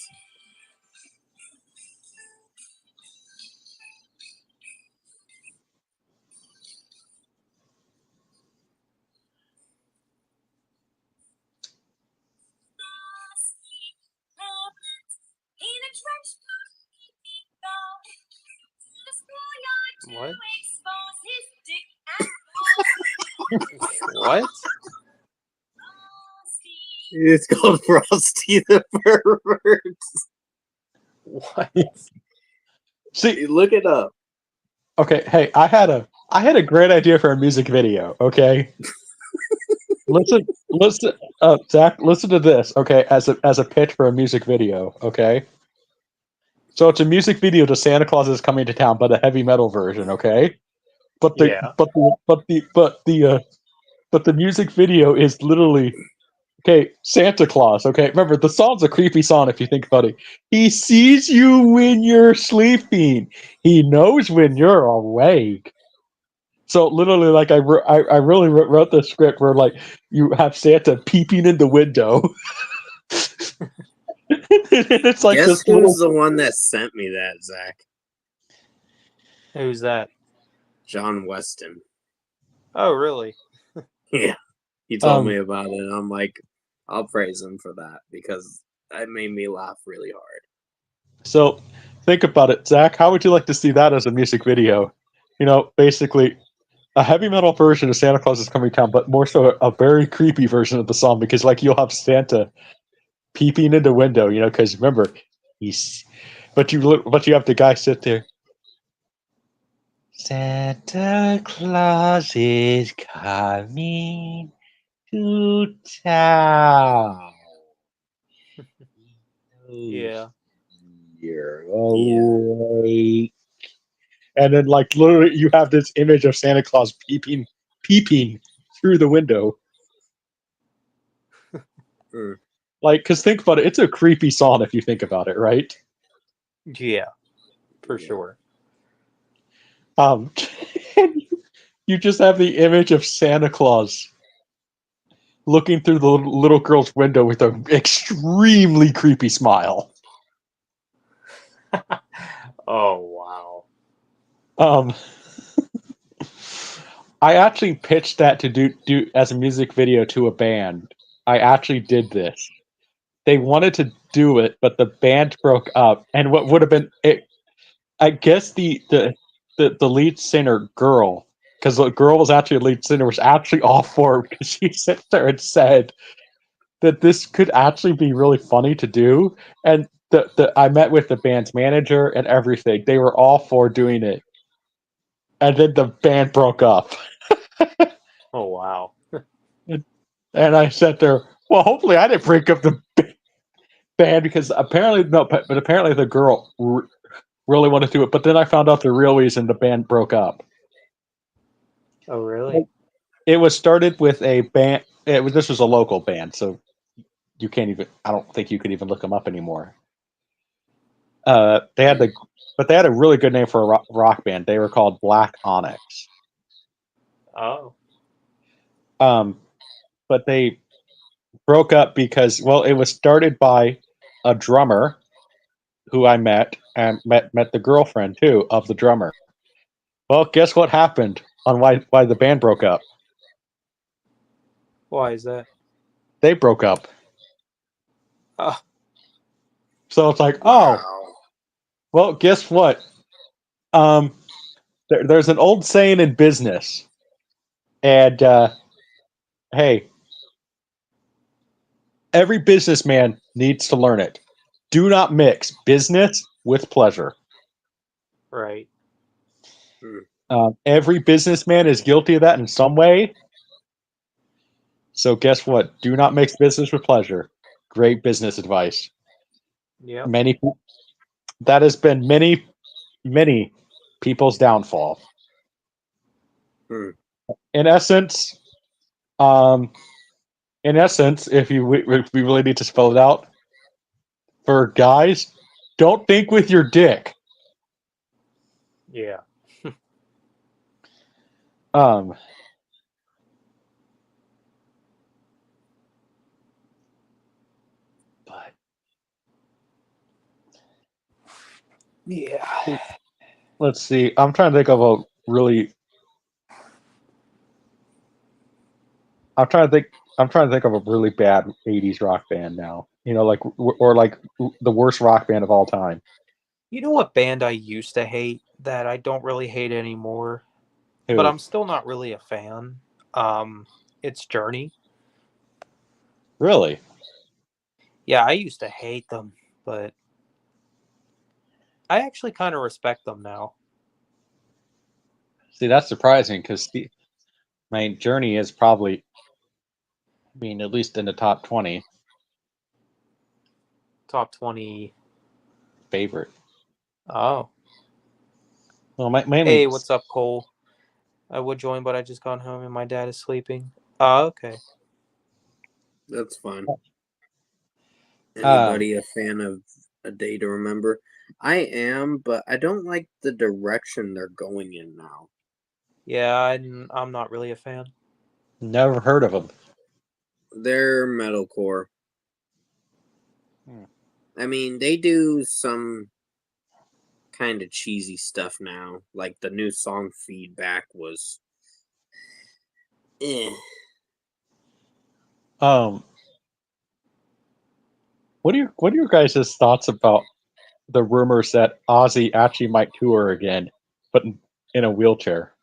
What? What? It's called Frosty the Pervert. What? See, Look it up. okay, hey, I had a great idea for a music video. Okay, listen, Zach, listen to this. Okay, as a pitch for a music video. Okay, so it's a music video to Santa Claus is Coming to Town, but a heavy metal version. Okay, but the Yeah. but the music video is literally okay. Santa Claus. Okay, remember the song's a creepy song if you think about it. He sees you when you're sleeping. He knows when you're awake. So literally, like I really wrote the script where like you have Santa peeping in the window. It's like Guess this who's little. the one that sent me that, Zach? Who's that? John Weston. Oh, really? Yeah. He told me about it, and I'm like, I'll praise him for that because that made me laugh really hard. So think about it, Zach. How would you like to see that as a music video? You know, basically a heavy metal version of Santa Claus is Coming to Town, but more so a very creepy version of the song because like you'll have Santa peeping in the window. You know, because remember he's, but you have the guy sit there. Santa Claus is coming to town. Yeah. You're awake. And then, like, literally, you have this image of Santa Claus peeping through the window. Like, because think about it, it's a creepy song if you think about it, right? Yeah. For sure. And you just have the image of Santa Claus looking through the little girl's window with an extremely creepy smile. Oh, wow. I actually pitched that to do as a music video to a band. I actually did this. They wanted to do it, but the band broke up, and what would have been it? I guess the lead singer girl, because the girl was actually a lead singer, was actually all for it because she sat there and said that this could actually be really funny to do, and I met with the band's manager and everything. They were all for doing it, and then the band broke up. Oh, wow. And I sat there. Well, hopefully, I didn't break up the band because apparently no, but apparently the girl really wanted to do it. But then I found out the real reason the band broke up. Oh, really? It was started with a band. This was a local band, so you can't even. I don't think you could even look them up anymore. They had but they had a really good name for a rock band. They were called Black Onyx. Oh. But they broke up because, well, it was started by a drummer who I met, and met the girlfriend too of the drummer. Well, guess what happened on why the band broke up? Why is that? They broke up. Oh, So it's like, oh, Wow. well, guess what? There's an old saying in business, and hey, every businessman needs to learn it. Do not mix business with pleasure. right. Every businessman is guilty of that in some way. So guess what? Do not mix business with pleasure. Great business advice. Yep. That has been many people's downfall. Hmm. In essence, if we really need to spell it out, for guys, don't think with your dick. Yeah. Um, but Yeah. let's see. I'm trying to think of a really. I'm trying to think. I'm trying to think of a really bad '80s rock band now. You know, like or like the worst rock band of all time. You know what band I used to hate that I don't really hate anymore, but Who? I'm still not really a fan? It's Journey. Really? Yeah, I used to hate them, but I actually kind of respect them now. See, that's surprising because my Journey is probably, I mean, at least in the top 20 Top 20. favorite. Oh. Well, mainly. Hey, what's up, Cole? I would join, but I just got home and my dad is sleeping. Oh, okay. That's fine. Um, Anybody a fan of A Day to Remember? I am, but I don't like the direction they're going in now. Yeah, I'm not really a fan. Never heard of them. They're metalcore. Hmm. I mean, they do some kind of cheesy stuff now. Like the new song Feedback was eh. What are your guys' thoughts about the rumors that Ozzy actually might tour again, but in a wheelchair?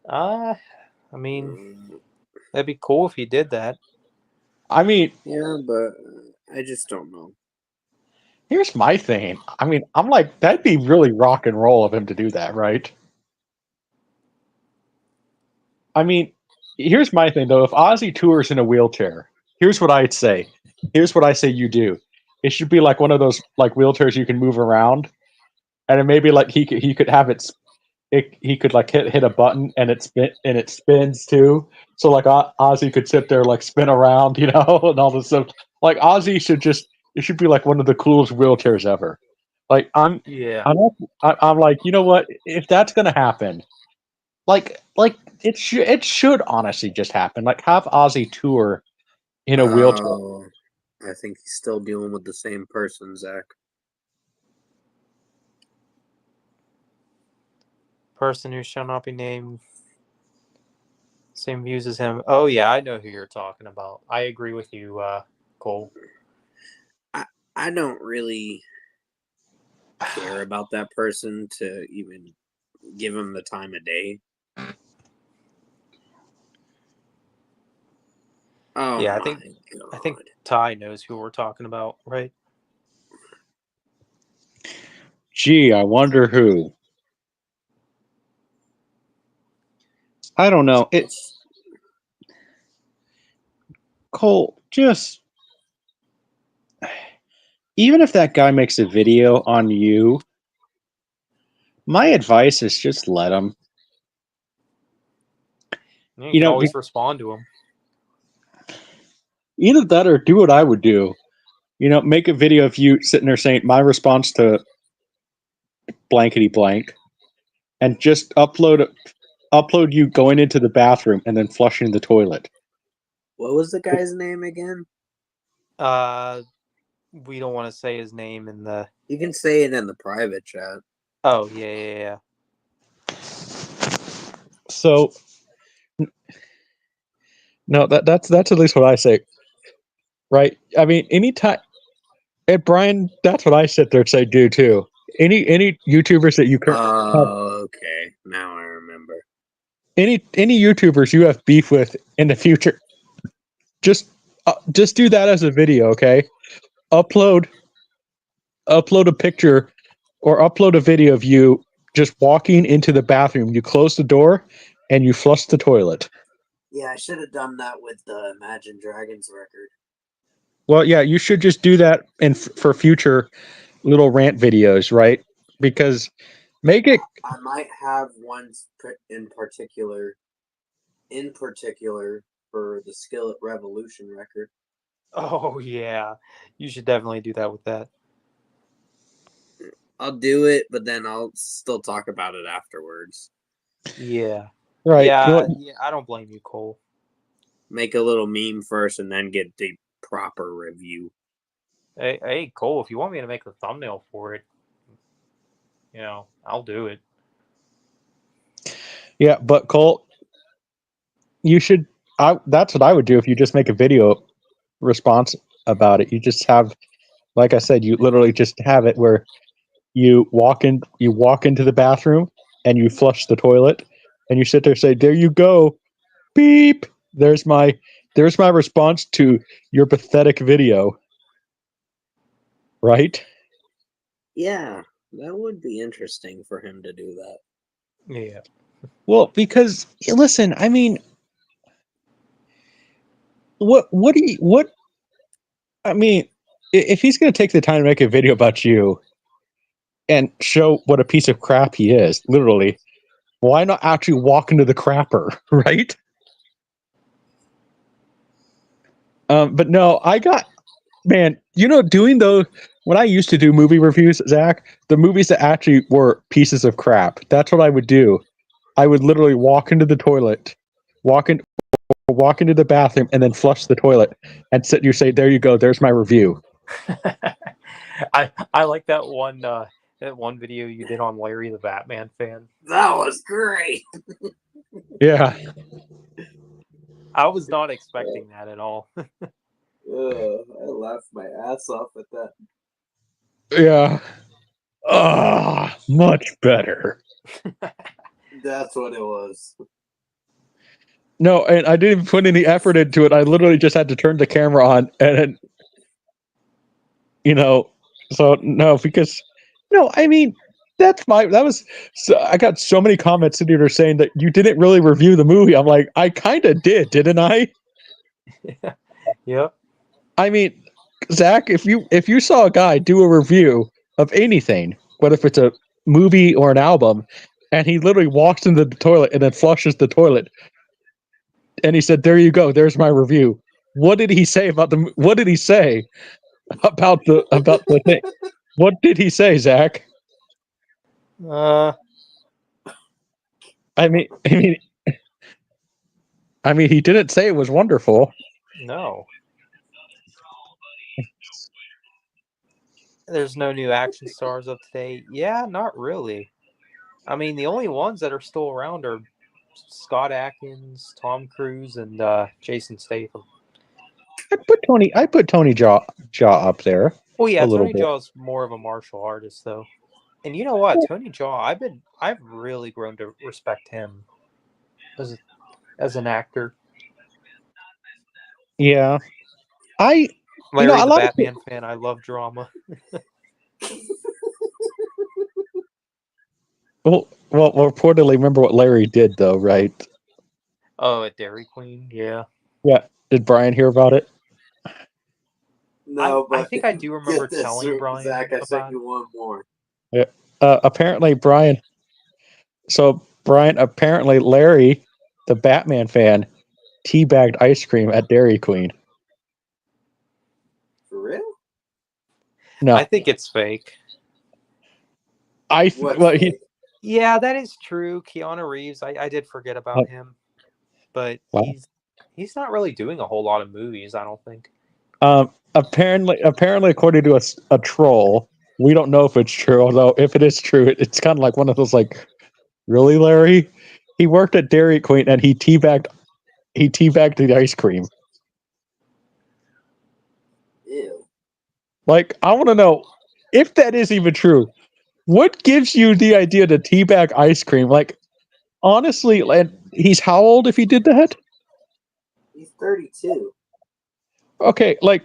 I mean, Mm, that'd be cool if he did that. I mean, yeah, but I just don't know. here's my thing. I mean, I'm like, that'd be really rock and roll of him to do that, right? I mean, here's my thing though. If Ozzy tours in a wheelchair, here's what I'd say. Here's what I say you do. It should be like one of those like wheelchairs you can move around, and then maybe like he could have he could like hit a button and it spins too. So like Ozzy could sit there like spin around, you know, and all this stuff. Like Ozzy should just it should be like one of the coolest wheelchairs ever. Like Yeah. I'm like, you know what? If that's gonna happen, like it should honestly just happen. Like have Ozzy tour in a wheelchair. Oh, I think he's still dealing with the same person, Zach. Person who shall not be named. Same views as him. Oh yeah, I know who you're talking about. I agree with you, Cole. I don't really care about that person to even give him the time of day. Oh Yeah, my I think god. Ty knows who we're talking about, right? Gee, I wonder who. I don't know. Cole, just even if that guy makes a video on you, my advice is just let him. You You can know, always respond to him. either that or do what I would do. You know, make a video of you sitting there saying my response to blankety blank, and just upload you going into the bathroom and then flushing the toilet. What was the guy's name again? Uh, We don't want to say his name in the. You can say it in the private chat. Oh yeah. So no, that's at least what I say, right? I mean, anytime, and Brian, that's what I sit there and say, do too. Any YouTubers that you Oh, okay. Now I remember. any YouTubers you have beef with in the future, just do that as a video, okay? Upload a picture or upload a video of you just walking into the bathroom. You close the door and you flush the toilet. Yeah, I should have done that with the Imagine Dragons record. Well, yeah, you should just do that for future little rant videos, right? Because make it. I might have ones in particular for the Skillet Revolution record. Oh yeah, you should definitely do that with that. I'll do it, but then I'll still talk about it afterwards. Yeah. Right. Yeah. I don't blame you, Cole. Make a little meme first, and then get the proper review. Hey, Cole, if you want me to make the thumbnail for it, I'll do it. Yeah, but Cole, you should. That's what I would do if you just make a video response about it. You just have, like I said, you literally just have it where you walk into the bathroom and you flush the toilet, and you sit there and say, "There you go, beep. There's my response to your pathetic video." Right? Yeah, that would be interesting for him to do that. Yeah. Well, because listen, I mean, what I mean, if he's going to take the time to make a video about you and show what a piece of crap he is, literally, why not actually walk into the crapper, right? But no, man, doing those, when I used to do movie reviews, Zach, the movies that actually were pieces of crap, that's what I would do. I would literally walk into the toilet, walk into the bathroom, and then flush the toilet, and you say, "There you go. There's my review." I like that one video you did on Larry the Batman fan. That was great. Yeah. I was not expecting that at all. I laughed my ass off at that. Yeah. Much better. That's what it was. No, and I didn't even put any effort into it. I literally just had to turn the camera on and so no, because no, I mean, I got so many comments in here saying that you didn't really review the movie. I'm like, I kind of didn't I? Yeah. I mean, Zach, if you saw a guy do a review of anything, whether if it's a movie or an album, and he literally walks into the toilet and then flushes the toilet, and he said, "There you go. There's my review." What did he say about the? What did he say about the thing? What did he say, Zach? I mean, he didn't say it was wonderful. No. There's no new action stars of today. Yeah, not really. I mean, the only ones that are still around are Scott Adkins, Tom Cruise, and Jason Statham. I put Tony Jaa up there. Well, yeah, a little Tony bit. Jaa's more of a martial artist, though. And you know what, Tony Jaa, I've really grown to respect him as an actor. Yeah, I Larry a the lot Batman fan. I love drama. well, reportedly, remember what Larry did though, right? Oh, at Dairy Queen, yeah. Yeah, did Brian hear about it? No, I think I do remember telling Brian Zach, I about sent it. you one more. Yeah. Apparently, Brian. So apparently Larry, the Batman fan, teabagged ice cream at Dairy Queen. For real? No, I think it's fake. Yeah, that is true. Keanu Reeves, I did forget about him, but Wow. he's not really doing a whole lot of movies, I don't think. Apparently, according to a troll, we don't know if it's true. Although, if it is true, it's kind of like one of those like, really, Larry? He worked at Dairy Queen and he teabagged the ice cream. Ew. Like, I want to know if that is even true. What gives you the idea to teabag ice cream? Like, honestly, and he's how old if he did that? He's 32. Okay, like,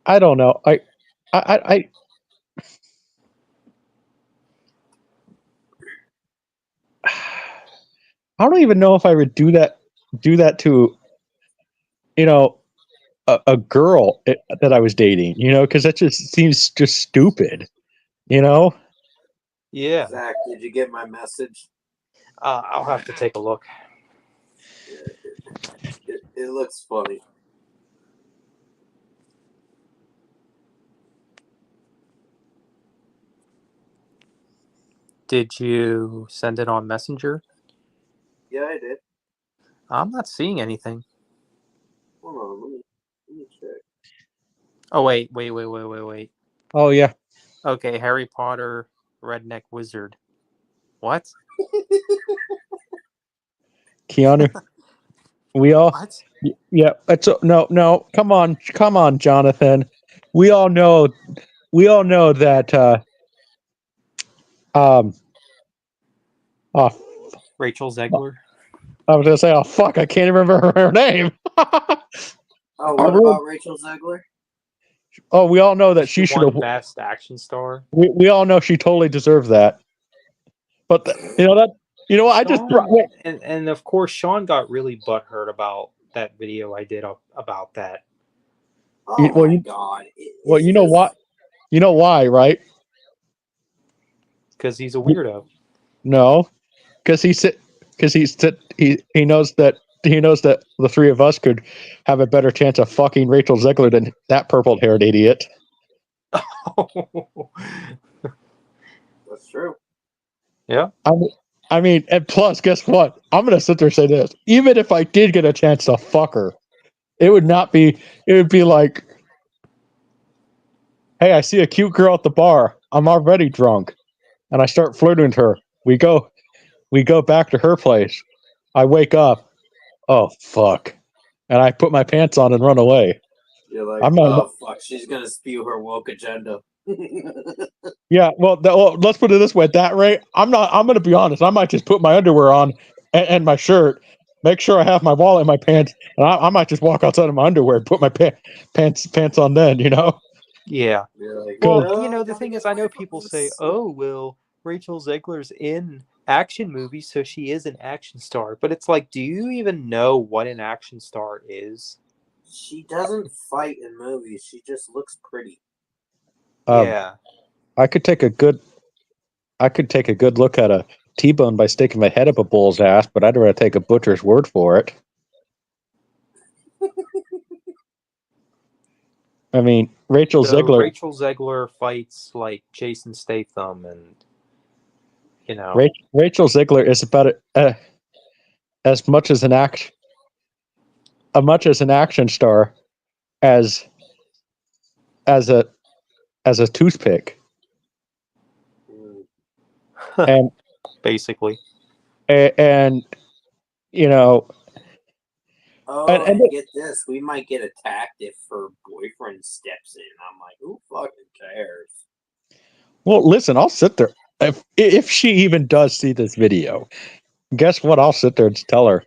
I don't know. I I don't even know if I would do that to, you know, a girl that I was dating, because that just seems just stupid, you know? Yeah. Zach, did you get my message? I'll have to take a look. It looks funny. Did you send it on Messenger? Yeah, I did. I'm not seeing anything. Hold on, let me check. Oh, wait. Oh yeah, Okay, Harry Potter, Redneck Wizard. What? Keanu. We all, What? yeah. It's no. Come on, Jonathan. We all know that. Um. Oh, Rachel Zegler? I was gonna say, oh fuck, I can't remember her name. Oh, I what ruined- about Rachel Zegler? Oh, we all know that she should won have. Best Action Star. We all know she totally deserved that. But you know what? I just Sean, and of course Sean got really butthurt about that video I did about that. Oh well, my god. you know what? You know why, right? Because he's a weirdo. No, because he knows that the three of us could have a better chance of fucking Rachel Zegler than that purple-haired idiot. That's true. Yeah. I mean, and plus, guess what? I'm gonna sit there and say this: even if I did get a chance to fuck her, it would not be. It would be like, hey, I see a cute girl at the bar. I'm already drunk, and I start flirting with her. We go back to her place. I wake up. Oh fuck! And I put my pants on and run away. You're like, I'm not. oh fuck, she's gonna spew her woke agenda. Yeah, well, let's put it this way. At that rate, I'm not. I'm gonna be honest. I might just put my underwear on and my shirt. Make sure I have my wallet in my pants, and I might just walk outside in my underwear and put my pants on. Then Yeah. You're like, Well, "No, the don't thing get is, I know away from people this." say, "Oh, well, Rachel Zegler's in action movies, so she is an action star." But it's like, do you even know what an action star is? She doesn't fight in movies. She just looks pretty. Yeah. I could take a good look at a T-bone by sticking my head up a bull's ass, but I'd rather take a butcher's word for it. I mean, Rachel So Zegler. Rachel Zegler fights like Jason Statham, and Rachel Zegler is about as much as an action star as a toothpick, and basically. and you know, Oh, and and get this, we might get attacked if her boyfriend steps in. I'm like, who fucking cares? well, listen, I'll sit there if she even does see this video. Guess what? I'll sit there and tell her.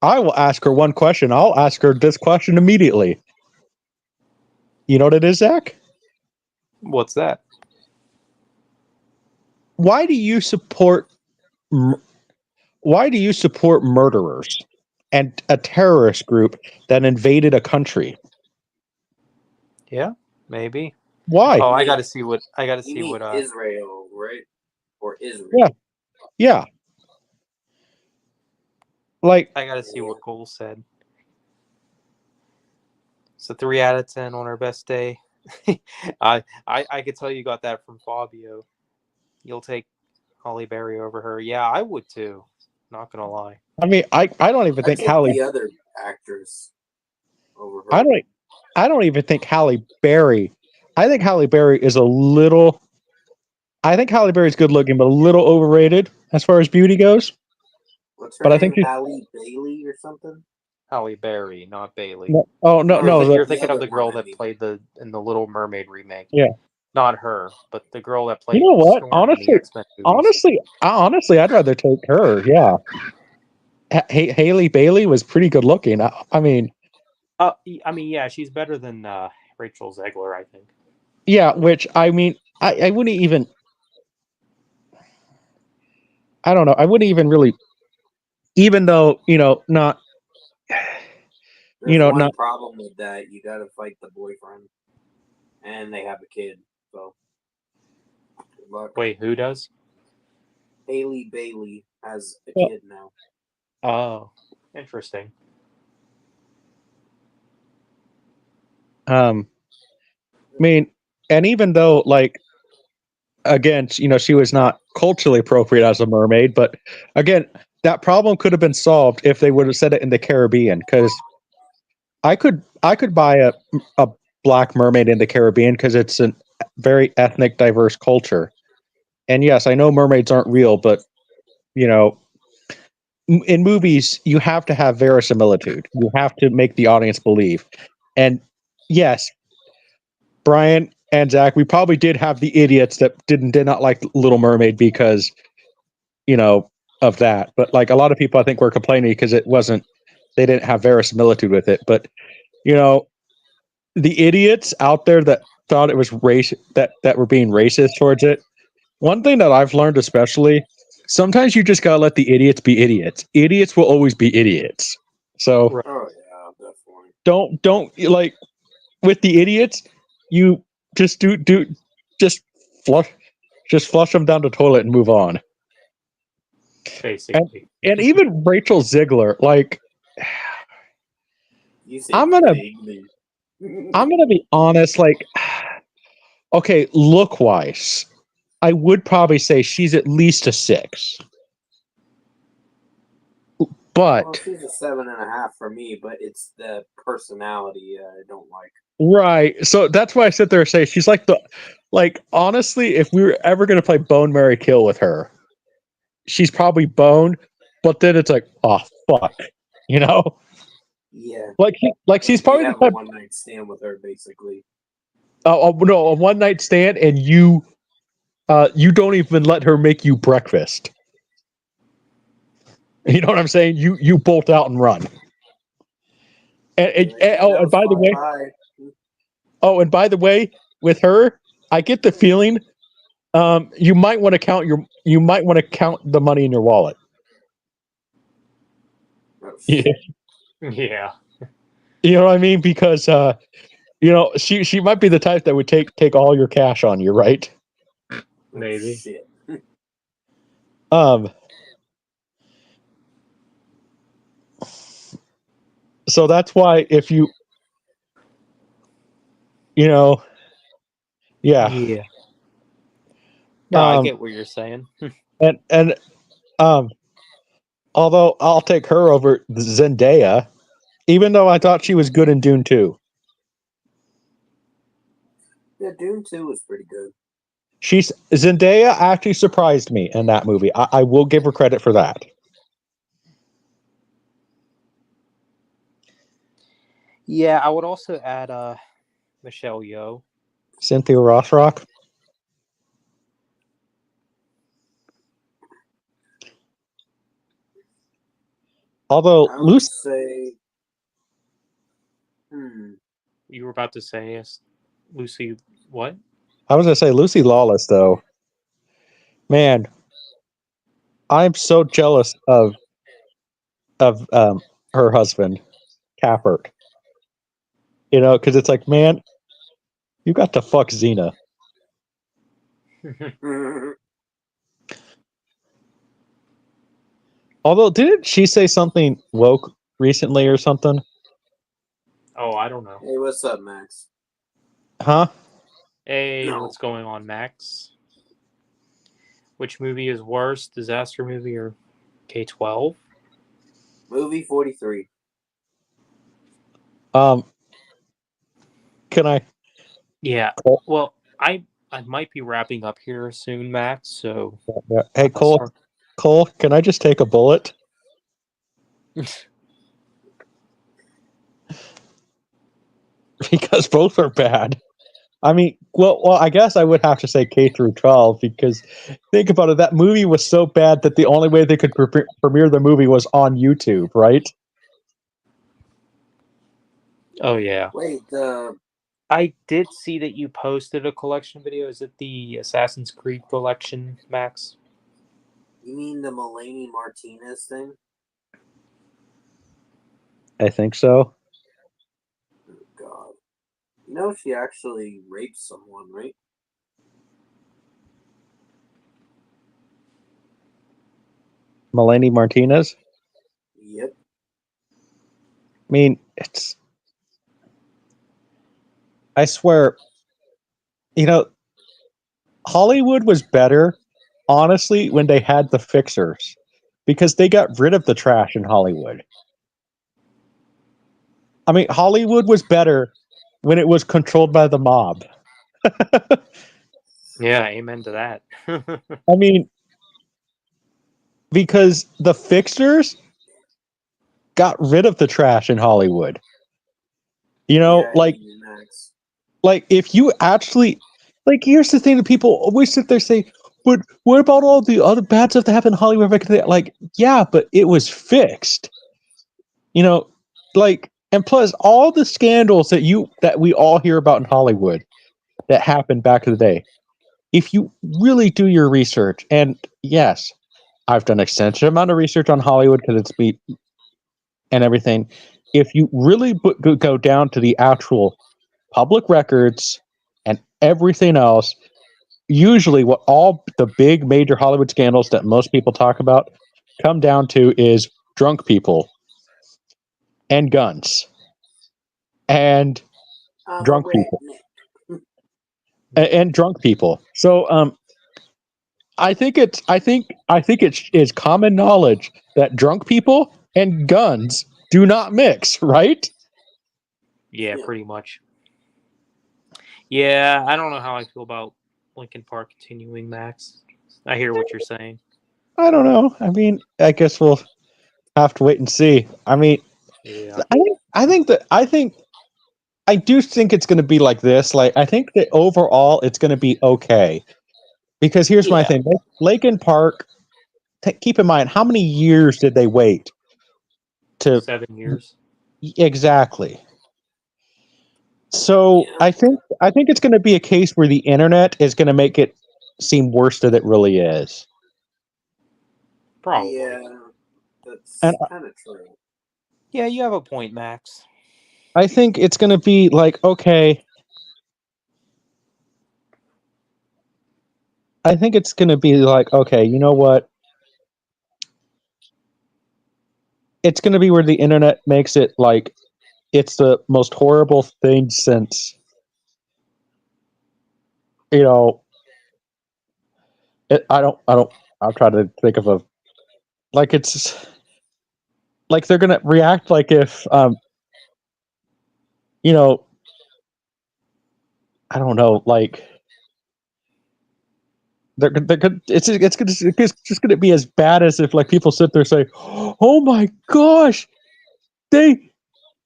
I will ask her one question. I'll ask her this question immediately. You know what it is, Zach? What's that? Why do you support murderers and a terrorist group that invaded a country? Yeah, maybe. Why? Oh, I got to see what Israel, right? Or Israel. Yeah. Yeah. Like, I got to see what Cole said. So 3 out of 10 on her best day. I could tell you got that from Fabio. You'll take Holly Berry over her. Yeah, I would too. Not gonna lie. I mean, I don't even think Halle. actress over her. I don't even think Halle Berry. I think Halle Berry is a little. I think Halle Berry's good looking, but a little overrated as far as beauty goes. What's her But I name? think Halle Bailey or something? Halle Berry, not Bailey. no, oh no, Or no, is it You're the thinking of other the girl one, I that mean? played in the Little Mermaid remake. Yeah. Not her, but the girl that you played know what? Storm in the X-Men movies. Honestly, I'd rather take her. Yeah, Haley Bailey was pretty good looking. I mean, I mean, yeah, she's better than Rachel Zegler, I think. yeah. Which I mean, I wouldn't even. I don't know. I wouldn't even really, even though not. There's one Not problem with that. You got to fight the boyfriend, and they have a kid. So, good luck. Wait, who does? Haley Bailey has a Well- kid now. Oh, interesting. I mean, and even though again, she was not culturally appropriate as a mermaid, but again, that problem could have been solved if they would have said it in the Caribbean. Because I could buy a black mermaid in the Caribbean because it's a very ethnic, diverse culture. And yes, I know mermaids aren't real, but in movies you have to have verisimilitude. You have to make the audience believe. And yes, Brian and Zach, we probably did have the idiots that did not like Little Mermaid because of that. But like a lot of people, I think were complaining because they didn't have verisimilitude with it. But the idiots out there that thought it was that were being racist towards it. One thing that I've learned, especially, sometimes you just gotta let the idiots be idiots. Idiots will always be idiots. So Right. Oh yeah, definitely. don't like with the idiots. You just just flush them down the toilet and move on. Basically. And even Rachel Ziegler, like You said I'm gonna Bailey. be honest, like okay, look wise, I would probably say she's at least a 6. Well, But she's a 7.5 for me, but it's the personality I don't like. right, so that's why I sit there and say she's like honestly, if we were ever gonna play Bone Mary Kill with her, she's probably Bone, but then it's like, oh fuck, you know? Yeah. Like she's You probably the have a type. one-night stand with her, basically. No, a one night stand, and you don't even let her make you breakfast. You know what I'm saying? You bolt out and run. And by the way, and by the way, with her, I get the feeling you might want to count the money in your wallet. Oh, Yeah. shit. Yeah. You know what I mean? Because she might be the type that would take all your cash on you, right? Maybe. Shit. So that's why if you yeah. Yeah. No, I get what you're saying. And although I'll take her over Zendaya, even though I thought she was good in Dune 2. Yeah, Dune 2 was pretty good. Zendaya actually surprised me in that movie. I will give her credit for that. Yeah, I would also add Michelle Yeoh. Cynthia Rothrock. Although I would Lucy, say, You were about to say Lucy what? I was gonna say Lucy Lawless, though. Man, I'm so jealous of her husband, Cappert. Because it's like, man, you got to fuck Xena. Although, didn't she say something woke recently or something? Oh, I don't know. Hey, what's up, Max? Huh? Hey, No. what's going on, Max? Which movie is worse, disaster movie or K-12? Movie 43. Can I? Yeah. Cole? Well, I might be wrapping up here soon, Max. So Yeah. Hey, Cole. sorry. Cole, can I just take a bullet? Because both are bad. I mean, well, I guess I would have to say K through 12 because think about it. That movie was so bad that the only way they could premiere the movie was on YouTube, right? Oh yeah. Wait, I did see that you posted a collection video. Is it the Assassin's Creed collection, Max? you mean the Mulaney Martinez thing? I think so. Oh, God. You know she actually raped someone, right? Melanie Martinez. Yep. I mean, I swear, Hollywood was better, honestly, when they had the fixers because they got rid of the trash in Hollywood. I mean, Hollywood was better when it was controlled by the mob. Yeah, amen to that. I mean, because the fixers got rid of the trash in Hollywood. Yeah, Max. Like if you actually, like, here's the thing that people always sit there and say, but what about all the other bad stuff that happened in Hollywood? Like, yeah, but it was fixed. Like, and plus all the scandals that we all hear about in Hollywood that happened back in the day. If you really do your research, and yes, I've done extensive amount of research on Hollywood because it's me and everything. If you really go down to the actual public records and everything else, usually what all the big major Hollywood scandals that most people talk about come down to is drunk people and guns and drunk people and drunk people. So I think it's common knowledge that drunk people and guns do not mix, right? Yeah, pretty much. Yeah, I don't know how I feel about Linkin Park continuing, Max. I hear what you're saying. I don't know. I mean, I guess we'll have to wait and see. I mean, Yeah. I do think it's going to be like this. Like, I think that overall it's going to be okay. Because here's my thing: Linkin Park. Keep in mind, how many years did they wait to 7 years. exactly? So I think it's going to be a case where the internet is going to make it seem worse than it really is. Probably. Yeah, that's And kind of true. Yeah, you have a point, Max. I think it's going to be like, okay. I think it's going to be like, okay, you know what? It's going to be where the internet makes it like it's the most horrible thing since, I'll try to think of it's like they're going to react like if, I don't know, like they're it's just going to be as bad as if like people sit there and say, oh my gosh, they,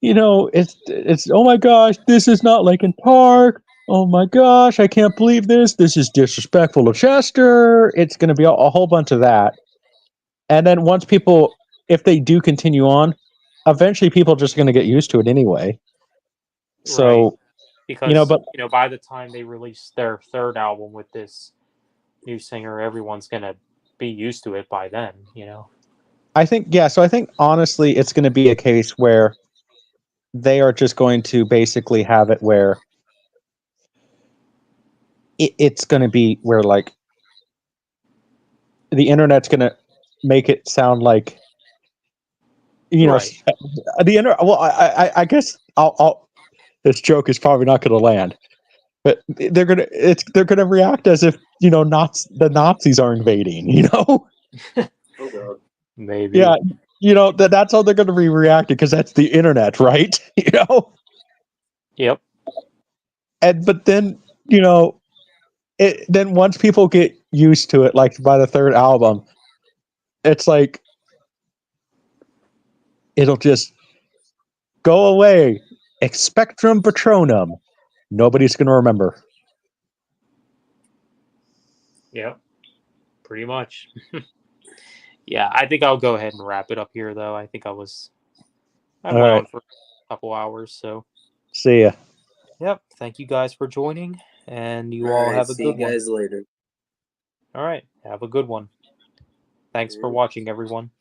it's oh my gosh, this is not Linkin Park. Oh my gosh, I can't believe this. This is disrespectful to Chester. It's going to be a whole bunch of that. And then once people, if they do continue on, eventually people are just going to get used to it anyway. So, Right. Because but by the time they release their third album with this new singer, everyone's gonna be used to it by then. I think, yeah. So I think honestly, it's going to be a case where they are just going to basically have it where it's going to be where like the internet's going to make it sound like, Right. the internet. Well, I guess I'll this joke is probably not going to land, but they're gonna react as if the Nazis are invading. Oh god. Maybe. Yeah, you know, that's how they're going to be reacting because that's the internet, right? You know, Yep. and but then you know, then once people get used to it, like by the third album, it's like it'll just go away. Expectrum Patronum. Nobody's going to remember. Yep. Pretty much. Yeah, I think I'll go ahead and wrap it up here, though. I think I went All right. on for a couple hours, so See ya. yep. Thank you guys for joining, and you all Alright, have a see you good one. guys later. All right, have a good one. Thanks for Yeah. watching, everyone.